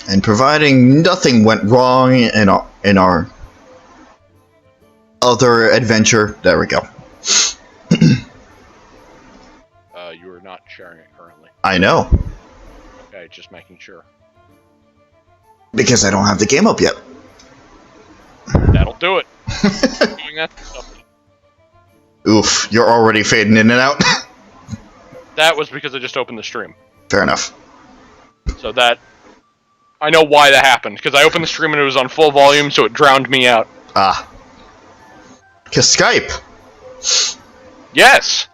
And providing nothing went wrong in our other adventure, there we go. You are not sharing it currently. I know. Okay, just making sure. Because I don't have the game up yet. That'll do it. Doing that stuff. Oof, you're already fading in and out. That was because I just opened the stream. Fair enough. So that... I know why that happened, because I opened the stream and it was on full volume, so it drowned me out. Ah. Cause Skype. Yes!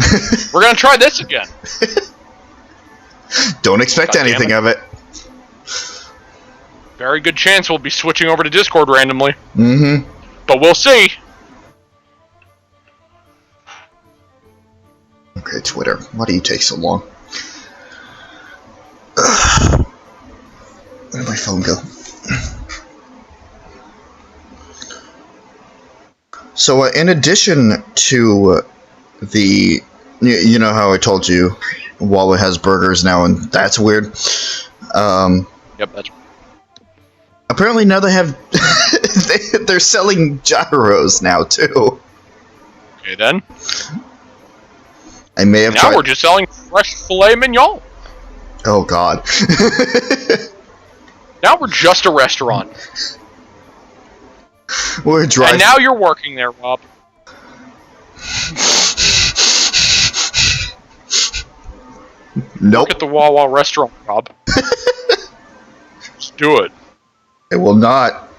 We're gonna try this again. Don't expect anything of it. Very good chance we'll be switching over to Discord randomly. Mm-hmm. But we'll see. Okay, Twitter. Why do you take so long? Where'd my phone go? So, in addition to the... You know how I told you Wawa has burgers now, and that's weird? Yep, that's... Apparently now they have... they're selling gyros now, too. Okay, then. I may have now tried... we're just selling fresh filet mignon. Oh, God. Now we're just a restaurant. We're driving... And now you're working there, Rob. Nope. Work at the Wawa restaurant, Rob. Just do it. It will not.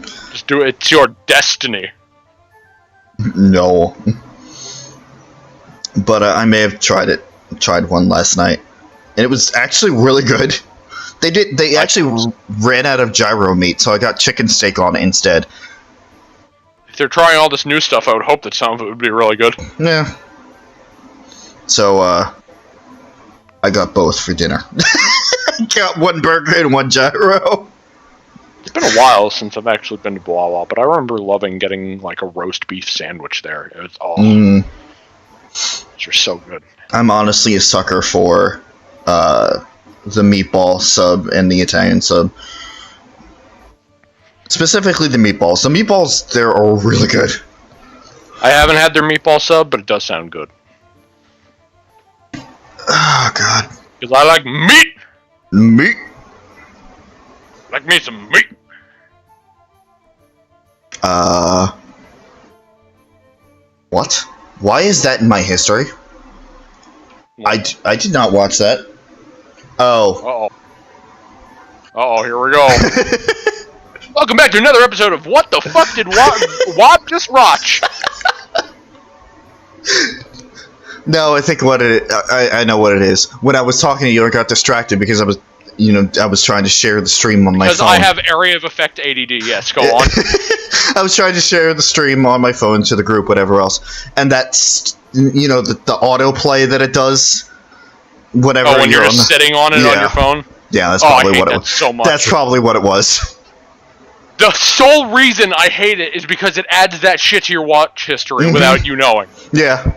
Just do it. It's your destiny. No. But I may have tried one last night. And it was actually really good. They actually ran out of gyro meat, so I got chicken steak on it instead. If they're trying all this new stuff, I would hope that some of it would be really good. Yeah. So, I got both for dinner. Got one burger and one gyro. It's been a while since I've actually been to Wawa, but I remember loving getting, like, a roast beef sandwich there. It was all... Those are so good. I'm honestly a sucker for, the meatball sub and the Italian sub. Specifically the meatballs. The meatballs there are really good. I haven't had their meatball sub, but it does sound good. Oh, God. Because I like meat! Meat? Like me some meat! What? Why is that in my history? I did not watch that. Oh. Uh-oh, here we go. Welcome back to another episode of What the Fuck Did Wob Just Watch? No, I think I know what it is. When I was talking to you, I got distracted because I was trying to share the stream on my phone. Because I have area of effect ADD, yes, go on. I was trying to share the stream on my phone to the group, whatever else. And that's, the autoplay that it does, whatever. Oh, when you're just sitting on it on your phone? Yeah, that's probably what it was. So much. That's probably what it was. The sole reason I hate it is because it adds that shit to your watch history without you knowing. Yeah.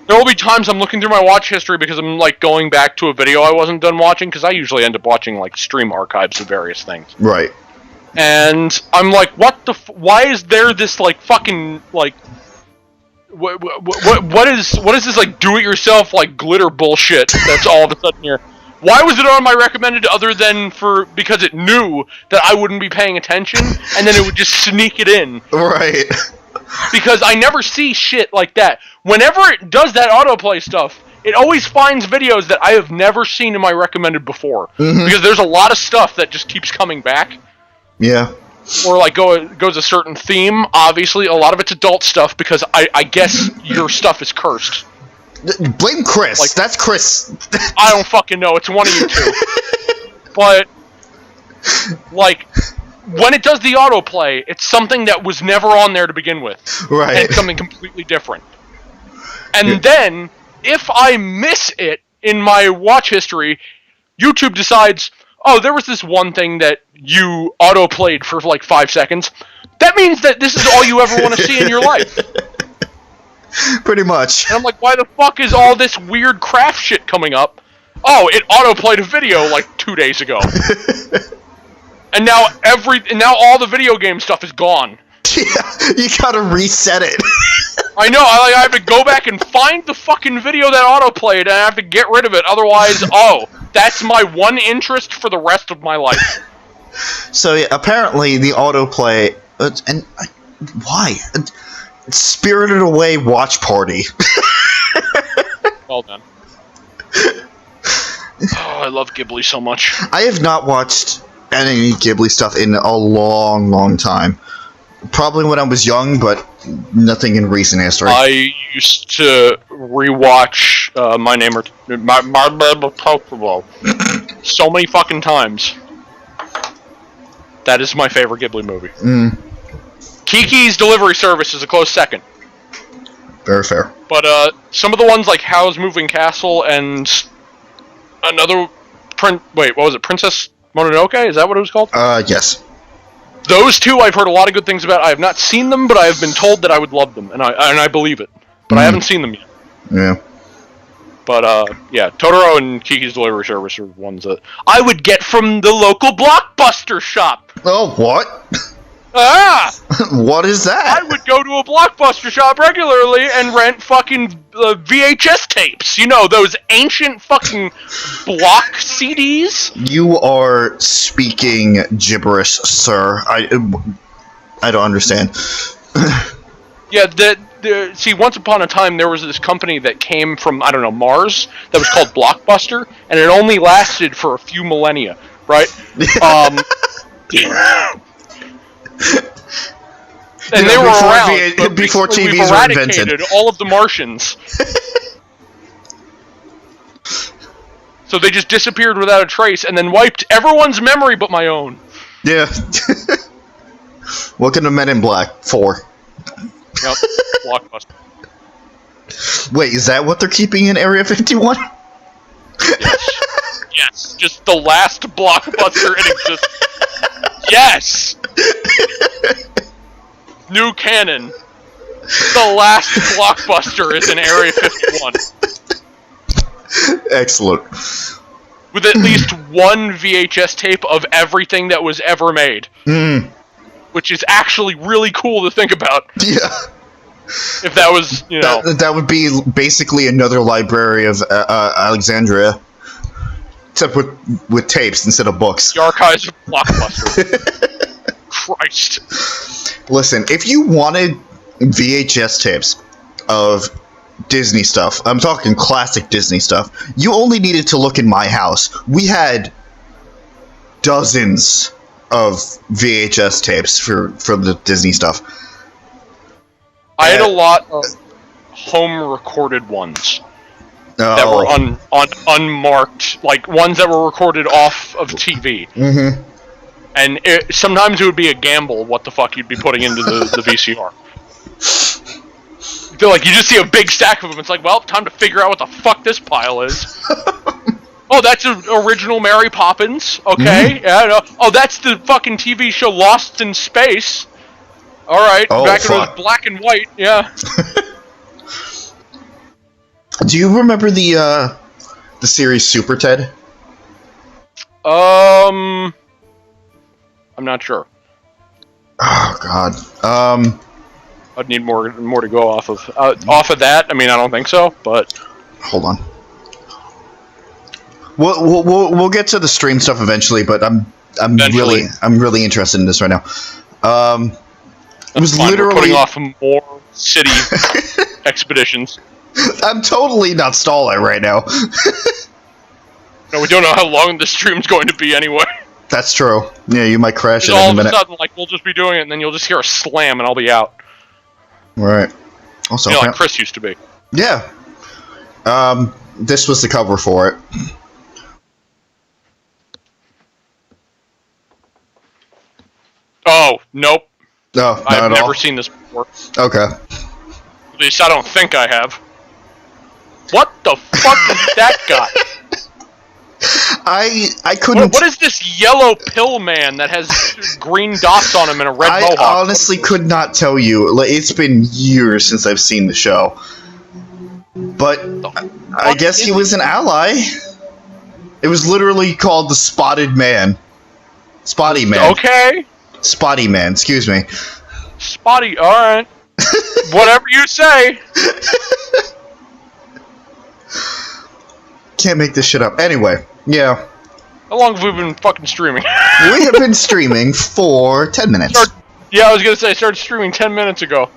There will be times I'm looking through my watch history because I'm, like, going back to a video I wasn't done watching, because I usually end up watching, like, stream archives of various things. Right. And I'm like, why is there this, like, fucking, like, what is this, like, do-it-yourself, like, glitter bullshit that's all of a sudden here? Why was it on my recommended other than because it knew that I wouldn't be paying attention, and then it would just sneak it in? Right. Because I never see shit like that. Whenever it does that autoplay stuff, it always finds videos that I have never seen in my recommended before. Because there's a lot of stuff that just keeps coming back. Yeah. Or, like, goes a certain theme. Obviously, a lot of it's adult stuff, because I guess your stuff is cursed. Blame Chris. Like, that's Chris. I don't fucking know. It's one of you two. But, like, when it does the autoplay, it's something that was never on there to begin with. Right. And it's something completely different. And then, if I miss it in my watch history, YouTube decides, oh, there was this one thing that you autoplayed for, like, 5 seconds. That means that this is all you ever want to see in your life. Pretty much. And I'm like, why the fuck is all this weird craft shit coming up? Oh, it autoplayed a video, like, 2 days ago. And now all the video game stuff is gone. Yeah, you gotta reset it. I know. I have to go back and find the fucking video that autoplayed, and I have to get rid of it. Otherwise, that's my one interest for the rest of my life. So yeah, apparently the autoplay why Spirited Away watch party. Well done. Oh, I love Ghibli so much. I have not watched any Ghibli stuff in a long, long time. Probably when I was young, but nothing in recent history. I used to rewatch My Name or My Totoro so many fucking times. That is my favorite Ghibli movie. Kiki's Delivery Service is a close second. Very fair. But some of the ones like Howl's Moving Castle and another what was it? Princess Mononoke? Is that what it was called? Yes. Those two I've heard a lot of good things about. I have not seen them, but I have been told that I would love them, and I believe it. But I haven't seen them yet. Yeah. But yeah, Totoro and Kiki's Delivery Service are ones that I would get from the local Blockbuster shop. Oh, what? Ah! What is that? I would go to a Blockbuster shop regularly and rent fucking VHS tapes. You know, those ancient fucking block CDs? You are speaking gibberish, sir. I don't understand. Yeah, see, once upon a time, there was this company that came from, I don't know, Mars, that was called Blockbuster, and it only lasted for a few millennia, right? And they were around before TVs we've were invented. All of the Martians. So they just disappeared without a trace, and then wiped everyone's memory but my own. Yeah. Welcome to Men in Black 4. Yep, Blockbuster. Wait, is that what they're keeping in Area 51? Yes. Yes, just the last Blockbuster in existence. Yes! New canon. The last Blockbuster is in Area 51. Excellent. With at least one VHS tape of everything that was ever made. Which is actually really cool to think about. Yeah. If that was, you know... That would be basically another library of Alexandria. Except with tapes instead of books. The archives of Blockbuster. Christ. Listen, if you wanted VHS tapes of Disney stuff, I'm talking classic Disney stuff, you only needed to look in my house. We had dozens of VHS tapes for the Disney stuff. I had a lot of home-recorded ones. That were unmarked, like ones that were recorded off of TV. Mm-hmm. And sometimes it would be a gamble what the fuck you'd be putting into the VCR. Feel like you just see a big stack of them. It's like, well, time to figure out what the fuck this pile is. Oh, that's an original Mary Poppins. Okay, yeah. No. Oh, that's the fucking TV show Lost in Space. All right, back when it was black and white. Yeah. Do you remember the series Super Ted? I'm not sure. Oh God. I'd need more to go off of. Off of that, I mean, I don't think so. But hold on. We'll get to the stream stuff eventually, but I'm really interested in this right now. It was fine. literally We're putting off more city expeditions. I'm totally not stalling right now. No, we don't know how long the stream's going to be anyway. That's true. Yeah, you might crash it in all a minute. All of a sudden, like, we'll just be doing it, and then you'll just hear a slam, and I'll be out. Right. Also, like Chris used to be. Yeah. This was the cover for it. Oh, nope. No, I've never seen this before. Okay. At least I don't think I have. What the fuck is that guy? I couldn't... What is this yellow pill man that has green dots on him and a red mohawk? I honestly could not tell you. Like, it's been years since I've seen the show. But I guess he was an ally. It was literally called The Spotted Man. Spotty Man. Okay. Spotty Man, excuse me. Spotty, alright. Whatever you say. Can't make this shit up. Anyway, yeah. How long have we been fucking streaming? We have been streaming for 10 minutes. Yeah, I was gonna say, I started streaming 10 minutes ago.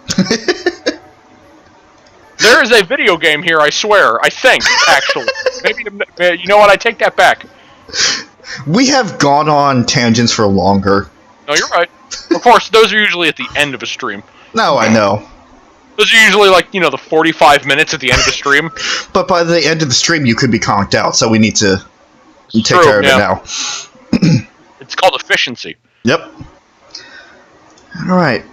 There is a video game here, I swear. I think, actually. Maybe, you know what, I take that back. We have gone on tangents for longer. No, you're right. Of course, those are usually at the end of a stream. No, I know. Those are usually like, the 45 minutes at the end of the stream. But by the end of the stream, you could be conked out, so we need to take care of it now. It's called efficiency. Yep. Alright.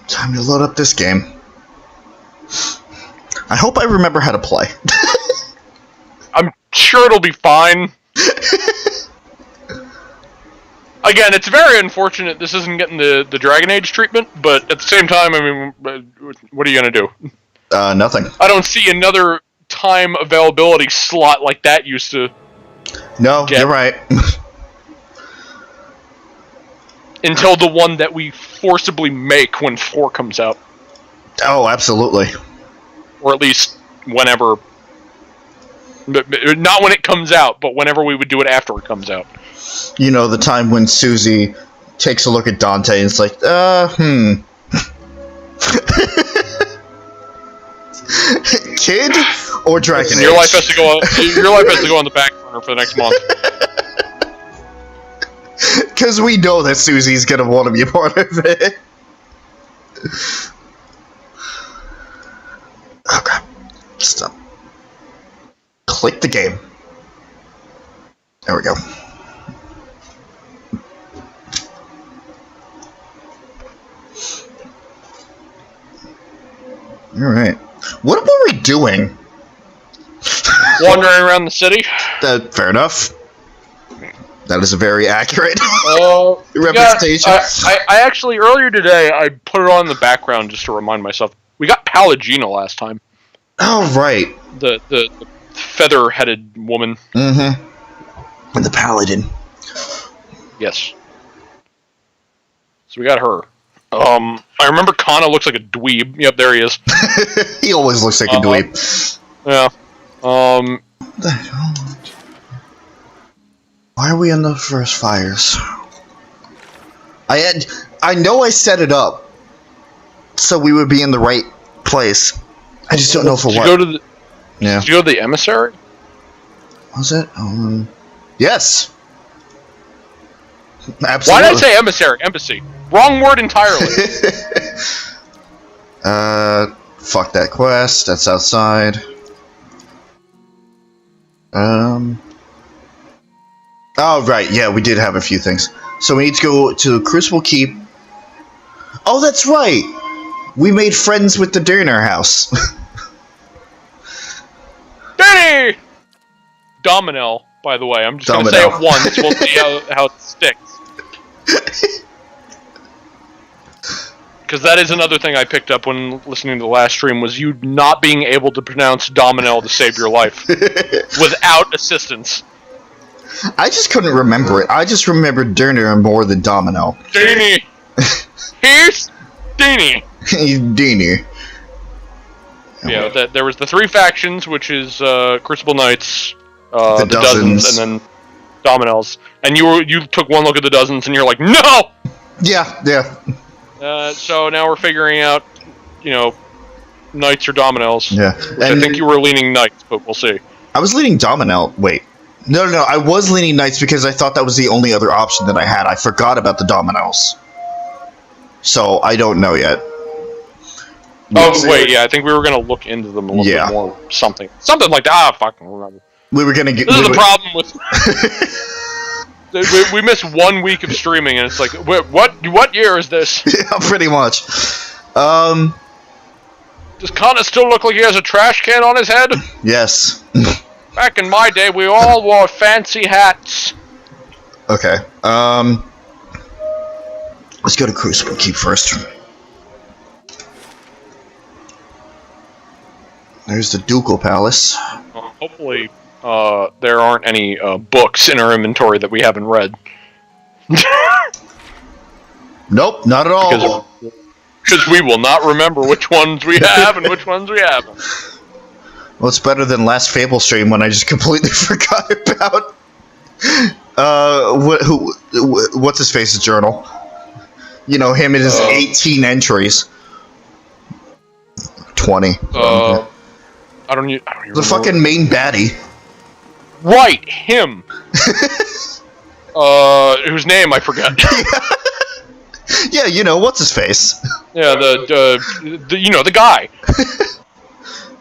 Time to load up this game. I hope I remember how to play. I'm sure it'll be fine. Again, it's very unfortunate this isn't getting the Dragon Age treatment, but at the same time, I mean, what are you gonna do? Nothing. I don't see another time availability slot like that used to. No, you're right. Until the one that we forcibly make when 4 comes out. Oh, absolutely. Or at least whenever. Not when it comes out, but whenever we would do it after it comes out. You know, the time when Suzie takes a look at Dante and it's like, Kid or Dragon Age? Your life has to go on, your life has to go on the back burner for the next month. Because we know that Susie's gonna want to be a part of it. Okay. Stop. Click the game. There we go. Alright. What were we doing? Wandering around the city? Fair enough. That is a very accurate representation. representation. I actually, earlier today, I put it on in the background just to remind myself. We got Pallegina last time. Oh, right. The feather-headed woman. Mm-hmm. And the paladin. Yes. So we got her. I remember Kana looks like a dweeb. Yep, there he is. He always looks like a dweeb. Yeah. What the hell? Why are we in the first fires? I know I set it up so we would be in the right place. I just don't know for what. Did you go to the emissary? Was it? Yes. Absolutely. Why did I say emissary? Embassy. Wrong word entirely. Fuck that quest. That's outside. Oh, right. Yeah, we did have a few things. So we need to go to Crucible Keep. Oh, that's right. We made friends with the Durner house. Vinny! Domino, by the way. I'm just going to say it once. We'll see how it sticks. Because that is another thing I picked up when listening to the last stream, was you not being able to pronounce Domino to save your life. Without assistance. I just couldn't remember it. I just remembered Durner more than Domino. Deanie! Here's Deanie! Deanie. Yeah, there was the 3 factions, which is Crucible Knights, the dozens, and then Dominoes. And you took one look at the dozens, and you're like, no! Yeah. So now we're figuring out, Knights or Dominoes. Yeah. I think you were leaning Knights, but we'll see. I was leaning Domino. Wait. No. I was leaning Knights because I thought that was the only other option that I had. I forgot about the Dominoes. So, I don't know yet. Wait, yeah, I think we were going to look into them a little bit more. Something like that. Fucking remember. We were going to get... This is the problem with... we missed 1 week of streaming, and it's like, what year is this? Yeah, pretty much. Does Kana still look like he has a trash can on his head? Yes. Back in my day, we all wore fancy hats. Okay. Let's go to Crucible Keep first. There's the Ducal Palace. Hopefully, there aren't any books in our inventory that we haven't read. Nope, not at all. Because we will not remember which ones we have and which ones we haven't. Well, it's better than last Fable stream when I just completely forgot about what's his face's journal. You know, him and his 18 entries. 20. I don't even the fucking main baddie. Right, him. Whose name I forget. Yeah, you know, what's his face? Yeah, the guy.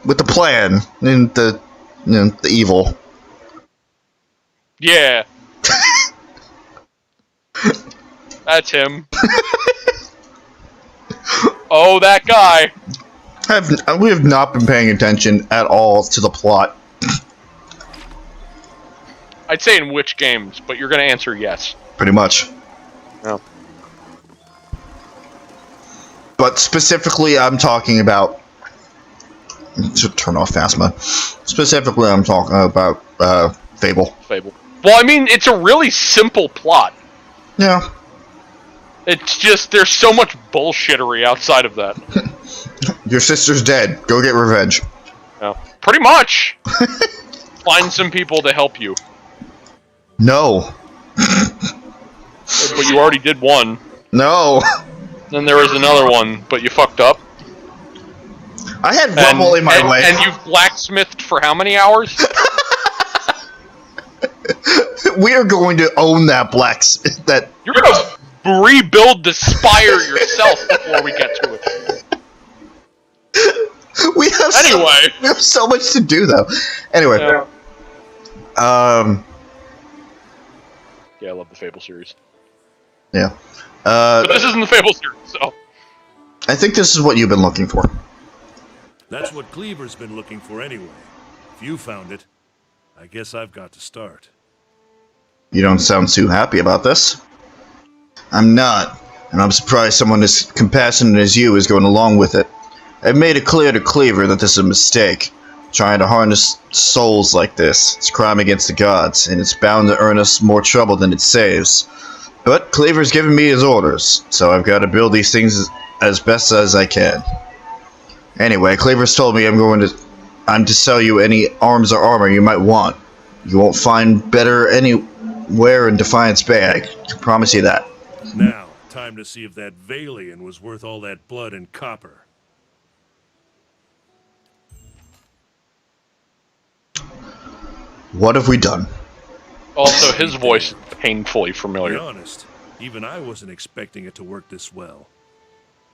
With the plan and the evil. Yeah. That's him. Oh, that guy. We have not been paying attention at all to the plot. I'd say in which games, but you're going to answer yes. Pretty much. No. But specifically, I'm talking about... Should turn off Phasma. Specifically, I'm talking about Fable. Fable. Well, I mean, it's a really simple plot. Yeah. It's just, there's so much bullshittery outside of that. Your sister's dead. Go get revenge. Yeah. Pretty much. Find some people to help you. No. But you already did one. No. Then there was another one, but you fucked up. I had rubble in my way. And you've blacksmithed for how many hours? We are going to own that that. You're gonna rebuild the spire yourself before we get to it. We have so much to do, though. Anyway. Yeah. Yeah, I love the Fable series. Yeah. But this isn't the Fable series, so... I think this is what you've been looking for. That's what Cleaver's been looking for anyway. If you found it, I guess I've got to start. You don't sound too happy about this. I'm not, and I'm surprised someone as compassionate as you is going along with it. I've made it clear to Cleaver that this is a mistake. Trying to harness souls like this, it's a crime against the gods, and it's bound to earn us more trouble than it saves. But Cleaver's given me his orders, so I've got to build these things as best as I can. Anyway, Cleaver's told me I'm to sell you any arms or armor you might want. You won't find better anywhere in Defiance Bay, I can promise you that. Now, time to see if that Valian was worth all that blood and copper. What have we done? Also, his voice is painfully familiar. To be honest, even I wasn't expecting it to work this well.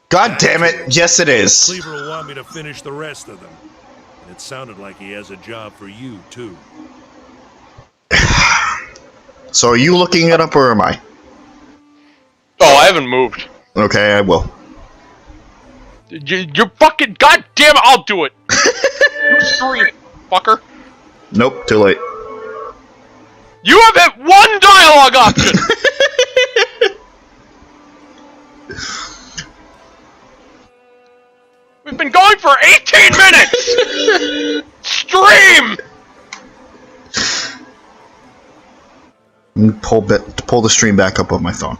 God damn it, yes it is. Cleaver will want me to finish the rest of them. And it sounded like he has a job for you, too. So are you looking it up or am I? Oh, I haven't moved. Okay, I will. You're fucking... God damn it, I'll do it! You sorry, fucker. Nope, too late. You have had one dialogue option! We've been going for 18 minutes! Stream! Pull the stream back up on my phone.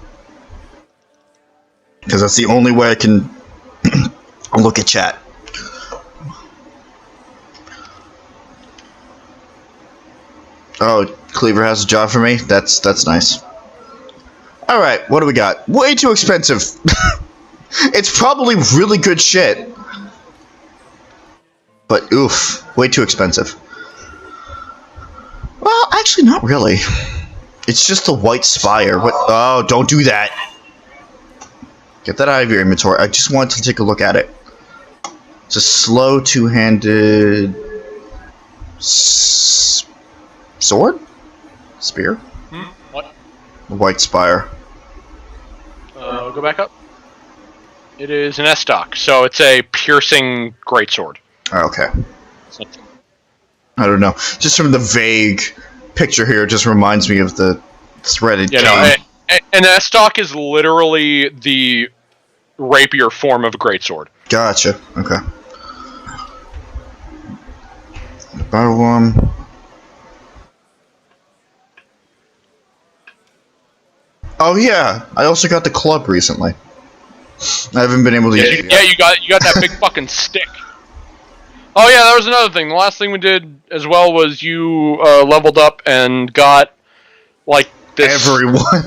Because that's the only way I can look at chat. Oh, Cleaver has a job for me? That's nice. Alright, what do we got? Way too expensive. It's probably really good shit. But oof, way too expensive. Well, actually not really. It's just the white spire. What? Oh, don't do that. Get that out of your inventory. I just wanted to take a look at it. It's a slow two-handed... sword? Spear? What? The white spire. Go back up. It is an S-stock, so it's a piercing greatsword. Okay. I don't know. Just from the vague picture here, it just reminds me of the threaded cane. No, an S-stock is literally the rapier form of a greatsword. Gotcha. Okay. Battle one. Oh yeah, I also got the club recently. I haven't been able to use it Yeah, yet. you got that big fucking stick. Oh yeah, that was another thing. The last thing we did as well was you leveled up and got like this. Everyone.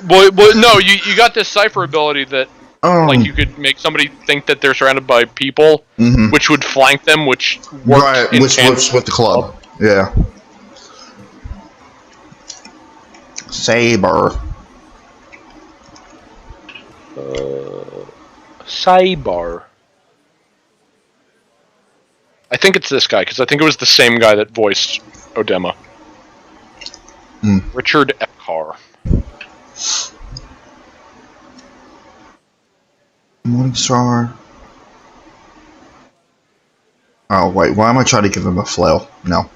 Well, no, you got this cipher ability that like you Oh, could make somebody think that they're surrounded by people, Mhm. which would flank them, which worked right, in which tandem works with the club. Yeah. Saber. Sidebar. I think it's this guy because I think it was the same guy that voiced Odema. Richard Epcar. Morningstar. Oh wait, why am I trying to give him a flail? No.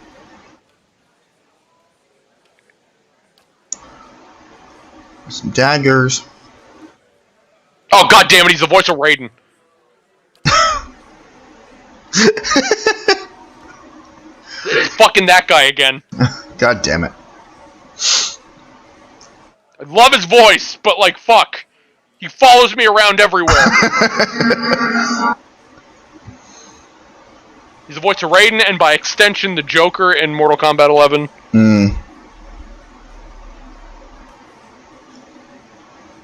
Some daggers. Oh god damn it! He's the voice of Raiden. It's fucking that guy again. God damn it. I love his voice, but like fuck, he follows me around everywhere. He's the voice of Raiden, and by extension, the Joker in Mortal Kombat 11.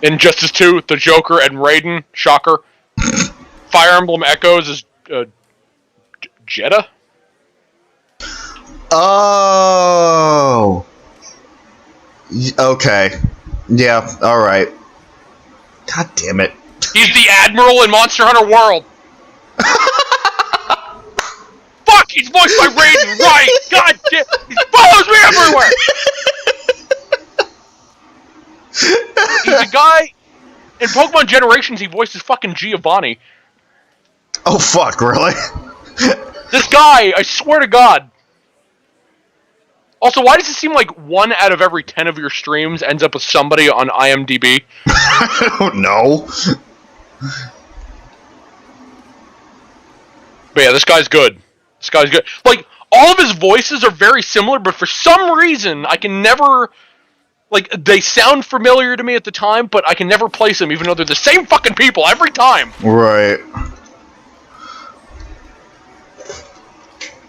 Injustice 2, the Joker and Raiden. Shocker. Fire Emblem Echoes is Jeddah. Oh. Okay. Yeah. All right. God damn it. He's the Admiral in Monster Hunter World. Fuck! He's voiced by Raiden. Right? God damn! He follows me everywhere. He's the guy in Pokemon Generations. He voices fucking Giovanni. Oh fuck! Really? This guy, I swear to God. Also, why does it seem like 1 out of every 10 of your streams ends up with somebody on IMDb? I don't know. But yeah, this guy's good. This guy's good. Like, all of his voices are very similar, but for some reason, I can never... Like, they sound familiar to me at the time, but I can never place them, even though they're the same fucking people every time! Right.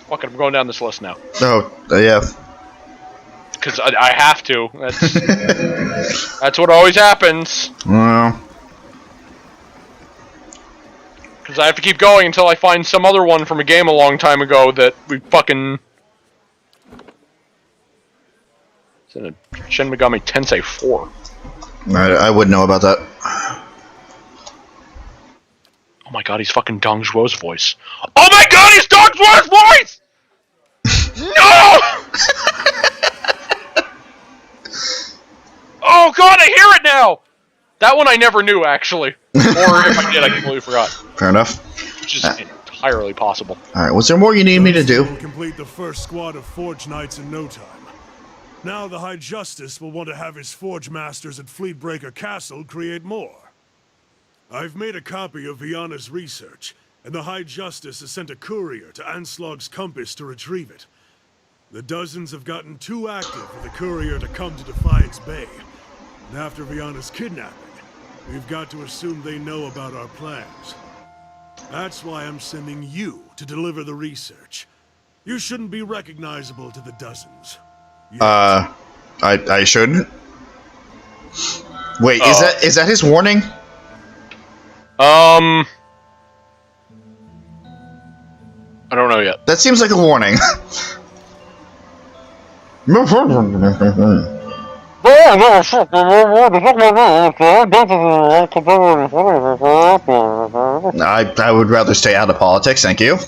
Fuck it, I'm going down this list now. Oh, yeah. Because I have to. That's what always happens. Well, Because I have to keep going until I find some other one from a game a long time ago that we fucking... It's in a Shin Megami Tensei 4. I would know about that. Oh my god, he's fucking Dong Zhuo's voice. Oh my god, he's Dong Zhuo's voice! No! Oh god, I hear it now! That one I never knew, actually. Or if I did, I completely forgot. Fair enough. Which is entirely possible. Alright, was there more you need me to do? We'll complete the first squad of Forge Knights in no time. Now the High Justice will want to have his Forge Masters at Fleetbreaker Castle create more. I've made a copy of Viana's research, and the High Justice has sent a courier to Anslog's Compass to retrieve it. The dozens have gotten too active for the courier to come to Defiance Bay. And after Viana's kidnapping, we've got to assume they know about our plans. That's why I'm sending you to deliver the research. You shouldn't be recognizable to the dozens. I shouldn't? Wait, is that his warning? I don't know yet. That seems like a warning. I would rather stay out of politics, thank you.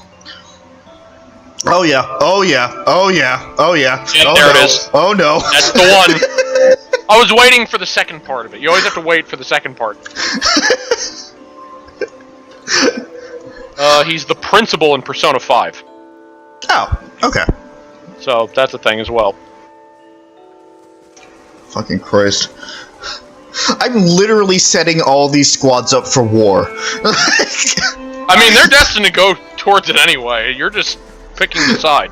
Oh yeah, oh yeah, oh yeah, oh yeah. Yeah, oh, there no. it is. Oh no. That's the one. I was waiting for the second part of it. You always have to wait for the second part. He's the principal in Persona 5. Oh, okay. So, that's a thing as well. Fucking Christ. I'm literally setting all these squads up for war. I mean, they're destined to go towards it anyway. You're just picking the side.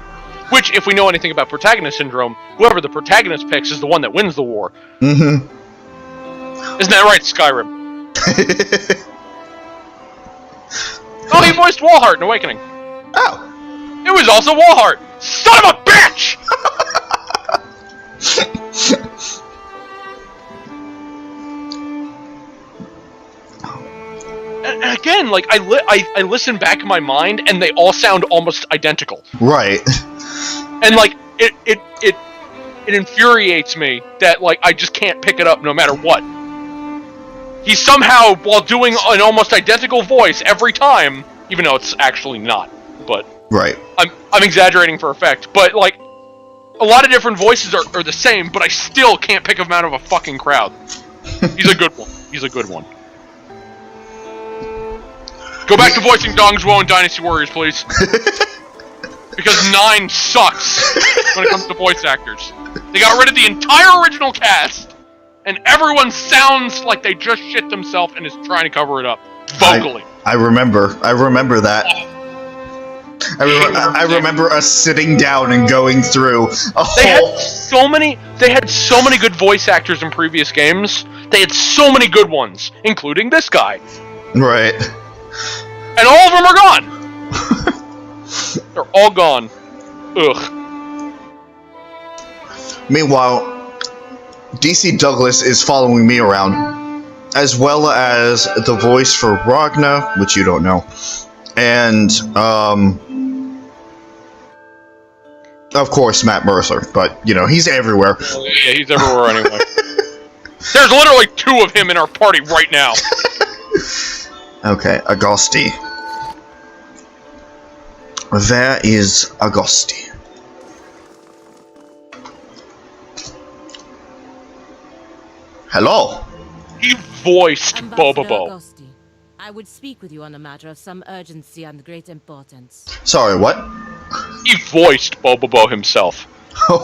Which, if we know anything about protagonist syndrome, whoever the protagonist picks is the one that wins the war. Mm-hmm. Isn't that right, Skyrim? Oh, he voiced Walhart in Awakening. Oh. It was also Walhart. Son of a bitch! And again, like I listen back in my mind, and they all sound almost identical. Right. And like it infuriates me that like I just can't pick it up no matter what. He somehow, while doing an almost identical voice every time, even though it's actually not, but Right. I'm exaggerating for effect, but like a lot of different voices are the same, but I still can't pick him out of a fucking crowd. He's a good one. He's a good one. Go back to voicing Dong Zhuo in Dynasty Warriors, please. Because 9 sucks when it comes to voice actors. They got rid of the entire original cast, and everyone sounds like they just shit themselves and is trying to cover it up vocally. I remember that. I remember us sitting down and going through a They whole... had so many good voice actors in previous games. They had so many good ones, including this guy. Right. And all of them are gone. They're all gone. Ugh. Meanwhile, DC Douglas is following me around, as well as the voice for Ragna, which you don't know, and, of course, Matt Mercer, but, you know, he's everywhere. Well, yeah, he's everywhere anyway. There's literally 2 of him in our party right now. Okay, Agosti. There is Agosti. Hello. He voiced Ambassador Bobobo. Agosti, I would speak with you on a matter of some urgency and great importance. Sorry, what? He voiced Bobobo himself. And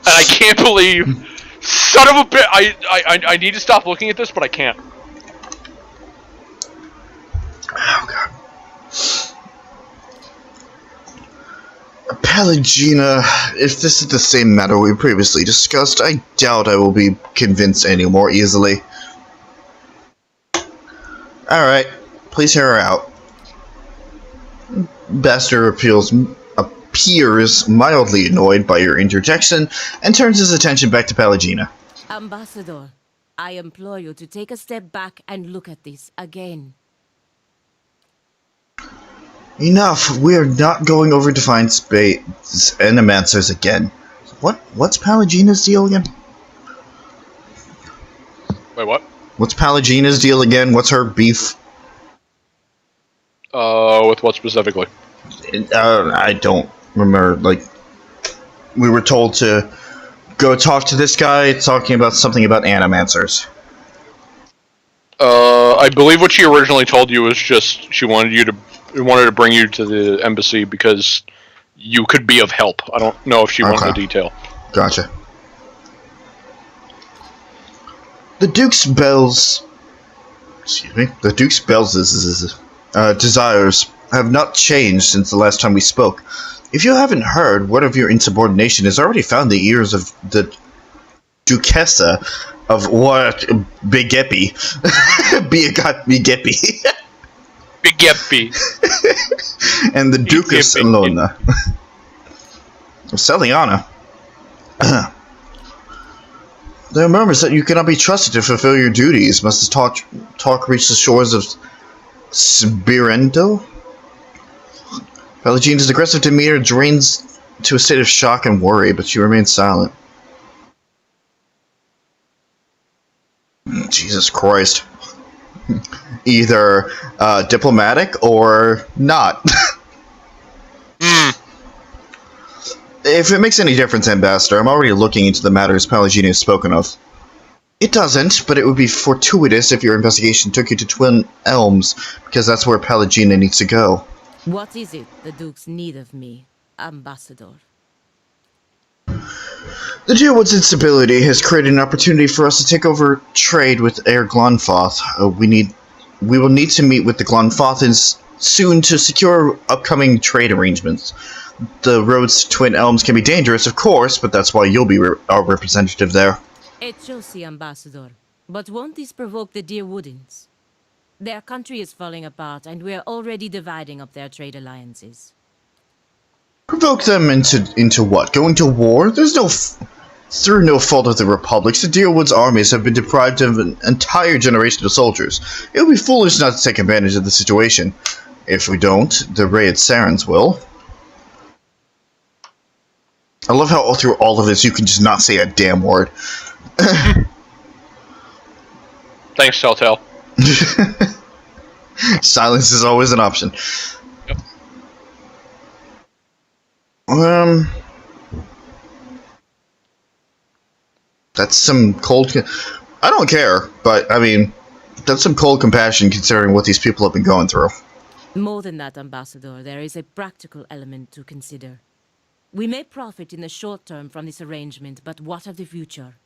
I can't believe... Son of a bitch! I need to stop looking at this, but I can't. Oh, God. Pelagina, if this is the same matter we previously discussed, I doubt I will be convinced any more easily. Alright, please hear her out. Bastard appears mildly annoyed by your interjection and turns his attention back to Pelagina. Ambassador, I implore you to take a step back and look at this again. Enough, we are not going over defined space and Amancers again. What's Pelagina's deal again? Wait, what? What's Pelagina's deal again? What's her beef? With what specifically? I don't remember, like, we were told to go talk to this guy talking about something about animancers. I believe what she originally told you was just she wanted to bring you to the embassy because you could be of help. I don't know if she wanted the detail. Gotcha. The Duke's Bells... Excuse me. The Duke's Bells' desires have not changed since the last time we spoke. If you haven't heard, word of your insubordination has already found the ears of the Duchessa of what? Bigepi. Bigepi. Bigepi. And the Duchess Alona. Celiana. There are murmurs that you cannot be trusted to fulfill your duties. Must the talk reach the shores of Spirento? Pelagina's aggressive demeanor drains to a state of shock and worry, but she remains silent. Jesus Christ. Either diplomatic or not. If it makes any difference, Ambassador, I'm already looking into the matters Pelagina has spoken of. It doesn't, but it would be fortuitous if your investigation took you to Twin Elms, because that's where Pelagina needs to go. What is it the Dukes need of me, Ambassador? The Deerwood's instability has created an opportunity for us to take over trade with Air Glonfoth. We will need to meet with the Glonfothans soon to secure upcoming trade arrangements. The roads to Twin Elms can be dangerous, of course, but that's why you'll be our representative there. It shows the ambassador. But won't this provoke the dear Woodins? Their country is falling apart, and we're already dividing up their trade alliances. Provoke them into what? Going to war? Through no fault of the Republic's, the Deerwood's armies have been deprived of an entire generation of soldiers. It would be foolish not to take advantage of the situation. If we don't, the Rayed Sarens will. I love how through all of this you can just not say a damn word. Thanks, Telltale. Silence is always an option. Yep. That's some cold... I don't care, but, I mean, that's some cold compassion considering what these people have been going through. More than that, Ambassador, there is a practical element to consider. We may profit in the short term from this arrangement, but what of the future?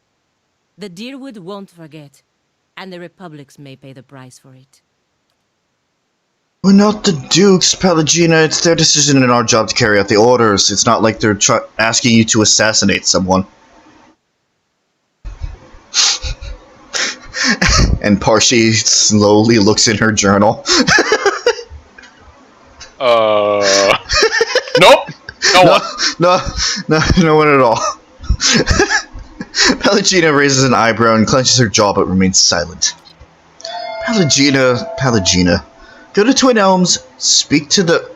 The Deerwood won't forget, and the Republics may pay the price for it. We're not the Dukes, Pelagina. It's their decision and our job to carry out the orders. It's not like they're asking you to assassinate someone. And Parshi slowly looks in her journal. Nope. No one at all. Pelagina raises an eyebrow and clenches her jaw but remains silent. Pelagina. Go to Twin Elms, speak to the...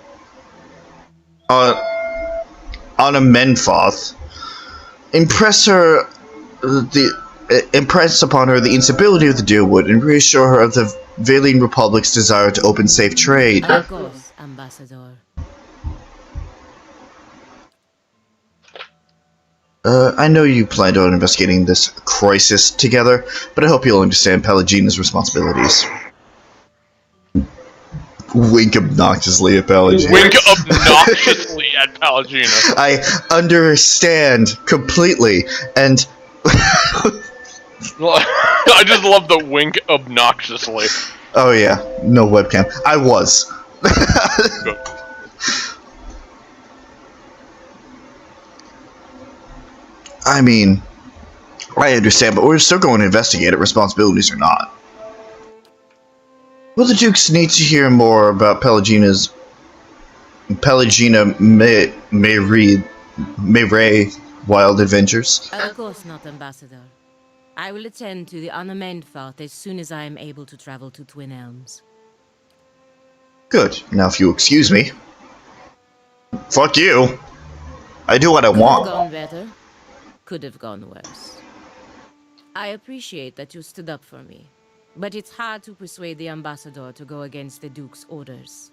Anna Menfoth. Impress upon her the instability of the Deerwood and reassure her of the Valine Republic's desire to open safe trade. Of course, Ambassador. I know you planned on investigating this crisis together, but I hope you'll understand Pelagina's responsibilities. Wink obnoxiously at Pelagina. Wink obnoxiously at Pelagina. I understand completely, and... I just love the wink obnoxiously. Oh yeah, no webcam. I was. Good. I mean, I understand, but we're still going to investigate it, responsibilities or not. Will the Dukes need to hear more about Pelagina Mayray wild adventures? Of course not, Ambassador. I will attend to the Menfoth as soon as I am able to travel to Twin Elms. Good. Now if you excuse me. Fuck you. I do what I Could have want. gone better. Could have gone worse. I appreciate that you stood up for me, but it's hard to persuade the Ambassador to go against the Duke's orders.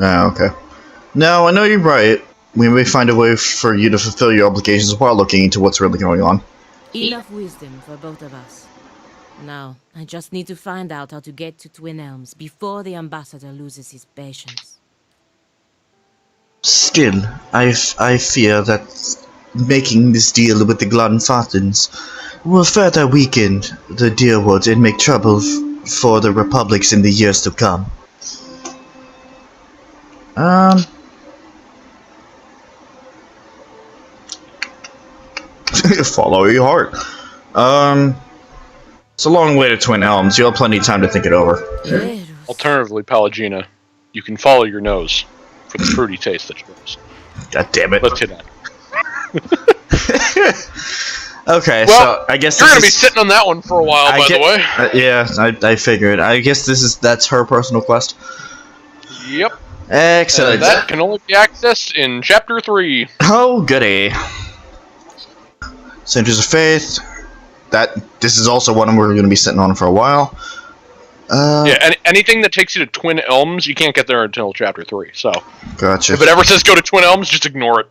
Okay. No, I know you're right. We may find a way for you to fulfill your obligations while looking into what's really going on. Enough wisdom for both of us. Now, I just need to find out how to get to Twin Elms before the Ambassador loses his patience. Still, I fear that making this deal with the Glunfathans will further weaken the Deerwood and make trouble for the Republics in the years to come. Follow your heart. It's a long way to Twin Elms. You'll have plenty of time to think it over. Alternatively, Pelagina, you can follow your nose for the fruity taste that shows. God damn it. Let's hit that. Okay, Well, so I guess You're this going to be is- sitting on that one for a while, by the way. yeah, I figured. I guess that's her personal quest. Yep. Excellent. And that can only be accessed in Chapter 3. Oh, goody. Centers of Faith. This is also one we're going to be sitting on for a while. Yeah, and anything that takes you to Twin Elms, you can't get there until Chapter 3. So, Gotcha. if it ever says go to Twin Elms, just ignore it.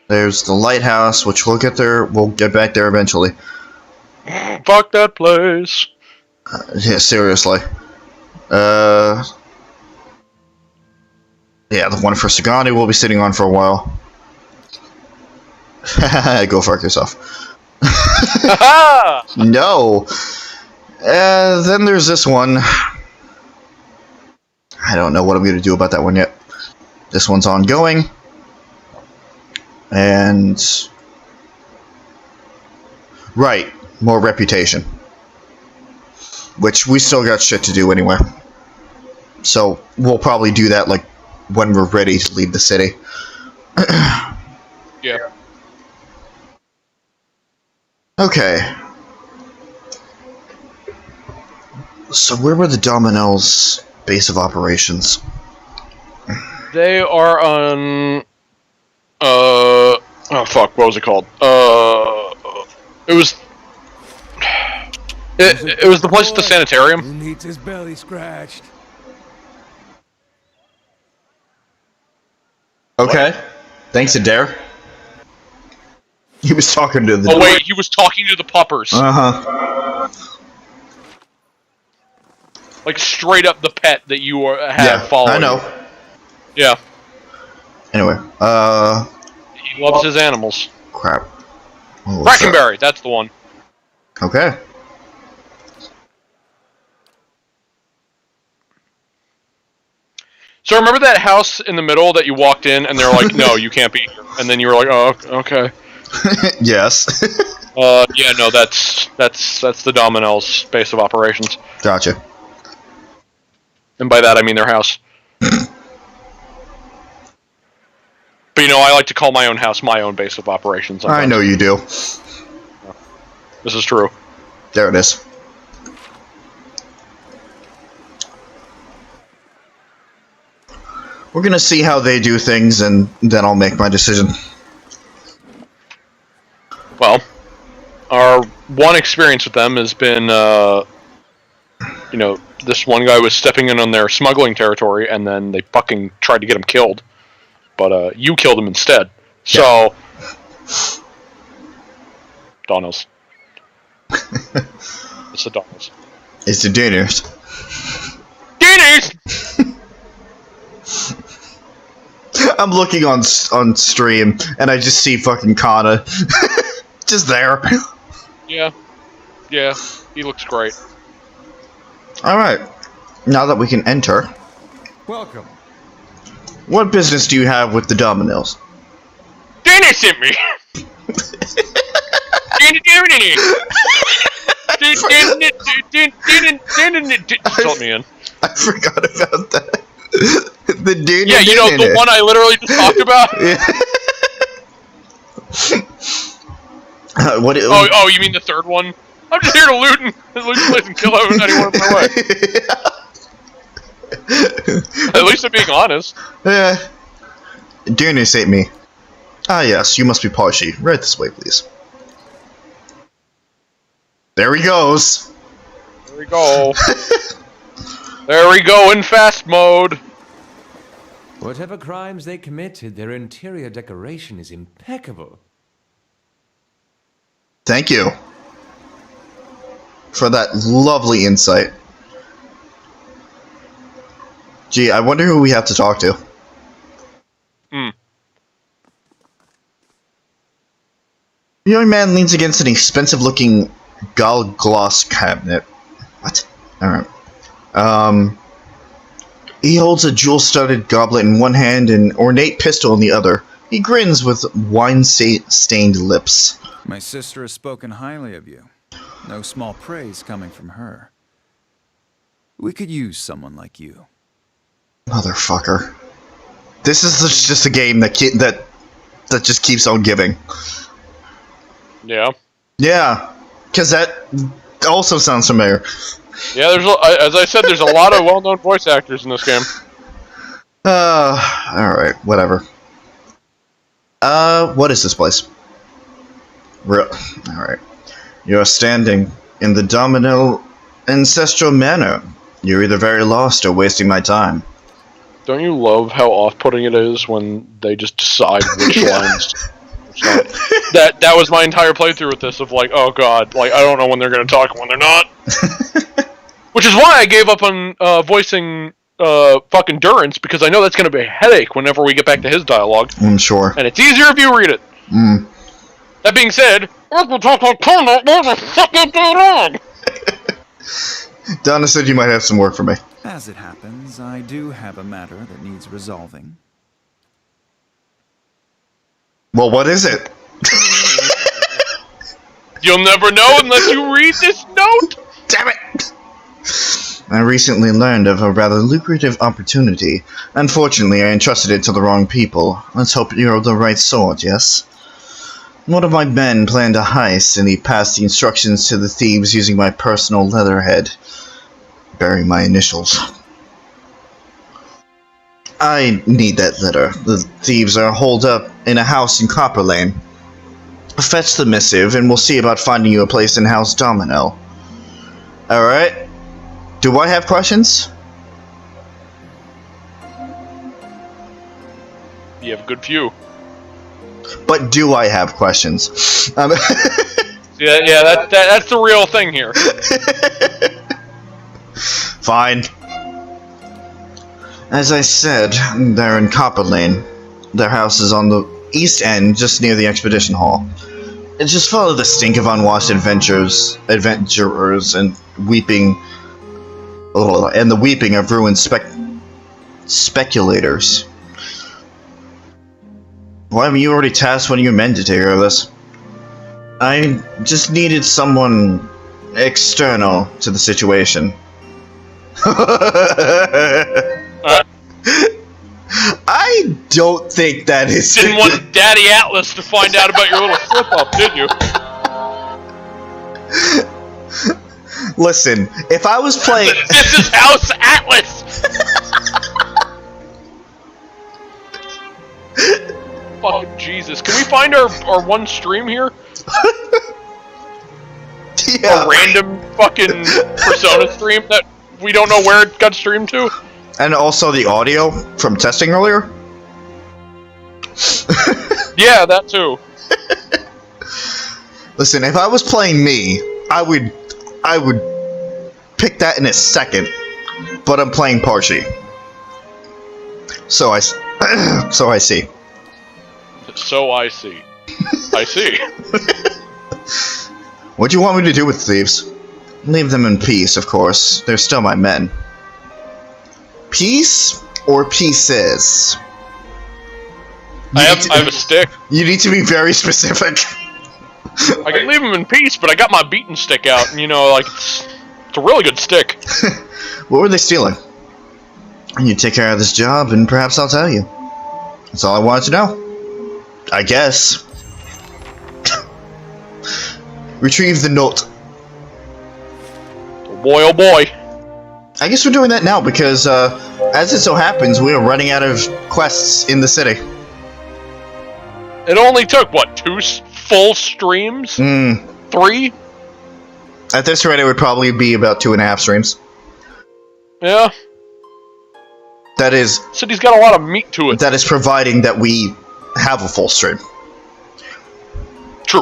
There's the lighthouse, which we'll get there. We'll get back there eventually. Fuck that place. Yeah, seriously. Yeah, the one for Sagani we'll be sitting on for a while. Go fuck yourself. Haha! No. Then there's this one. I don't know what I'm going to do about that one yet. This one's ongoing. And... Right, more reputation. Which we still got shit to do anyway. So we'll probably do that like when we're ready to leave the city. Yeah. Okay. So where were the Domino's base of operations? They are on. Oh fuck! What was it called? It was. It was the place at the sanitarium. Who needs his belly scratched? Okay. Thanks, Adair. He was talking to the... Oh wait, he was talking to the puppers. Uh-huh. Like straight up the pet that you have Yeah, following. I know. You. Yeah. Anyway, He loves his animals. crap. What was that? Brackenberry, that's the one. Okay. So remember that house in the middle that you walked in and they're like, no, you can't be here. And then you were like, oh, okay. Yes. Yeah, no, that's the Domino's base of operations. Gotcha. And by that I mean their house. But you know, I like to call my own house my own base of operations. I know you do. This is true. There it is. We're gonna see how they do things, and then I'll make my decision. Well, our one experience with them has been, you know, this one guy was stepping in on their smuggling territory, and then they fucking tried to get him killed. But you killed him instead. So, Donald's. It's the Donald's. It's the dinners. Dennis! I'm looking on stream, and I just see fucking Kana. Just there. Yeah. Yeah, he looks great. Alright. Now that we can enter, Welcome. what business do you have with the Domino's? Dennis hit me! Let me in. I forgot about that. The dinner. Yeah, you know, the one I literally just talked about? What? Oh, you mean the third one? I'm just here to loot and place and kill anyone in my way. At least I'm being honest. Yeah. Dearness ate me. Ah, yes, you must be Parshi. Right this way, please. There he goes. There we go. There we go in fast mode. Whatever crimes they committed, their interior decoration is impeccable. Thank you for that lovely insight. Gee, I wonder who we have to talk to. Hmm. The young man leans against an expensive-looking gloss cabinet. What? Alright. He holds a jewel-studded goblet in one hand and an ornate pistol in the other. He grins with wine-stained lips. My sister has spoken highly of you. No small praise coming from her. We could use someone like you. Motherfucker. This is just a game that just keeps on giving. Yeah. Yeah, because that also sounds familiar. Yeah, as I said, there's a lot of well-known voice actors in this game. Alright, whatever. What is this place? Alright. You're standing in the Domino Ancestral Manor. You're either very lost or wasting my time. Don't you love how off-putting it is when they just decide which lines? So, that was my entire playthrough with this, of like, oh god, like, I don't know when they're gonna talk and when they're not. Which is why I gave up on voicing fucking Durance, because I know that's gonna be a headache whenever we get back to his dialogue. I'm sure. And it's easier if you read it. Mm. That being said, Donna said you might have some work for me. As it happens, I do have a matter that needs resolving. Well, what is it? You'll never know unless you read this note! Damn it! I recently learned of a rather lucrative opportunity. Unfortunately, I entrusted it to the wrong people. Let's hope you're the right sort, yes? One of my men planned a heist, and he passed the instructions to the thieves using my personal letterhead, bearing my initials. I need that letter. The thieves are holed up in a house in Copper Lane. Fetch the missive, and we'll see about finding you a place in House Domino. Alright. Do I have questions? You have a good few. But do I have questions? Yeah, that's the real thing here. Fine. As I said, they're in Copper Lane. Their house is on the east end, just near the expedition hall. And just follow the stink of unwashed adventurers, and weeping, and the weeping of ruined speculators. Why haven't you already tasked one of your men to take care of this? I just needed someone external to the situation. I don't think that is... Didn't want Daddy Atlas to find out about your little slip-up, did you? Listen, if I was playing... This is House Atlas! Fucking Jesus. Can we find our one stream here? Yeah. A random fucking Persona stream that we don't know where it got streamed to? And also the audio from testing earlier? Yeah, that too. Listen, if I was playing me, I would pick that in a second. But I'm playing Parshi. So I see. So I see. I see. What do you want me to do with thieves? Leave them in peace, of course. They're still my men. Peace or pieces? I have a stick. You need to be very specific. I can leave them in peace, but I got my beaten stick out, and like it's a really good stick. What were they stealing? You take care of this job, and perhaps I'll tell you. That's all I wanted to know. I guess. Retrieve the note. Oh boy. I guess we're doing that now because, as it so happens, we are running out of quests in the city. It only took, what, 2 full streams? 3? At this rate, it would probably be about 2.5 streams. Yeah. That is... City's got a lot of meat to it. That is providing that we have a full stream. True.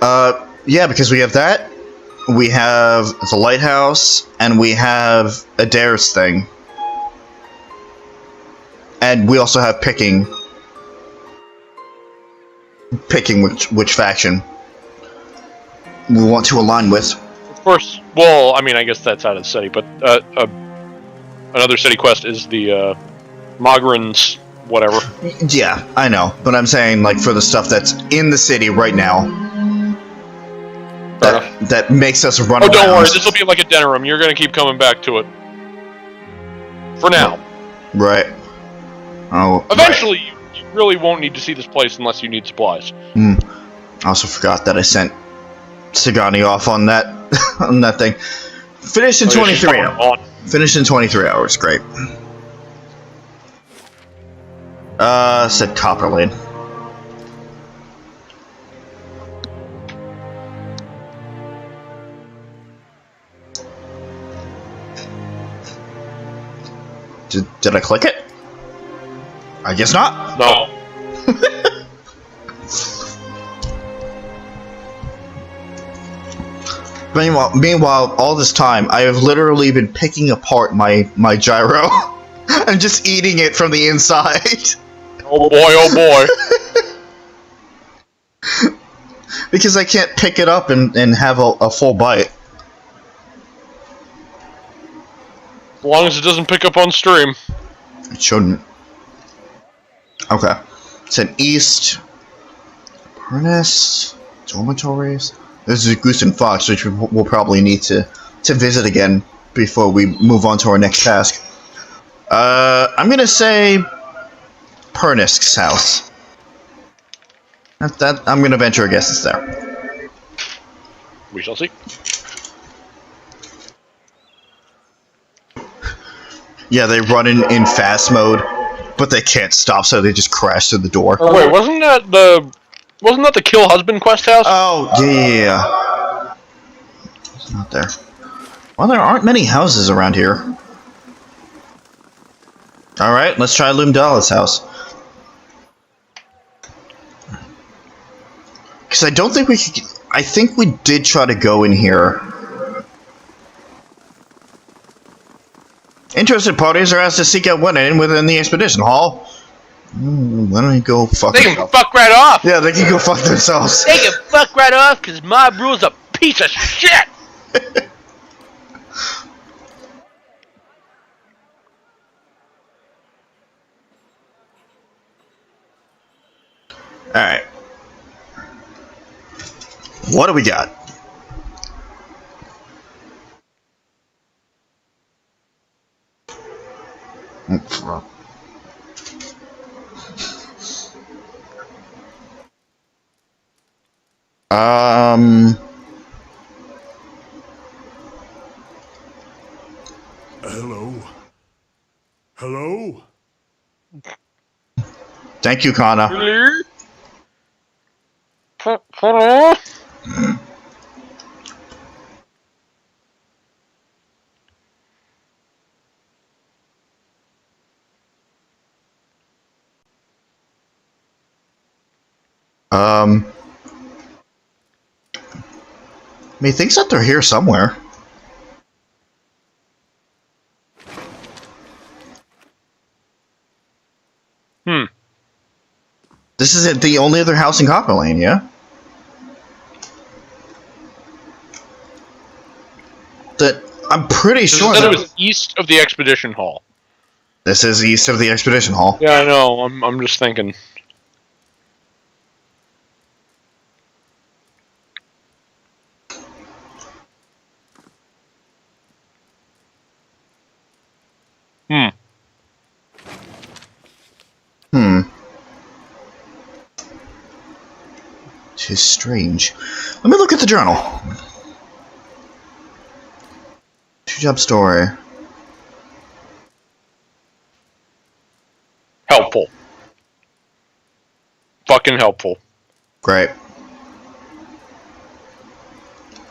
Yeah, because we have that. We have the lighthouse, and we have Adair's thing. And we also have picking which faction we want to align with. Of course, well, I mean, I guess that's out of the city, but another city quest is the Mogren's whatever. Yeah, I know, but I'm saying, like, for the stuff that's in the city right now, that makes us run around. Oh, don't worry, this will be like a Denerim. You're going to keep coming back to it. For now. Right. Oh. Eventually, right. You really won't need to see this place unless you need supplies. I also forgot that I sent Sagani off on that on that thing. Finished in 23 hours. Finished in 23 hours. Great. Said Copper Lane. Did I click it? I guess not. No. Meanwhile, all this time, I have literally been picking apart my gyro. I'm just eating it from the inside. Oh boy, oh boy. Because I can't pick it up and have a full bite. As long as it doesn't pick up on stream. It shouldn't. Okay. It's an east. Furnace. Dormitories. This is Goose and Fox, which we'll probably need to visit again before we move on to our next task. I'm gonna say Pernisk's house. I'm gonna venture a guess it's there. We shall see. Yeah, they run in fast mode, but they can't stop, so they just crash through the door. Wait, wasn't that the Kill Husband quest house? Oh, yeah. It's not there. Well, there aren't many houses around here. Alright, let's try Lumdala's house. Because I don't think we could... I think we did try to go in here. Interested parties are asked to seek out women within the expedition hall. Why don't you go fuck They can fuck right off! Yeah, they can go fuck themselves. They can fuck right off, because Mob Rule's a piece of shit! Alright. What do we got? Hello? Hello? Thank you, Kana. Methinks that they're here somewhere. This is the only other house in Copper Lane, yeah? I'm pretty sure that it was east of the expedition hall. This is east of the expedition hall. Yeah, I know. I'm just thinking. Tis strange. Let me look at the journal. 2-job story. Helpful. Fucking helpful. Great.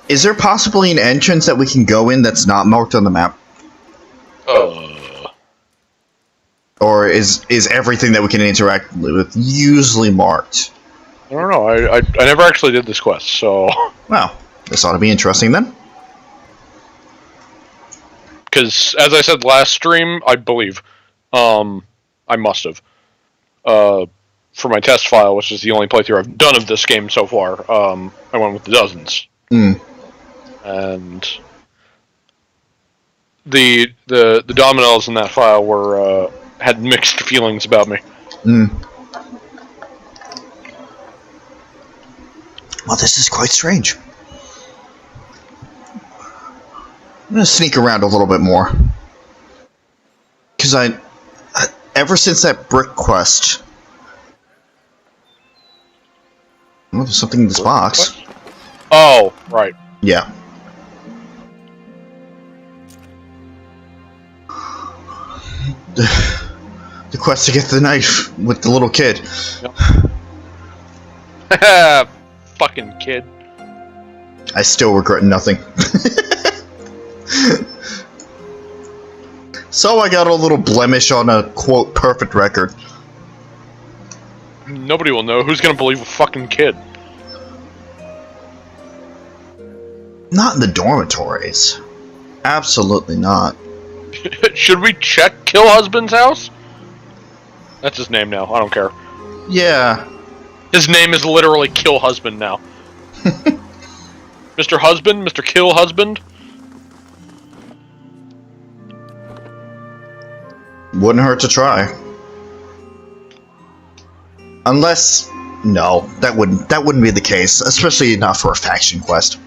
Is there possibly an entrance that we can go in that's not marked on the map? Or is everything that we can interact with usually marked? I don't know. I never actually did this quest, so... Well, this ought to be interesting then. Because, as I said last stream, I believe, I must have, for my test file, which is the only playthrough I've done of this game so far, I went with the dozens. And the dominoes in that file were, had mixed feelings about me. Well, this is quite strange. I'm gonna sneak around a little bit more. Because ever since that brick quest... Oh, there's something in this box. Oh, right. Yeah. The quest to get the knife with the little kid. Yep. Fucking kid. I still regret nothing. So I got a little blemish on a, quote, perfect record. Nobody will know. Who's gonna believe a fucking kid? Not in the dormitories. Absolutely not. Should we check Kill Husband's house? That's his name now. I don't care. Yeah. His name is literally Kill Husband now. Mr. Husband? Mr. Kill Husband? Wouldn't hurt to try. Unless, no, that wouldn't be the case, especially not for a faction quest.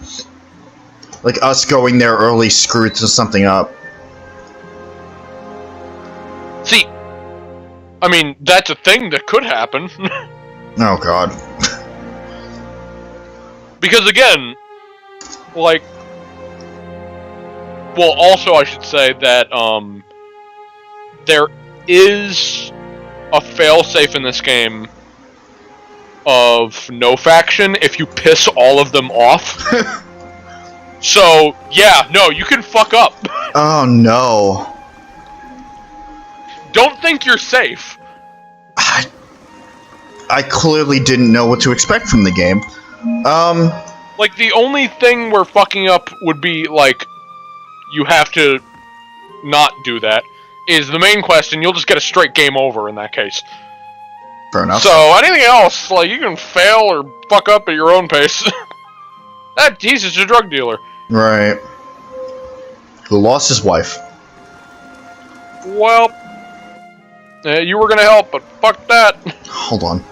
Like us going there early screwed something up. See, I mean, that's a thing that could happen. Oh god. Because again, like, well, also I should say that there is a failsafe in this game of no faction if you piss all of them off. So yeah, no, you can fuck up. Oh no. Don't think you're safe. I clearly didn't know what to expect from the game. Like, the only thing where fucking up would be, like, you have to not do that, is the main quest, and you'll just get a straight game over in that case. Fair enough. So, anything else, like, you can fail or fuck up at your own pace. He's just a drug dealer. Right. Who lost his wife. Well, you were gonna help, but fuck that. Hold on.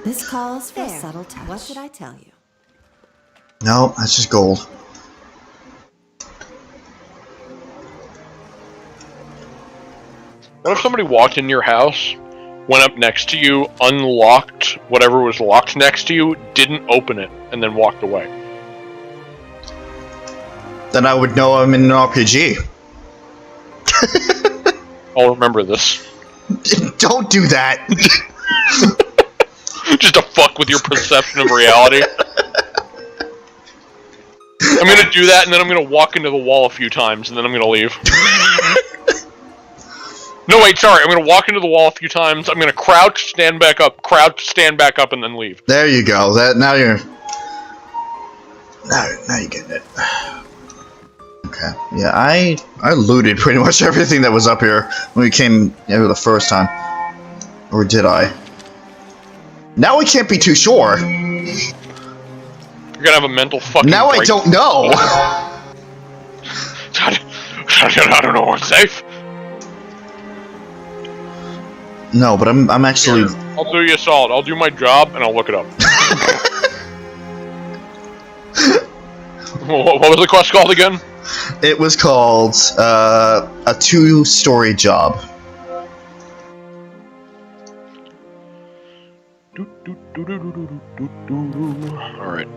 This calls for a subtle touch. What did I tell you? No, that's just gold. What if somebody walked in your house, went up next to you, unlocked whatever was locked next to you, didn't open it, and then walked away? Then I would know I'm in an RPG. I'll remember this. Don't do that! Just to fuck with your perception of reality. I'm gonna do that, and then I'm gonna walk into the wall a few times, and then I'm gonna leave. No, wait, sorry. I'm gonna walk into the wall a few times. I'm gonna crouch, stand back up, and then leave. There you go. Now you're getting it. Okay. Yeah, I looted pretty much everything that was up here when we came here the first time. Or did I? Now I can't be too sure. You're gonna have a mental fucking Now break. I don't know. I don't know what's safe. No, but I'm actually. I'll do you a solid. I'll do my job, and I'll look it up. What was the quest called again? It was called a 2-story job. Alright,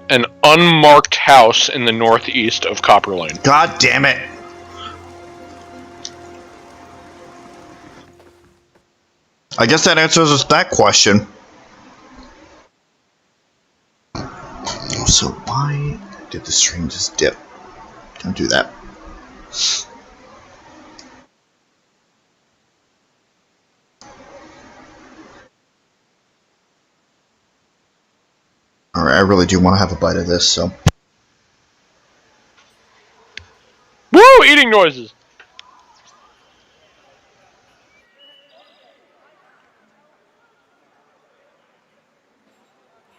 an unmarked house in the northeast of Copper Lane. God damn it. I guess that answers us that question. So why did the stream just dip? Don't do that. Alright, I really do want to have a bite of this, so. Woo! Eating noises!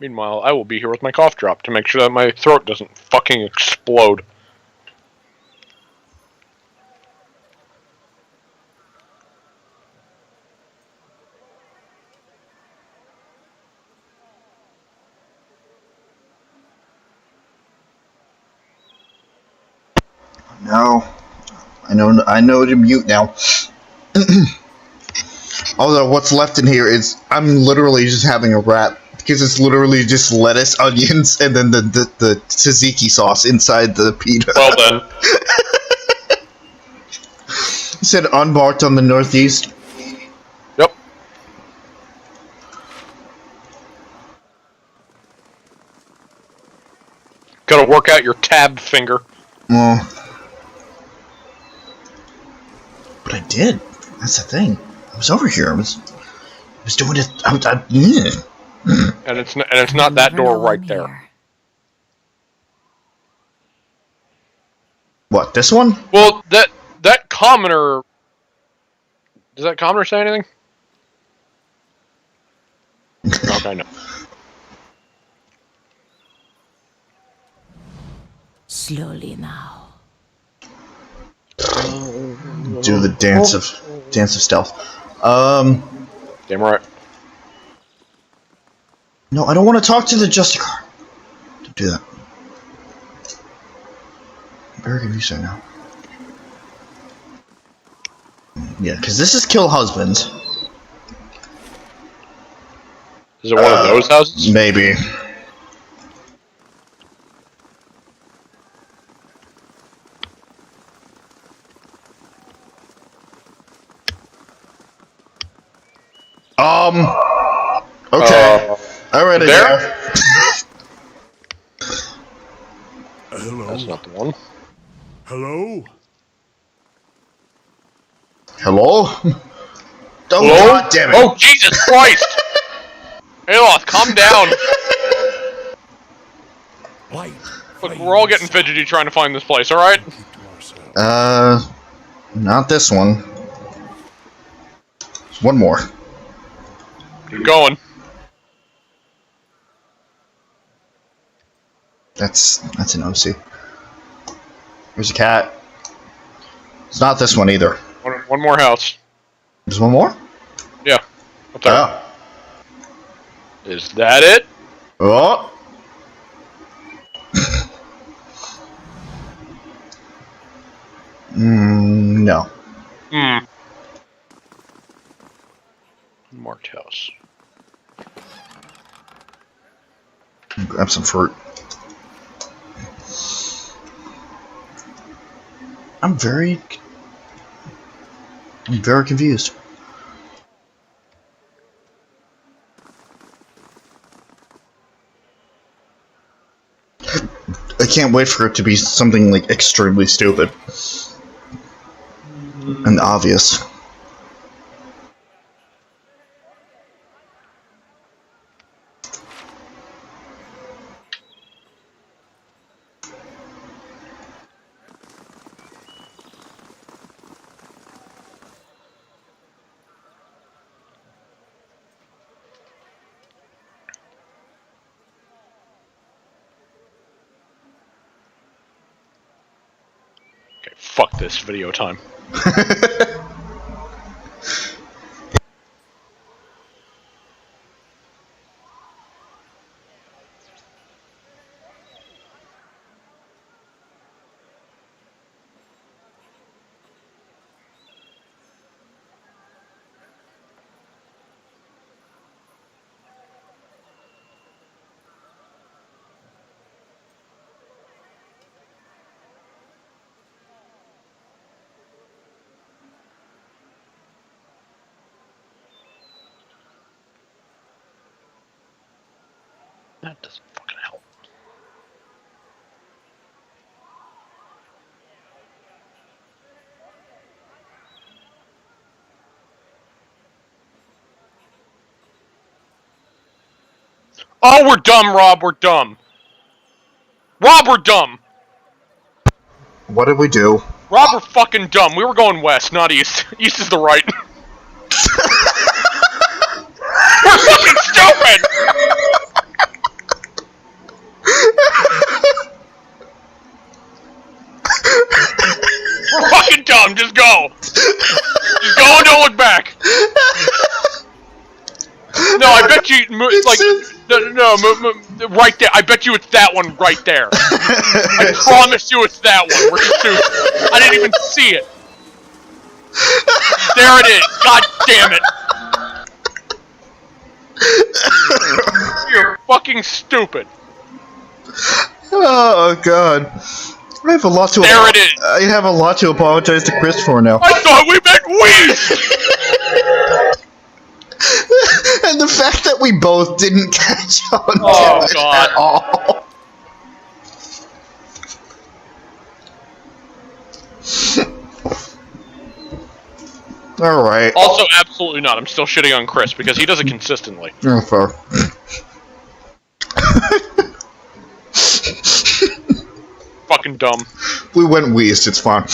Meanwhile, I will be here with my cough drop to make sure that my throat doesn't fucking explode. No. I know to mute now. Although what's left in here is I'm literally just having a wrap because it's literally just lettuce, onions, and then the tzatziki sauce inside the pita. Well then. You said unmarked on the northeast? Yep. Gotta work out your tab finger. Well, but I did. That's the thing. I was over here. I was was doing it. And it's not that Never door know right I'm there. here. What, this one? Well, that commoner. Does that commoner say anything? Okay, no. Slowly now. Do the dance of stealth. Damn right. No, I don't want to talk to the Justicar. Don't do that. I'm very confused right now. Yeah, because this is kill husbands. Is it one of those houses? Maybe. Okay. Alright, there? Hello? That's not the one. Hello? Hello? Oh, Hello? God damn it. Oh, Jesus Christ! Aloth, calm down. Light. Look, we're all getting fidgety trying to find this place, alright? Keep to ourselves. Not this one. There's one more. Keep going. That's an OC. There's a cat. It's not this one either. One more house. There's one more? Yeah. Up there. Oh. Is that it? Oh. No. Marked house. Grab some fruit. I'm very confused. I can't wait for it to be something like extremely stupid and obvious. Okay, fuck this video time. That doesn't fucking help. Oh, we're dumb, Rob. We're dumb. Rob, we're dumb. What did we do? Rob, we're fucking dumb. We were going west, not east. East is the right. We're fucking stupid! We're fucking dumb. Just go. Just go and don't look back. No, I bet you, like, no, right there. I bet you it's that one right there. I promise you it's that one. We're stupid. I didn't even see it. There it is. God damn it. You're fucking stupid. Oh God. I have a lot to. There it is. I have a lot to apologize to Chris for now. I thought we meant Weast! And the fact that we both didn't catch on Oh, to it God. at all. Alright. Also, absolutely not. I'm still shitting on Chris because he does it consistently. Oh, fair. Fucking dumb. We went Weast, it's fine.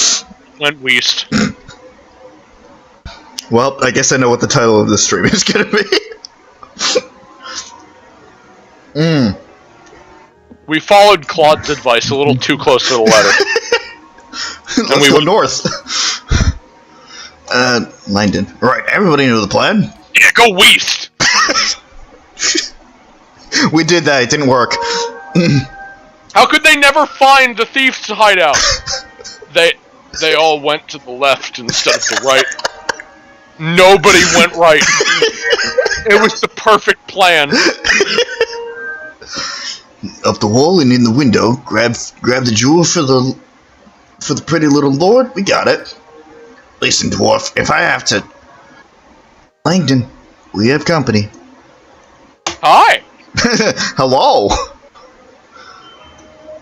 Went Weast. Well, I guess I know what the title of this stream is gonna be. We followed Claude's advice a little too close to the letter. Let's go north. Langdon. Right, everybody knew the plan? Yeah, go Weast! We did that, it didn't work. How could they never find the thief's hideout? They all went to the left instead of the right. Nobody went right. It was the perfect plan. Up the wall and in the window, grab the jewel for the pretty little lord. We got it. Listen, dwarf, if I have to... Langdon, we have company. Hi. Hello.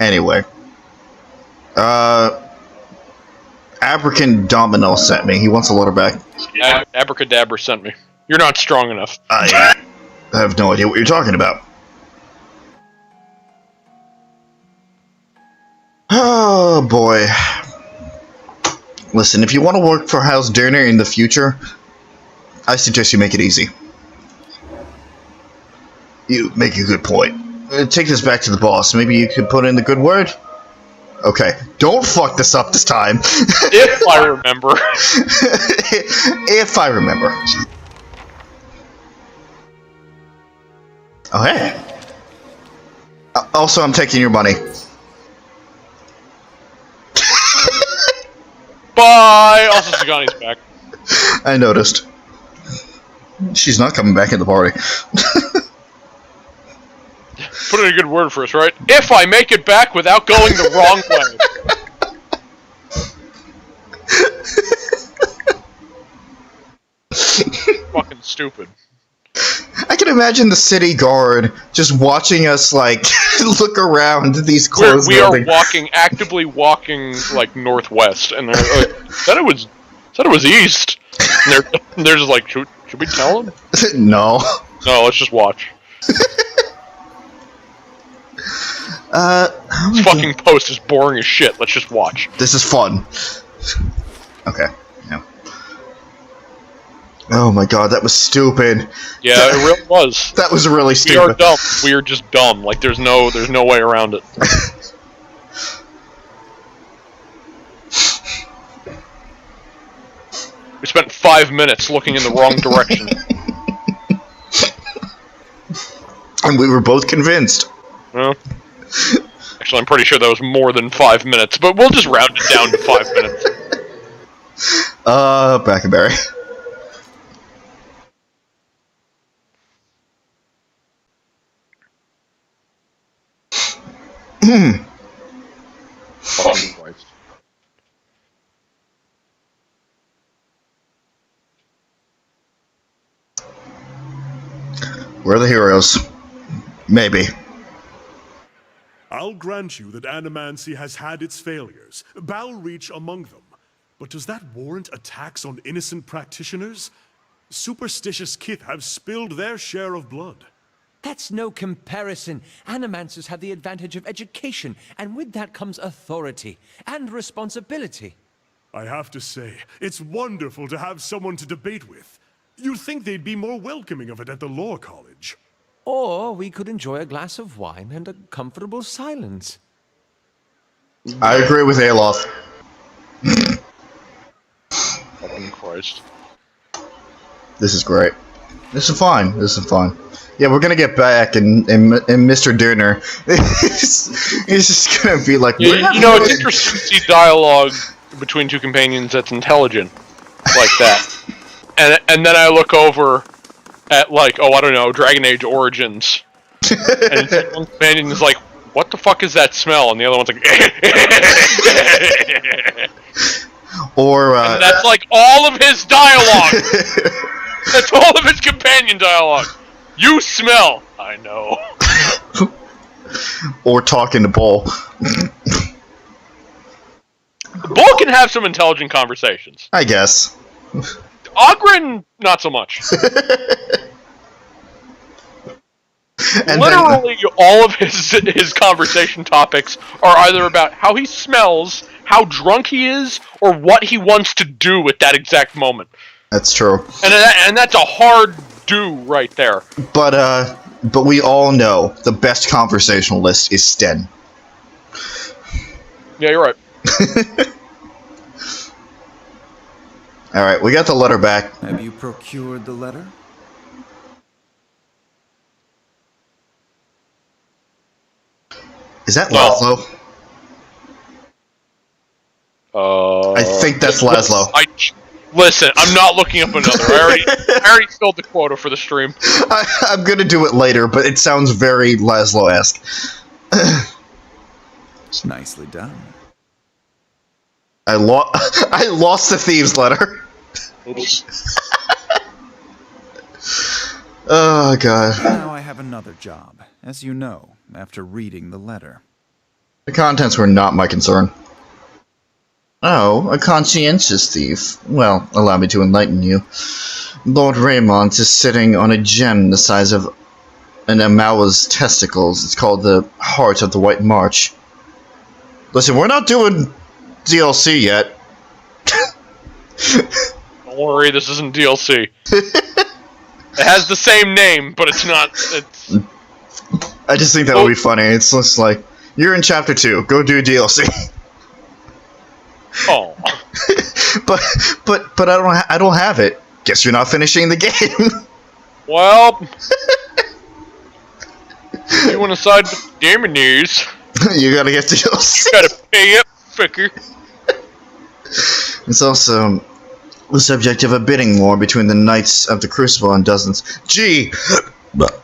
Anyway, Abracan Domino sent me. He wants a letter back. Abracadabra sent me. You're not strong enough. I have no idea what you're talking about. Oh boy. Listen, if you want to work for House Durner in the future, I suggest you make it easy. You make a good point. Take this back to the boss. Maybe you could put in the good word? Okay, don't fuck this up this time. If I remember. If I remember. Oh, hey. Also, I'm taking your money. Bye! Also, Zagani's back. I noticed. She's not coming back in the party. Put in a good word for us, right? If I make it back without going the wrong way. Fucking stupid. I can imagine the city guard just watching us, like, look around these closed We are buildings. actively walking, like, northwest, and they're like, said it was east. And they're just like, should we tell them? No. No, let's just watch. This fucking post is boring as shit. Let's just watch. This is fun. Okay. Yeah. Oh my god, that was stupid. Yeah, it really was. That was really We stupid. are dumb. We are just dumb. Like there's no way around it. We spent 5 minutes looking in the wrong direction. And we were both convinced. Well, actually, I'm pretty sure that was more than 5 minutes, but we'll just round it down to 5 minutes. Brackenberry. Fucking Christ. We're the heroes. Maybe. I'll grant you that animancy has had its failures, Balreach among them. But does that warrant attacks on innocent practitioners? Superstitious kith have spilled their share of blood. That's no comparison. Animancers have the advantage of education, and with that comes authority and responsibility. I have to say, it's wonderful to have someone to debate with. You'd think they'd be more welcoming of it at the Law College. Or we could enjoy a glass of wine and a comfortable silence. I agree with Alof. Fucking Christ. This is great. This is fine. This is fun. Yeah, we're gonna get back, and Mr. Durner he's just gonna be like, You know, it's interesting to see dialogue between two companions that's intelligent, like that. And then I look over at, like, oh, I don't know, Dragon Age Origins. And one companion is like, what the fuck is that smell? And the other one's like, or and that's like all of his dialogue. That's all of his companion dialogue. You smell. I know. or talking to Bull. Bull can have some intelligent conversations. I guess. Ogren, not so much. And Literally, all of his conversation topics are either about how he smells, how drunk he is, or what he wants to do at that exact moment. That's true. And that's a hard do right there. But we all know the best conversationalist is Sten. Yeah, you're right. Alright, we got the letter back. Have you procured the letter? Is that No. Laszlo? I think that's Laszlo. Listen, I'm not looking up another. I already filled the quota for the stream. I'm gonna do it later, but it sounds very Laszlo-esque. It's nicely done. I lost the thieves' letter. Oops. Oh, God. Now I have another job, as you know, after reading the letter. The contents were not my concern. Oh, a conscientious thief. Well, allow me to enlighten you. Lord Raymond is sitting on a gem the size of an Amawa's testicles. It's called the Heart of the White March. Listen, we're not doing DLC yet. Don't worry, this isn't DLC. It has the same name, but it's not. It's. I just think that would be funny. It's just like, you're in chapter 2. Go do DLC. Oh. but I don't have it. Guess you're not finishing the game. Well. You want to side with the gaming news? You gotta get DLC. You gotta pay it, fucker. It's also the subject of a bidding war between the Knights of the Crucible and dozens. Gee,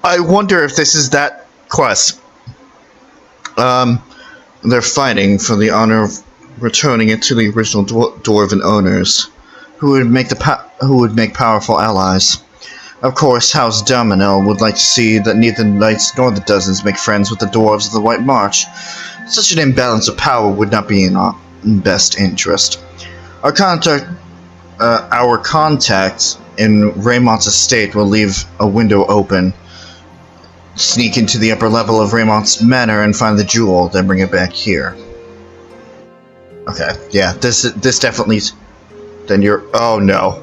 I wonder if this is that quest. They're fighting for the honor of returning it to the original Dwarven owners, who would make powerful allies. Of course, House Domino would like to see that neither the Knights nor the Dozens make friends with the Dwarves of the White March. Such an imbalance of power would not be in our best interest. Our contact in Raymond's estate will leave a window open. Sneak into the upper level of Raymond's manor and find the jewel, then bring it back here. Okay, yeah, this definitely. Then you're. Oh no.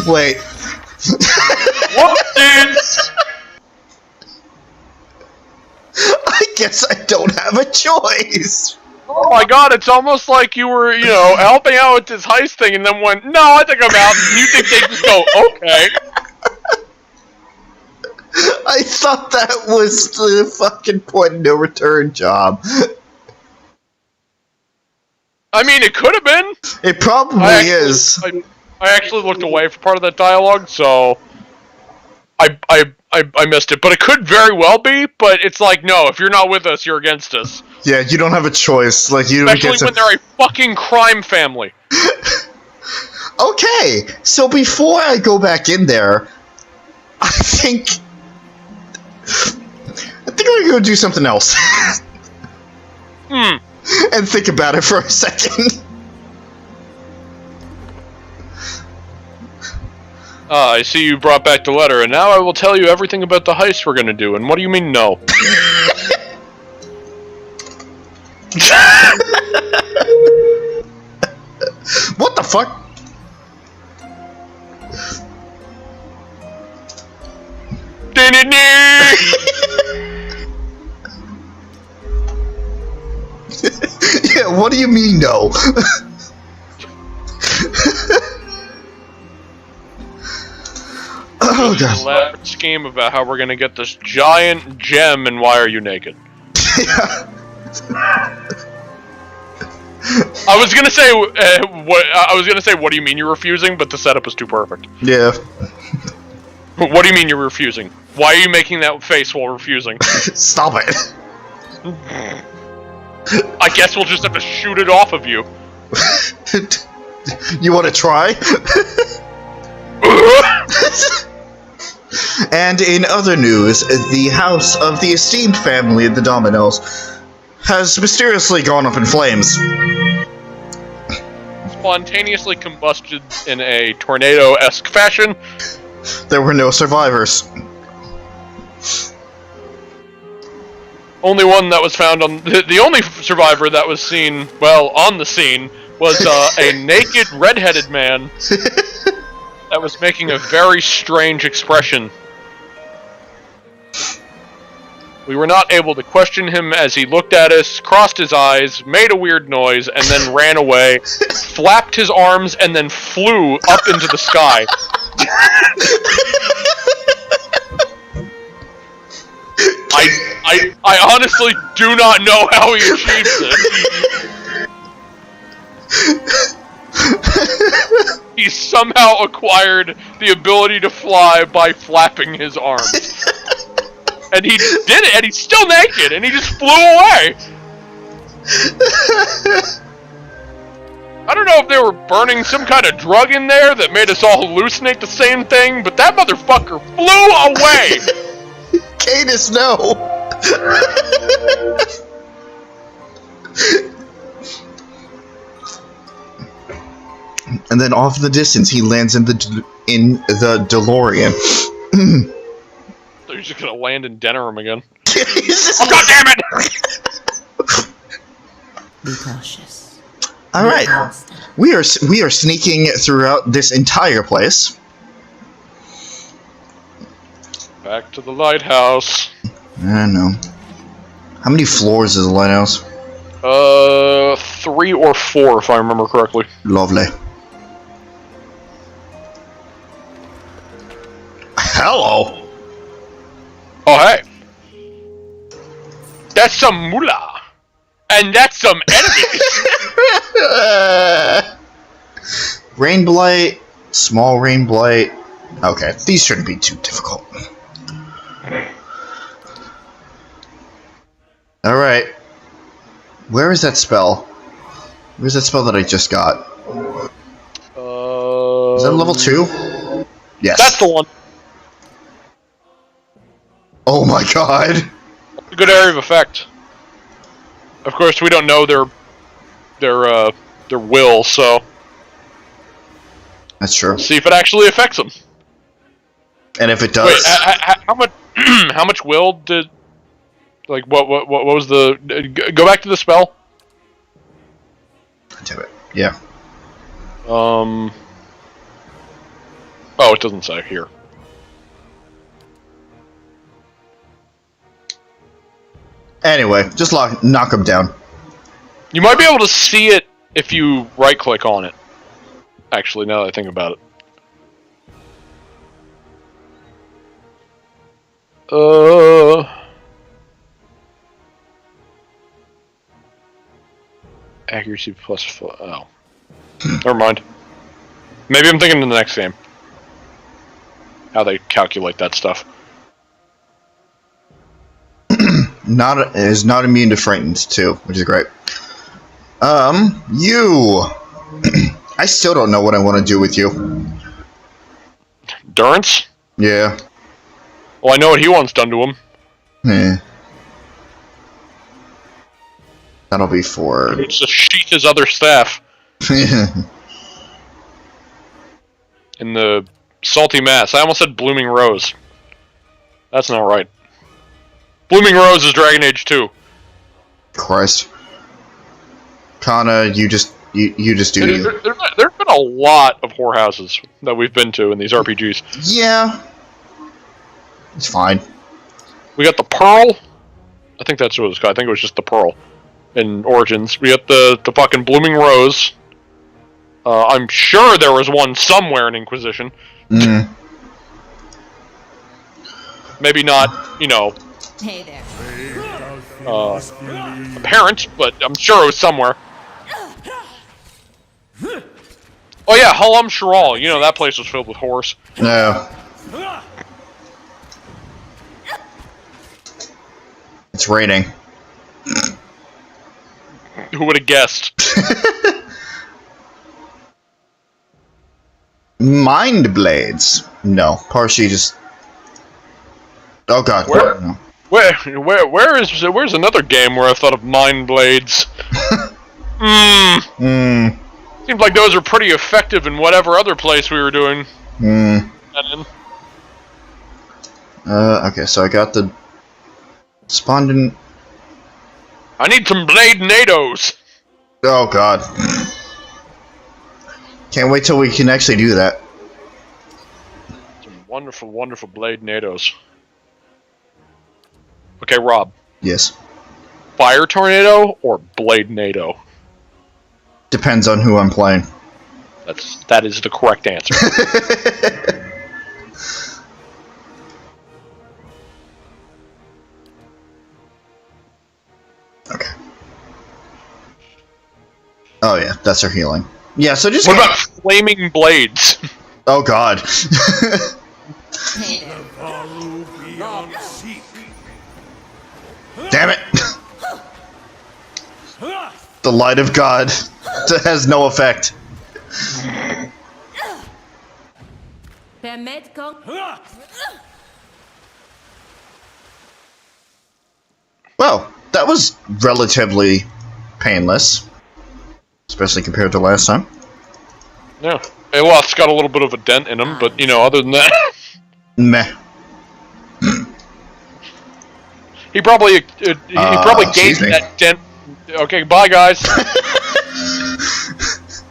Wait. What is? I guess I don't have a choice. Oh my god, it's almost like you were, helping out with this heist thing and then went, no, I think I'm out, and you think they just go, okay. I thought that was the fucking point of no return job. I mean, it could have been. It probably is. I actually looked away for part of that dialogue, so I missed it. But it could very well be, but it's like, no, if you're not with us, you're against us. Yeah, you don't have a choice. Like, you don't get Especially when they're a fucking crime family. Okay, so before I go back in there, I think I'm gonna go do something else. And think about it for a second. I see you brought back the letter, and now I will tell you everything about the heist we're gonna do. And what do you mean, no? What the fuck? Yeah, what do you mean, no? Oh, God. Elaborate scheme about how we're gonna get this giant gem, and why are you naked? Yeah. I was gonna say what do you mean you're refusing? But the setup is too perfect. Yeah. What do you mean you're refusing? Why are you making that face while refusing? Stop it. I guess we'll just have to shoot it off of you. You want to try? And in other news, the house of the esteemed family of the Dominoes has mysteriously gone up in flames. Spontaneously combusted in a tornado-esque fashion. There were no survivors. Only one that was found on... The only survivor that was seen, well, on the scene, was a naked, red-headed man that was making a very strange expression. We were not able to question him as he looked at us, crossed his eyes, made a weird noise, and then ran away, flapped his arms, and then flew up into the sky. I honestly do not know how he achieved this. He somehow acquired the ability to fly by flapping his arms. And he did it, and he's still naked, and he just flew away! I don't know if they were burning some kind of drug in there that made us all hallucinate the same thing, but that motherfucker flew away! Cadus, no! And then off in the distance, he lands in the DeLorean. They're just gonna land in Denerim again. Oh, God damn it! Be cautious. All right, we are sneaking throughout this entire place. Back to the lighthouse. I don't know. How many floors is the lighthouse? 3 or 4, if I remember correctly. Lovely. Hello. Oh, hey. That's some moolah. And that's some enemies. Rain blight, small rain blight. Okay, these shouldn't be too difficult. Alright. Where is that spell? Where's that spell that I just got? Is that level 2? Yes. That's the one. Oh my god. A good area of effect. Of course, we don't know their will, so That's true. see if it actually affects them. And if it does, Wait, how much? How much will did? Like, what was the? Go back to the spell. do it. Yeah. Oh, it doesn't say here. Anyway, just knock him down. You might be able to see it if you right-click on it. Actually, now that I think about it. Accuracy plus... Oh. Never mind. Maybe I'm thinking in the next game. How they calculate that stuff. Is not immune to frightened too, which is great. You. I still don't know what I want to do with you. Durance? Yeah. Well, I know what he wants done to him. Eh. That'll be for. He needs to sheath his other staff in the salty mass. I almost said Blooming Rose. That's not right. Blooming Rose is Dragon Age 2. Christ. Kana, you just do you. There's been a lot of whorehouses that we've been to in these RPGs. Yeah. It's fine. We got the Pearl. I think that's what it was called. I think it was just the Pearl in Origins. We got the fucking Blooming Rose. I'm sure there was one somewhere in Inquisition. Mm. Maybe not, you know, Hey there. apparent, but I'm sure it was somewhere. Oh yeah, Hallam Sharal. You know, that place was filled with whores. No. It's raining. Who would have guessed? Mind blades. No. Parshi just. Oh god. Where? No. Where's another game where I thought of mind blades? Seems like those are pretty effective in whatever other place we were doing. Okay, so I got the Spondent. I need some blade nados. Oh god. Can't wait till we can actually do that. Some wonderful, wonderful blade nados. Okay, Rob. Yes. Fire tornado or blade nado? Depends on who I'm playing. That is the correct answer. Okay. Oh yeah, that's her healing. Yeah, so just what about flaming blades? Oh god. Damn it! The light of God has no effect. Well, that was relatively painless. Especially compared to last time. Yeah. Aloth's got a little bit of a dent in him, but, you know, other than that... Meh. He probably gained that dent... Okay, bye, guys.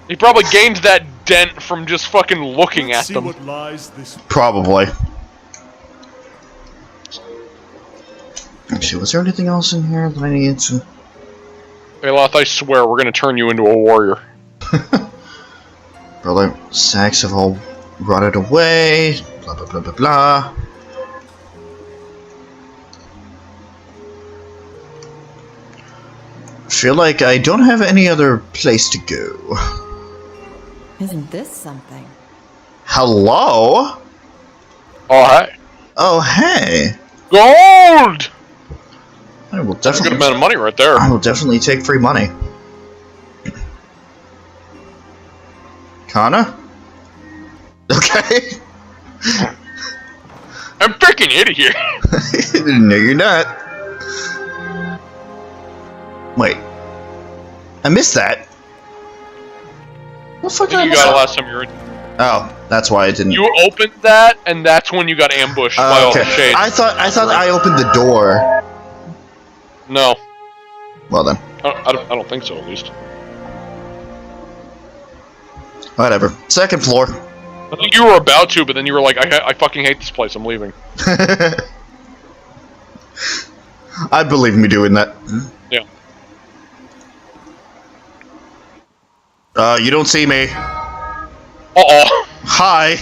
He probably gained that dent from just fucking looking at them. Probably. Actually, was there anything else in here that I needed to... Aloth, I swear, we're gonna turn you into a warrior. Brother, sacks have all rotted away. Blah blah blah blah blah. Feel like I don't have any other place to go. Isn't this something? Hello? Oh, hi. Oh, hey. Gold! I will That's a definitely. good amount of money right there. I will definitely take free money. Kana? Okay. I'm freaking idiot. No, you're not. Wait. I missed that. What the fuck did I You miss got it that? last time you were in. Oh, that's why I didn't. You opened that, and that's when you got ambushed by all the shades. I thought I opened the door. No. Well then. I don't think so, at least. Whatever. Second floor. I think you were about to, but then you were like, I fucking hate this place, I'm leaving. I'd believe me doing that. Yeah. You don't see me. Uh-oh. Hi.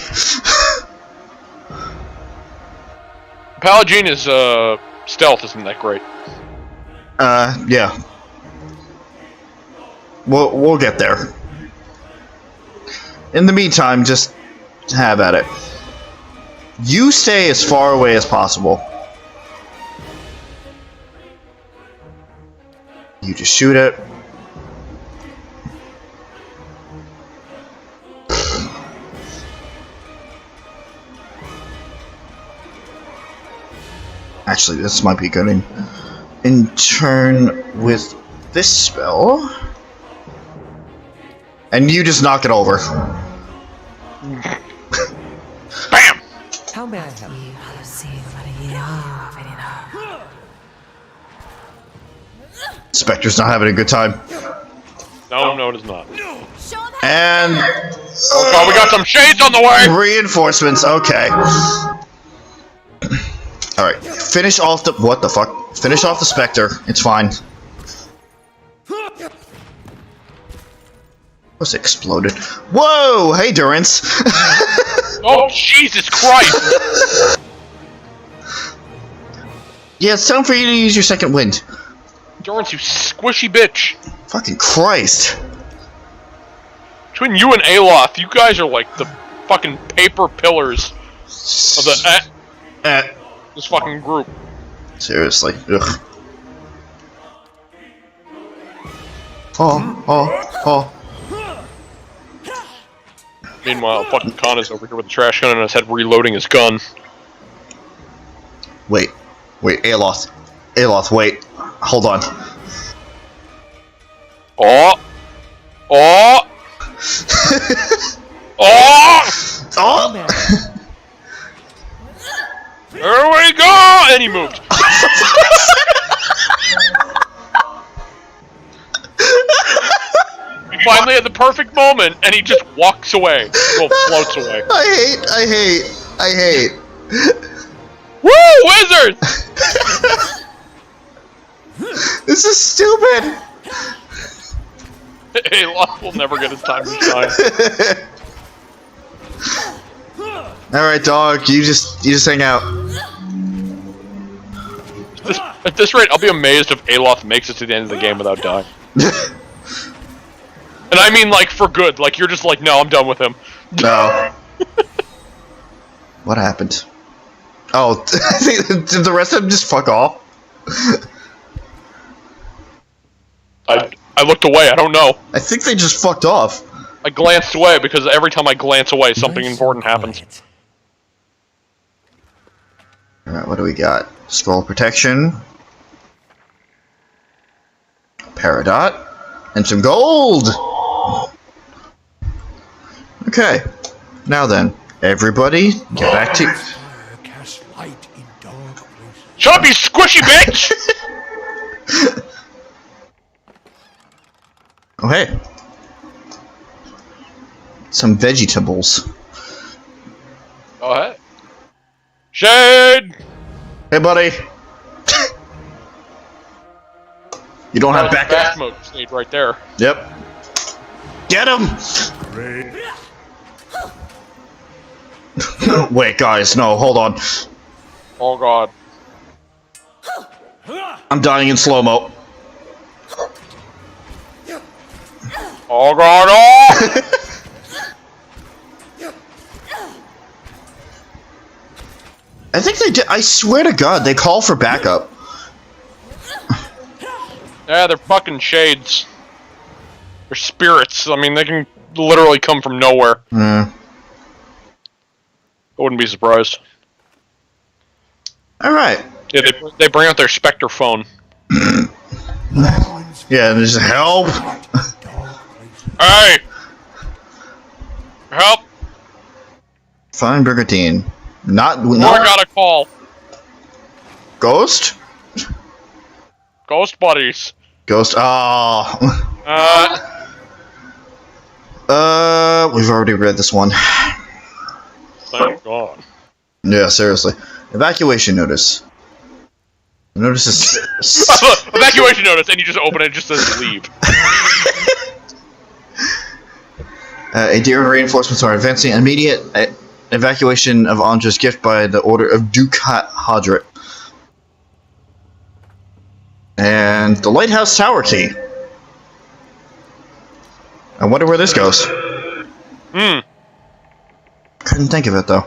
Paladin is, stealth isn't that great. Yeah. We'll get there. In the meantime, just have at it. You stay as far away as possible. You just shoot it. Actually, this might be good in turn with this spell. And you just knock it over. BAM! How may I help? Spectre's not having a good time. No, it is not. And Oh god, we got some shades on the way! reinforcements, okay. Alright, finish off the... What the fuck? Finish off the Spectre, it's fine. Was exploded. Whoa! Hey, Durance! Oh, Jesus Christ! Yeah, it's time for you to use your second wind. Dorrance, you squishy bitch! Fucking Christ. Between you and Aloth, you guys are like the fucking paper pillars of the this fucking group. Seriously. Ugh. Oh. Meanwhile, fucking Khan is over here with a trash gun in his head reloading his gun. Wait. Wait, Aloth. Aloth, wait. Hold on. Oh! Oh! Oh! Oh! There we go! And he moved. We finally had the perfect moment, and he just walks away. Well, floats away. I hate. Woo! Wizard! This is stupid! Hey, Locke will never get his time to shine. Alright, dog, you just hang out. At this rate, I'll be amazed if Aloth makes it to the end of the game without dying. And I mean, like, for good. Like, you're just like, no, I'm done with him. No. What happened? Oh, did the rest of them just fuck off? I looked away, I don't know. I think they just fucked off. I glanced away because every time I glance away, something important happens. Alright, what do we got? Scroll protection. Peridot. And some gold! Okay. Now then, everybody, get back to... Cast light in dark places. Shut up, you squishy bitch! Oh, hey. Some vegetables. Oh, hey. Shade! Hey, buddy. You don't have Fast backup. mode stayed right there. Yep. Get him! Wait, guys, no, hold on. Oh god. I'm dying in slow-mo. Oh god, oh! I think they did. I swear to God, they call for backup. Yeah, they're fucking shades. They're spirits. I mean, they can literally come from nowhere. I wouldn't be surprised. Alright. Yeah, they bring out their Spectre phone. Yeah, there's help. Hey! Help! Fine, Brigantine. Not. Oh, I got a call. Ghost? Ghost buddies. Ghost. Oh. We've already read this one. Thank God. Yeah, seriously. Evacuation notice. The notice is. Evacuation notice, and you just open it, it just says leave. A dear reinforcements are advancing. Immediate evacuation of Andra's gift by the order of Duke Hadrit. And the lighthouse tower key. I wonder where this goes. Couldn't think of it though.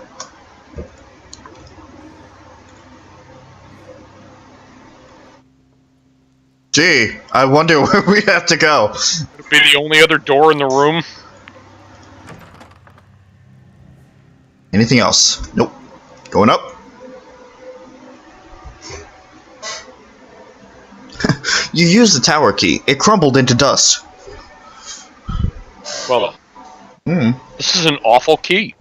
Gee, I wonder where we have to go. Would it be the only other door in the room? Anything else? Nope. Going up. You used the tower key. It crumbled into dust. Well, this is an awful key.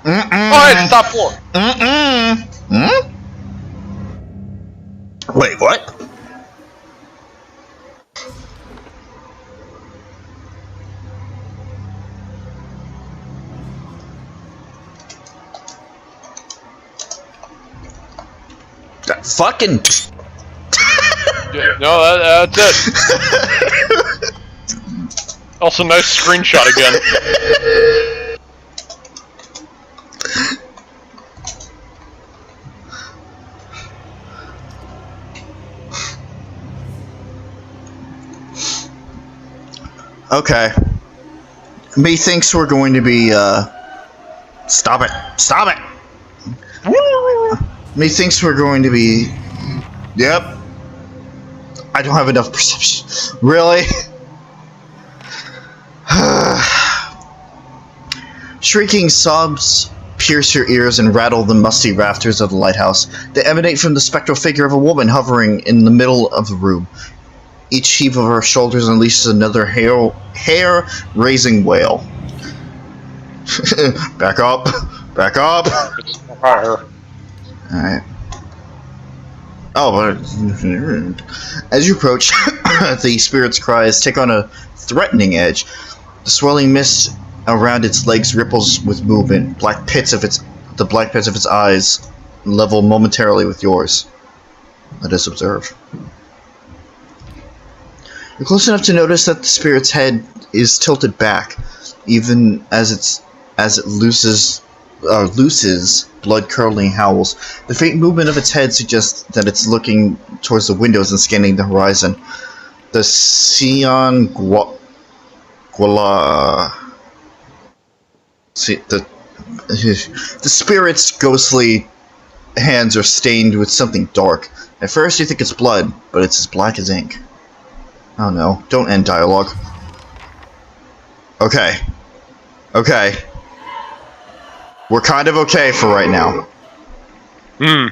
Oh, it's top floor. Wait, what? That fucking... Yeah, no, that's it. Also, nice screenshot again. Okay. Methinks we're going to be, Stop it! Stop it! Methinks we're going to be... Yep. I don't have enough perception. Really? Shrieking sobs pierce your ears and rattle the musty rafters of the lighthouse. They emanate from the spectral figure of a woman hovering in the middle of the room. Each heave of her shoulders unleashes another hair-raising wail. Back up! Back up! It's higher. Alright. Oh, but as you approach, the spirit's cries take on a threatening edge. The swirling mist around its legs ripples with movement. The black pits of its eyes level momentarily with yours. Let us observe. You're close enough to notice that the spirit's head is tilted back, even as it looses blood-curdling howls. The faint movement of its head suggests that it's looking towards the windows and scanning the horizon. The Sion the spirit's ghostly hands are stained with something dark. At first you think it's blood, but it's as black as ink. Oh no, don't end dialogue. Okay. Okay. We're kind of okay for right now. Maybe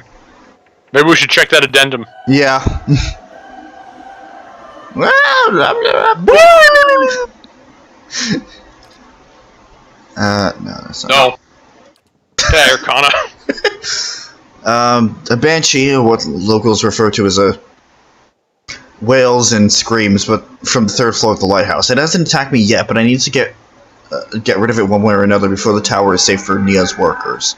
we should check that addendum. Yeah. No, that's not. No. There, Kana. A banshee, or what locals refer to as a wails and screams, but from the third floor of the lighthouse. It hasn't attacked me yet, but I need to get rid of it one way or another before the tower is safe for Nia's workers.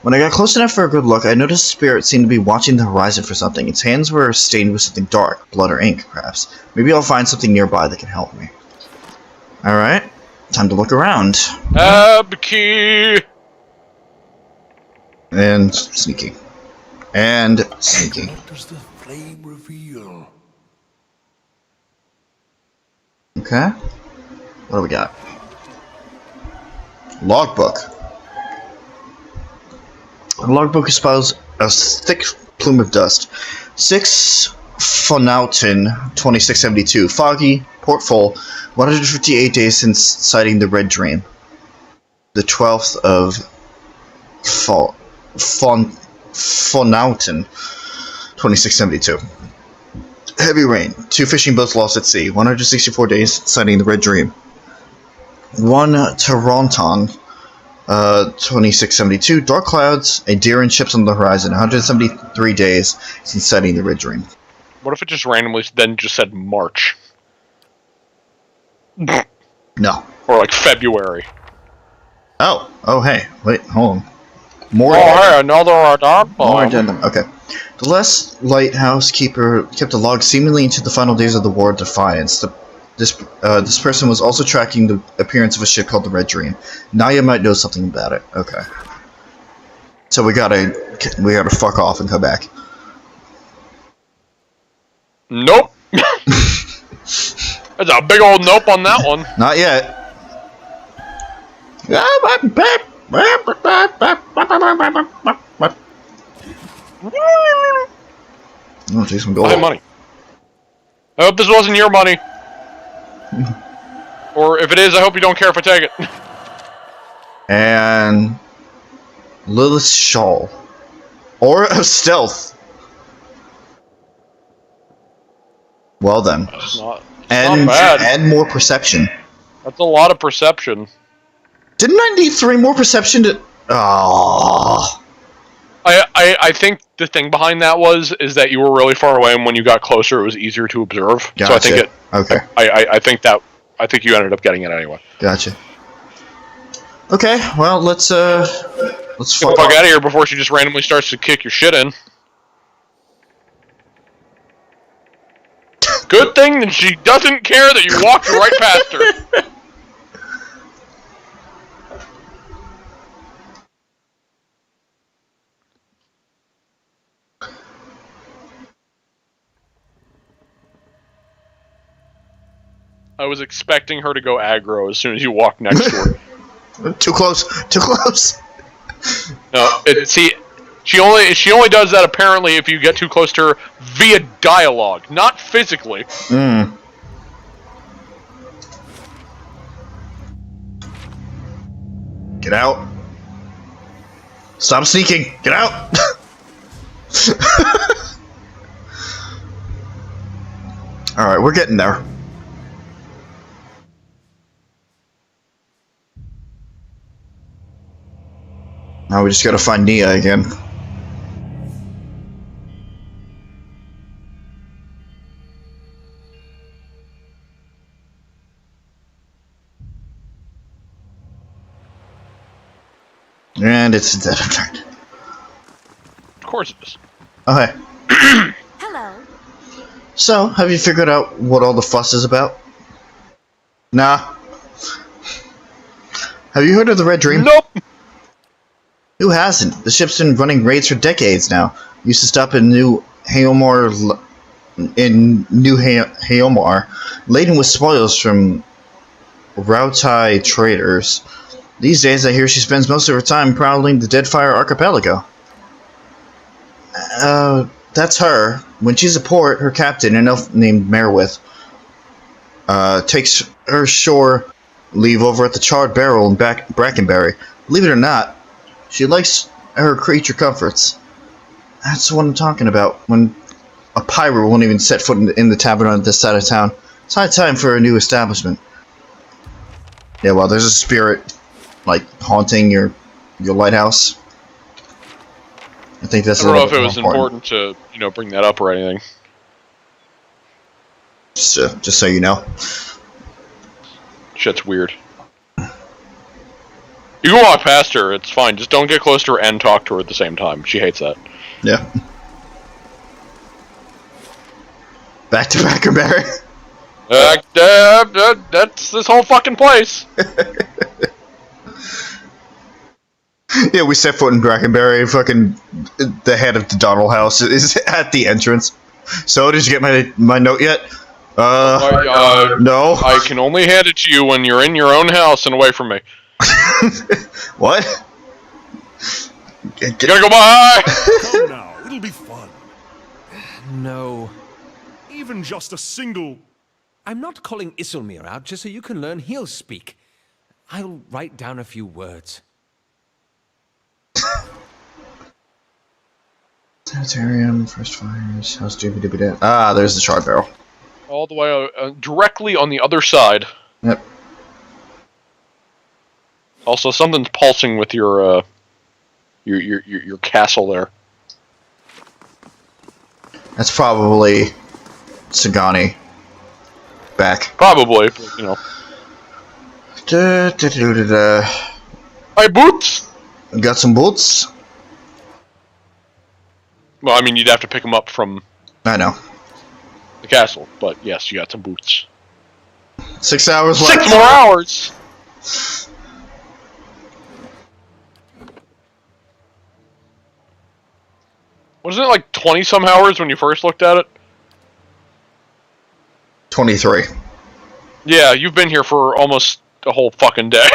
When I got close enough for a good look, I noticed the spirit seemed to be watching the horizon for something. Its hands were stained with something dark, blood or ink, perhaps. Maybe I'll find something nearby that can help me. Alright, time to look around. Abkey! And sneaking. And sneaking. What does the flame reveal? Okay. What do we got? Logbook. The logbook espoused a thick plume of dust. 6 Fonauten 2672. Foggy, port full, 158 days since sighting the Red Dream. The 12th of Fonauten 2672. Heavy rain. 2 fishing boats lost at sea. 164 days since sighting the Red Dream. 1 Taranton 2672. Dark clouds, a deer and ships on the horizon. 173 days since sighting the Red Dream. What if it just randomly then just said March? No. Or like February? Oh, hey. Wait, hold on. More hey, another addendum. More addendum. Okay. The last lighthouse keeper kept a log seemingly into the final days of the War of Defiance. This person was also tracking the appearance of a ship called the Red Dream. Nia might know something about it. Okay. So we gotta fuck off and come back. Nope. There's a big old nope on that one. Not yet. Oh, take some gold. I have money. I hope this wasn't your money. Or if it is, I hope you don't care if I take it. And Lilith's shawl. Or a stealth. Well then. That's not And bad. and more perception. That's a lot of perception. Didn't I need 3 more perception to... Oh. I think the thing behind that is that you were really far away, and when you got closer, it was easier to observe. Gotcha. So I think Okay. I think you ended up getting it anyway. Gotcha. Okay, well, let's Get the fuck out of here before she just randomly starts to kick your shit in. Good thing that she doesn't care that you walked right past her. I was expecting her to go aggro as soon as you walked next to her. Too close. Too close. No, she only does that apparently if you get too close to her via dialogue, not physically. Get out. Stop sneaking! Get out! Alright, we're getting there. Now we just gotta find Nia again. And it's dead turn. Of course it is. Okay. Hello. So, have you figured out what all the fuss is about? Nah. Have you heard of the Red Dream? Nope. Who hasn't? The ship's been running raids for decades now. Used to stop in New Haomar, laden with spoils from Rautai traders. These days, I hear she spends most of her time prowling the Deadfire Archipelago. That's her. When she's a port, her captain, an elf named Merwith, takes her shore leave over at the Charred Barrel in Brackenberry. Believe it or not, she likes her creature comforts. That's what I'm talking about. When a pirate won't even set foot in the tavern on this side of town. It's high time for a new establishment. Yeah, well, there's a spirit, like, haunting your lighthouse. I think that's I don't know if it was important to, bring that up or anything. Just so you know. Shit's weird. You can walk past her, it's fine. Just don't get close to her and talk to her at the same time. She hates that. Yeah. Back to Brackenberry. That's this whole fucking place. Yeah, we set foot in Brackenberry. Fucking the head of the Donald House is at the entrance. So, did you get my note yet? No. I can only hand it to you when you're in your own house and away from me. What? You gotta go by! Come now, it'll be fun. No. Even just a single... I'm not calling Isilmir out just so you can learn he'll speak. I'll write down a few words. Sanitarium, first fires, house doobie-doobie-da. Ah, there's the Charred Barrel. All the way directly on the other side. Yep. Also, something's pulsing with your castle there. That's probably Sagani. Back. Probably, Hi, boots! Got some boots? Well, I mean, you'd have to pick them up from I know. the castle, but yes, you got some boots. 6 hours left. 6 more hours! Wasn't it like 20-some hours when you first looked at it? 23. Yeah, you've been here for almost a whole fucking day.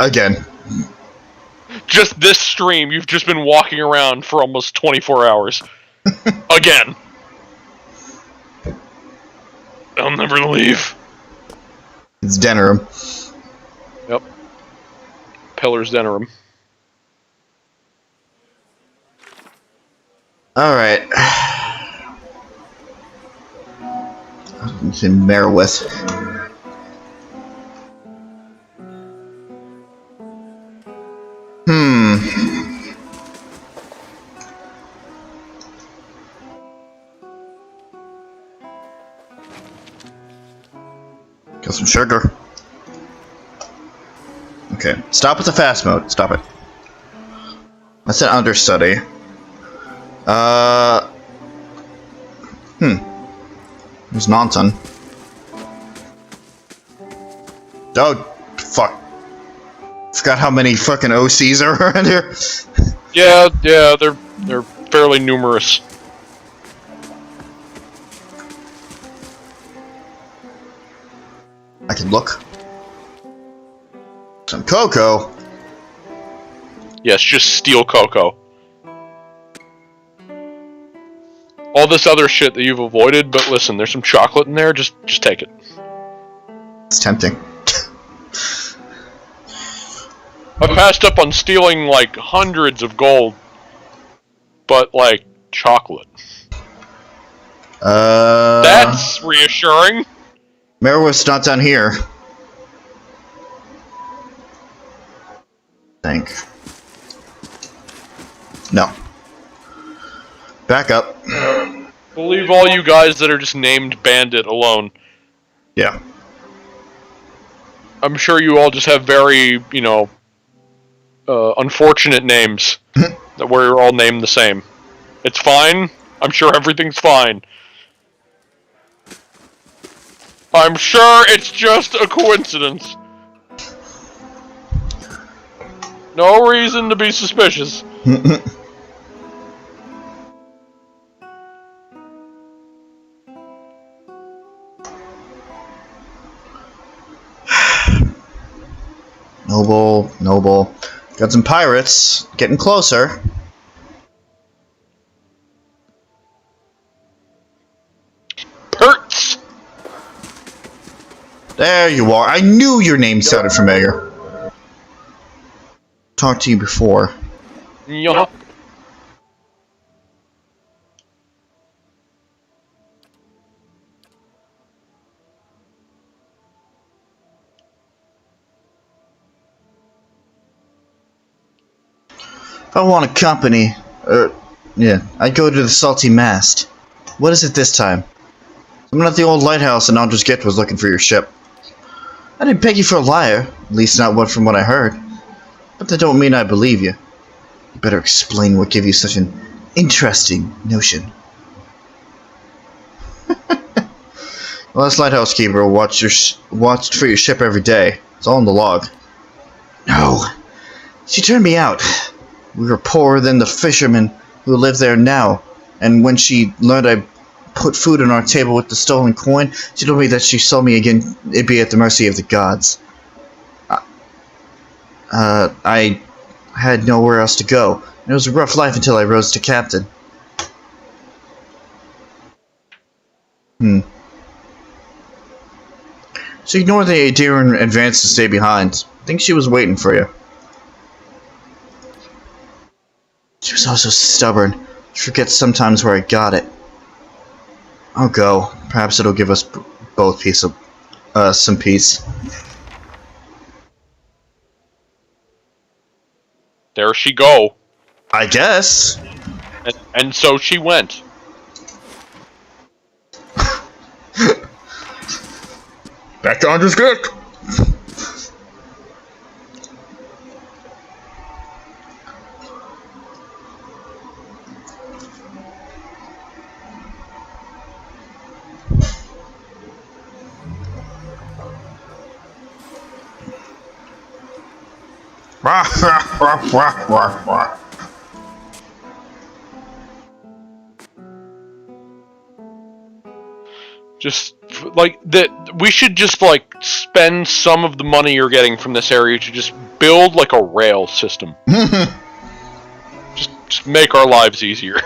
Again. Just this stream, you've just been walking around for almost 24 hours. Again. I'll never leave. It's Denerim. Yep. Pillars Denerim. Alright. It's in Merwith. Got some sugar. Okay, stop with the fast mode. Stop it. That's an understudy. There's Nanton. Oh, fuck. Forgot how many fucking OCs are around here. Yeah, they're fairly numerous. I can look. Some cocoa. Yes, just steal cocoa. All this other shit that you've avoided, but listen, there's some chocolate in there, just take it. It's tempting. I passed up on stealing, like, hundreds of gold. But, like, chocolate. That's reassuring. Merowith's not down here. Think. No. Back up. We'll leave all you guys that are just named Bandit alone. Yeah. I'm sure you all just have very, you know, unfortunate names that we're all named the same. It's fine. I'm sure everything's fine. I'm sure it's just a coincidence. No reason to be suspicious. Noble, noble. Got some pirates. Getting closer. Hurts. There you are. I knew your name sounded familiar. Talked to you before. Yeah. If I want a company, yeah, I'd go to the Salty Mast. What is it this time? Someone at the old lighthouse and Andres Gift was looking for your ship. I didn't peg you for a liar, at least not what from what I heard. But that don't mean I believe you. You better explain what gave you such an interesting notion. Well, this lighthouse keeper watched for your ship every day. It's all in the log. No, she turned me out. We were poorer than the fishermen who live there now, and when she learned I put food on our table with the stolen coin, she told me that she saw me again, it'd be at the mercy of the gods. I had nowhere else to go. It was a rough life until I rose to captain. She ignored the idea and advanced to stay behind. I think she was waiting for you. She was also stubborn. She forgets sometimes where I got it. I'll go. Perhaps it'll give us both some peace. There she go. I guess. And so she went. Back to Andres Gift. Just like that, we should just like spend some of the money you're getting from this area to just build like a rail system. just make our lives easier.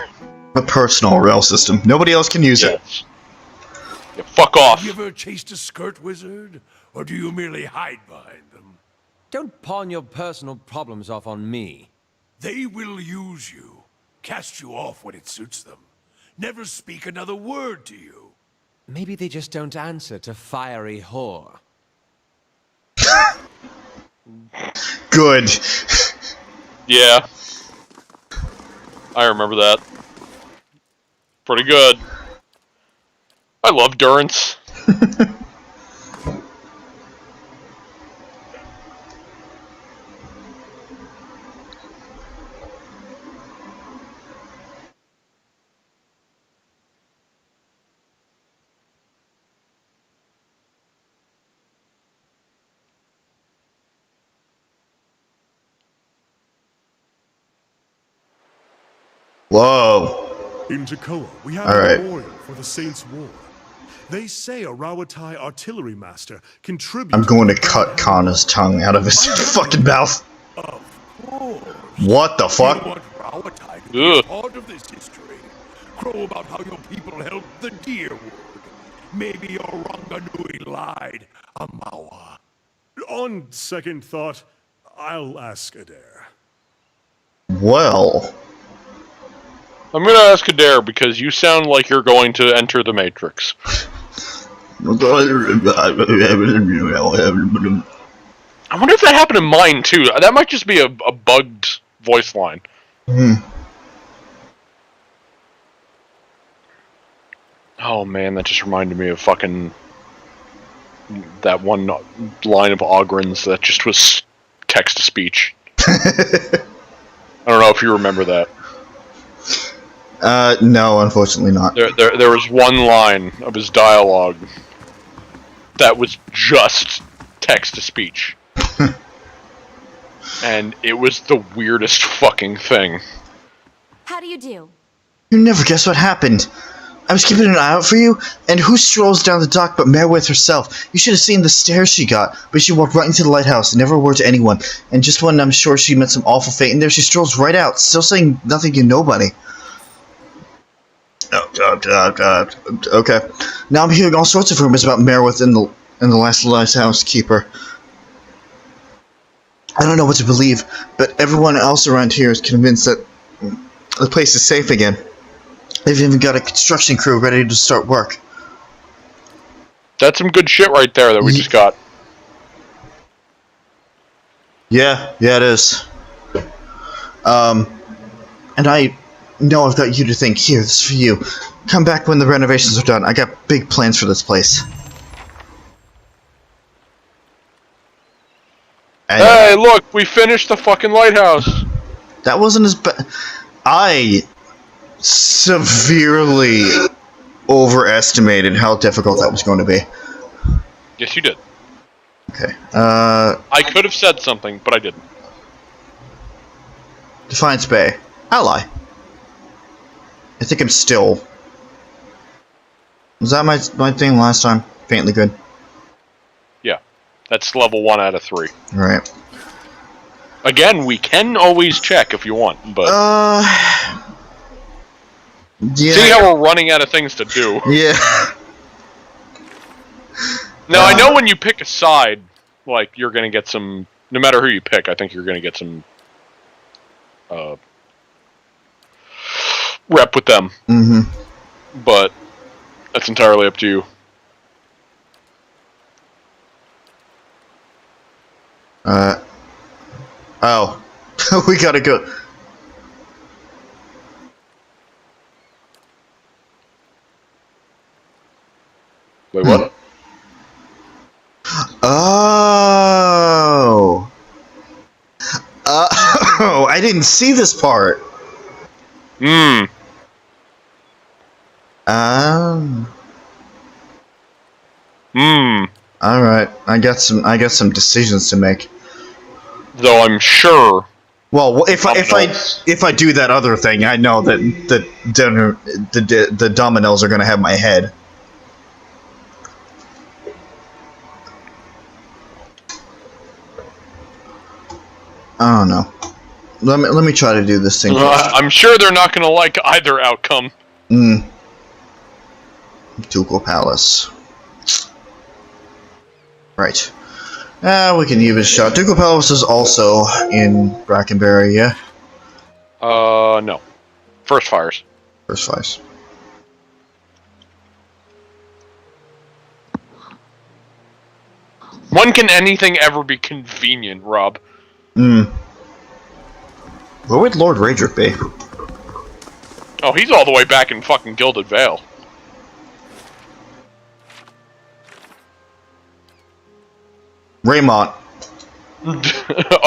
A personal rail system. Nobody else can use it. Yeah, fuck off. Have you ever chased a skirt wizard? Or do you merely hide behind them? Don't pawn your personal problems off on me. They will use you, cast you off when it suits them, never speak another word to you. Maybe they just don't answer to fiery whore. Good. Yeah. I remember that. Pretty good. I love Durance. Whoa. In Takoa, we have All a right. memorial for the Saints' War. They say a Rawatai artillery master contributed. I'm going to cut Kana's tongue out of his fucking mouth. Of course. What the fuck? You want Rawatai to be Ugh. part of this history. Crow about how your people helped the Deerwood. Maybe your Ranganui lied, Amawa. On second thought, I'll ask Adair. Well, I'm gonna ask Adair because you sound like you're going to enter the Matrix. I I wonder if that happened in mine too. That might just be a bugged voice line. Oh man, that just reminded me of fucking that one line of Ogren's that just was text to speech. I don't know if you remember that. No, unfortunately not. There was one line of his dialogue that was just text to speech. And it was the weirdest fucking thing. How do you do? You never guess what happened. I was keeping an eye out for you, and who strolls down the dock but Merwith herself? You should have seen the stare she got, but she walked right into the lighthouse and never a word to anyone. And just when I'm sure she met some awful fate, and there she strolls right out, still saying nothing to nobody. Okay. Now I'm hearing all sorts of rumors about Merwith and the last lighthouse keeper. I don't know what to believe, but everyone else around here is convinced that the place is safe again. They've even got a construction crew ready to start work. That's some good shit right there that we just got. Yeah, it is. And I know I've got you to thank. Here, this is for you. Come back when the renovations are done. I got big plans for this place. And Hey, look, we finished the fucking lighthouse. that wasn't as bad. I severely overestimated how difficult that was going to be. Yes, you did. Okay. I could have said something, but I didn't. Defiance Bay. Ally. I think I'm still... Was that my thing last time? Faintly good. Yeah. That's level 1 out of 3. Right. Again, we can always check if you want, but... Yeah. See how we're running out of things to do. Yeah. Now, I know when you pick a side, like, you're gonna get some... No matter who you pick, I think you're gonna get some... rep with them. Mm-hmm. But that's entirely up to you. Oh. We gotta go. Wait, what? Oh. Oh, I didn't see this part. Hmm. Hmm. All right. I got some decisions to make. Though I'm sure. Well, if I do that other thing, I know that the dominoes are gonna have my head. I don't know. Let me try to do this thing. I'm sure they're not going to like either outcome. Ducal Palace. Right. We can give it a shot. Ducal Palace is also in Brackenbury, yeah? No. First fires. First fires. When can anything ever be convenient, Rob? Where would Lord Raedric be? Oh, he's all the way back in fucking Gilded Vale. Raymont.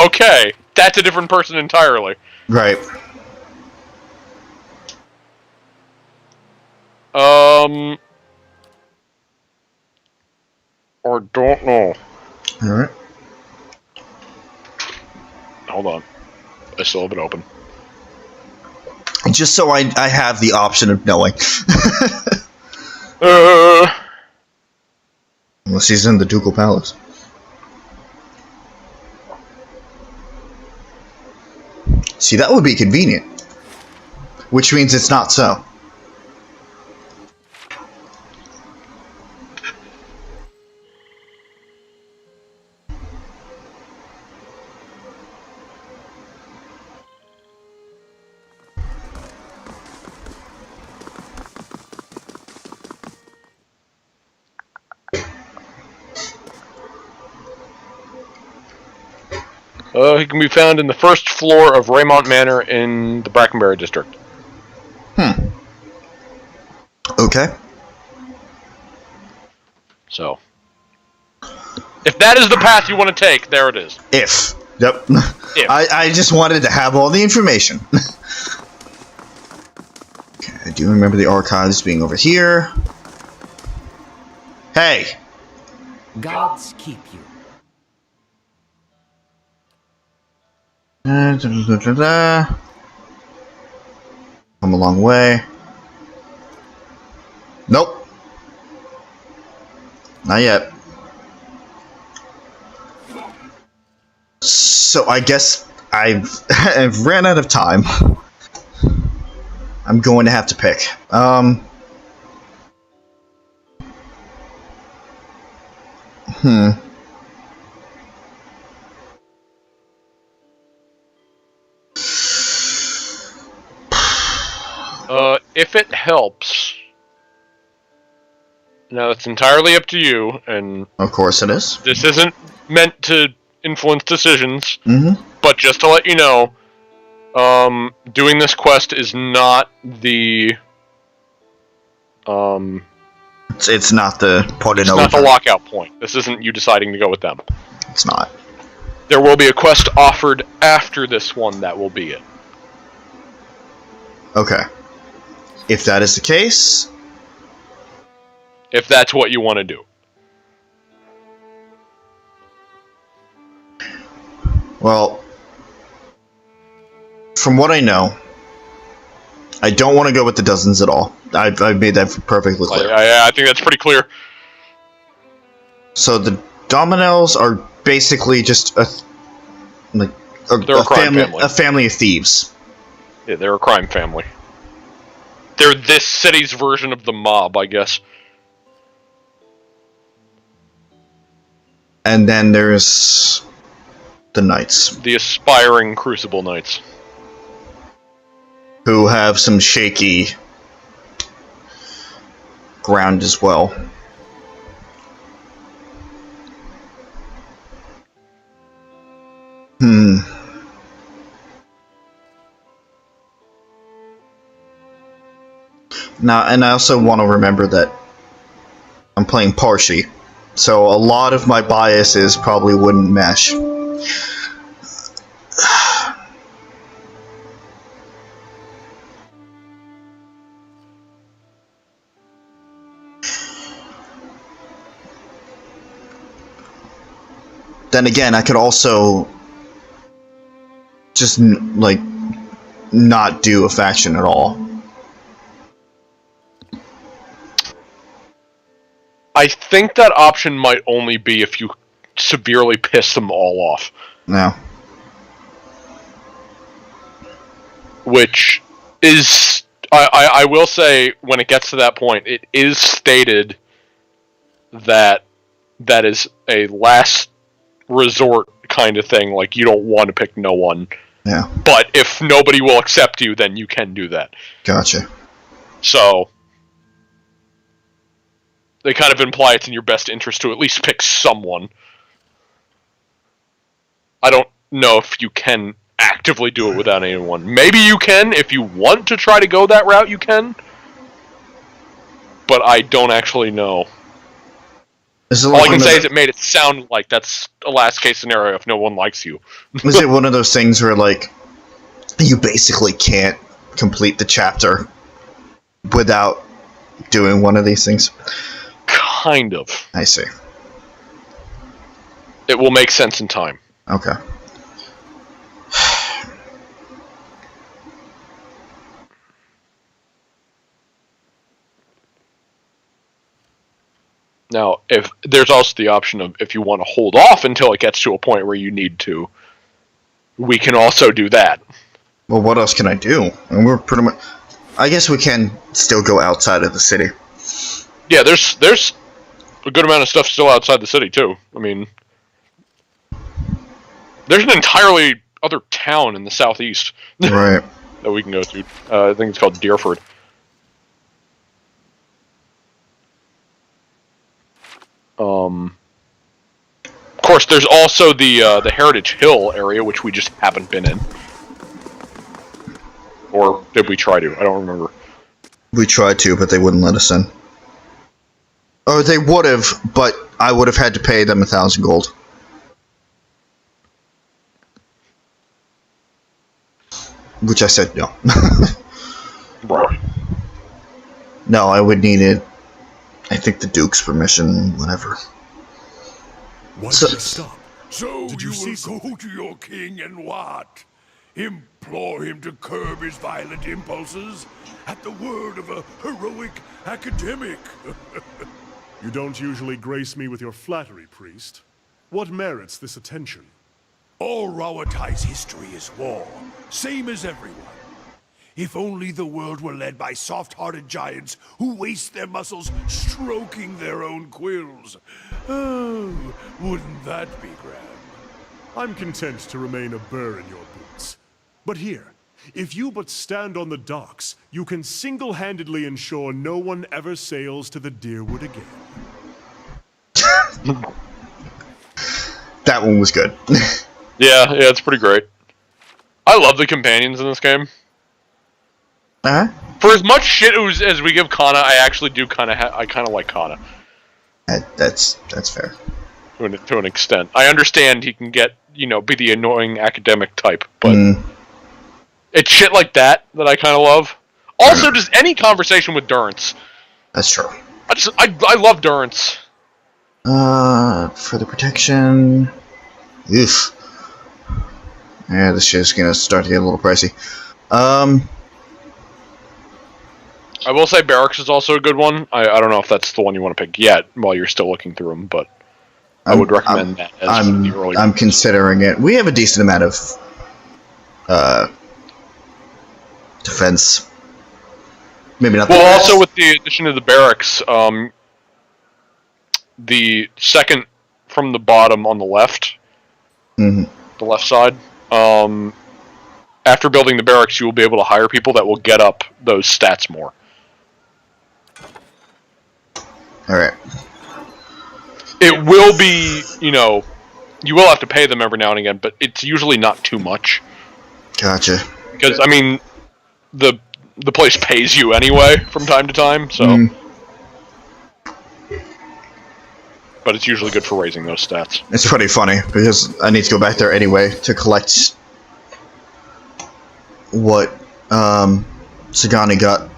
Okay, that's a different person entirely. Right. Or don't know. Alright. Hold on. I still have it open. Just so I have the option of knowing. Unless he's in the Ducal Palace. See, that would be convenient. Which means it's not so. He can be found in the first floor of Raymont Manor in the Brackenbury district. Okay. So, if that is the path you want to take, there it is. If. Yep. If. I just wanted to have all the information. Okay, I do remember the archives being over here. Hey! Gods keep you. Come a long way. Nope. Not yet. So I guess I've ran out of time. I'm going to have to pick. If it helps, now it's entirely up to you, and Of course it is. this isn't meant to influence decisions, Mm-hmm. but just to let you know, doing this quest is not the, It's not the point of it's no not the return. lockout point. This isn't you deciding to go with them. It's not. There will be a quest offered after this one that will be it. Okay. If that is the case, If that's what you want to do. well, from what I know, I don't want to go with the dozens at all. I've made that perfectly clear. I think that's pretty clear. So the Dominoes are basically just a They're a crime family. a family of thieves. Yeah, they're a crime family. They're this city's version of the mob, I guess. And then there's the Knights, The aspiring Crucible Knights. who have some shaky ground as well. Now, and I also want to remember that I'm playing Parshi, so a lot of my biases probably wouldn't mesh. Then again, I could also just not do a faction at all. I think that option might only be if you severely piss them all off. No. Which is... I will say, when it gets to that point, it is stated that that is a last resort kind of thing. Like, you don't want to pick no one. Yeah. But if nobody will accept you, then you can do that. Gotcha. So... they kind of imply it's in your best interest to at least pick someone. I don't know if you can actively do it without anyone. Maybe you can. If you want to try to go that route, you can. But I don't actually know. All I can say is it made it sound like that's a last case scenario if no one likes you. Is it one of those things where, like, you basically can't complete the chapter without doing one of these things? Kind of. I see. It will make sense in time. Okay. Now, if there's also the option of if you want to hold off until it gets to a point where you need to, we can also do that. Well, what else can I do? And we're pretty much... I guess we can still go outside of the city. Yeah, there's a good amount of stuff still outside the city, too. I mean, there's an entirely other town in the southeast Right. that we can go to. I think it's called Deerford. Of course, there's also the Heritage Hill area, which we just haven't been in. Or did we try to? I don't remember. We tried to, but they wouldn't let us in. Or they would have, but I would have had to pay them 1,000 gold. Which I said no. Right. No, I would need it. I think the Duke's permission, whatever. Why So- did you stop? So Did you you see will something? go to your king and what? Implore him to curb his violent impulses? At the word of a heroic academic? You don't usually grace me with your flattery, priest. What merits this attention? All Rawatai's history is war, same as everyone. If only the world were led by soft-hearted giants who waste their muscles stroking their own quills. Oh, wouldn't that be grand? I'm content to remain a burr in your boots. But here, if you but stand on the docks, you can single-handedly ensure no one ever sails to the Deerwood again. That one was good. Yeah, it's pretty great. I love the companions in this game. Uh-huh. For as much shit as we give Kana, I actually do kind of like Kana That's fair. to an extent. I understand he can get be the annoying academic type, but it's shit like that I kind of love. Also, just any conversation with Durance. That's true. I love Durance. For the protection... Oof. Yeah, this shit's gonna start to get a little pricey. I will say Barracks is also a good one. I don't know if that's the one you want to pick yet while you're still looking through them, but I would recommend that as the early I'm considering it. We have a decent amount of defense. Maybe not. Well, also with the addition of the Barracks, the second from the bottom on the left, the left side, after building the Barracks, you will be able to hire people that will get up those stats more. Alright. It will be, you will have to pay them every now and again, but it's usually not too much. Gotcha. Because, I mean, the place pays you anyway from time to time, so... But it's usually good for raising those stats. It's pretty funny, because I need to go back there anyway to collect what Sagani got.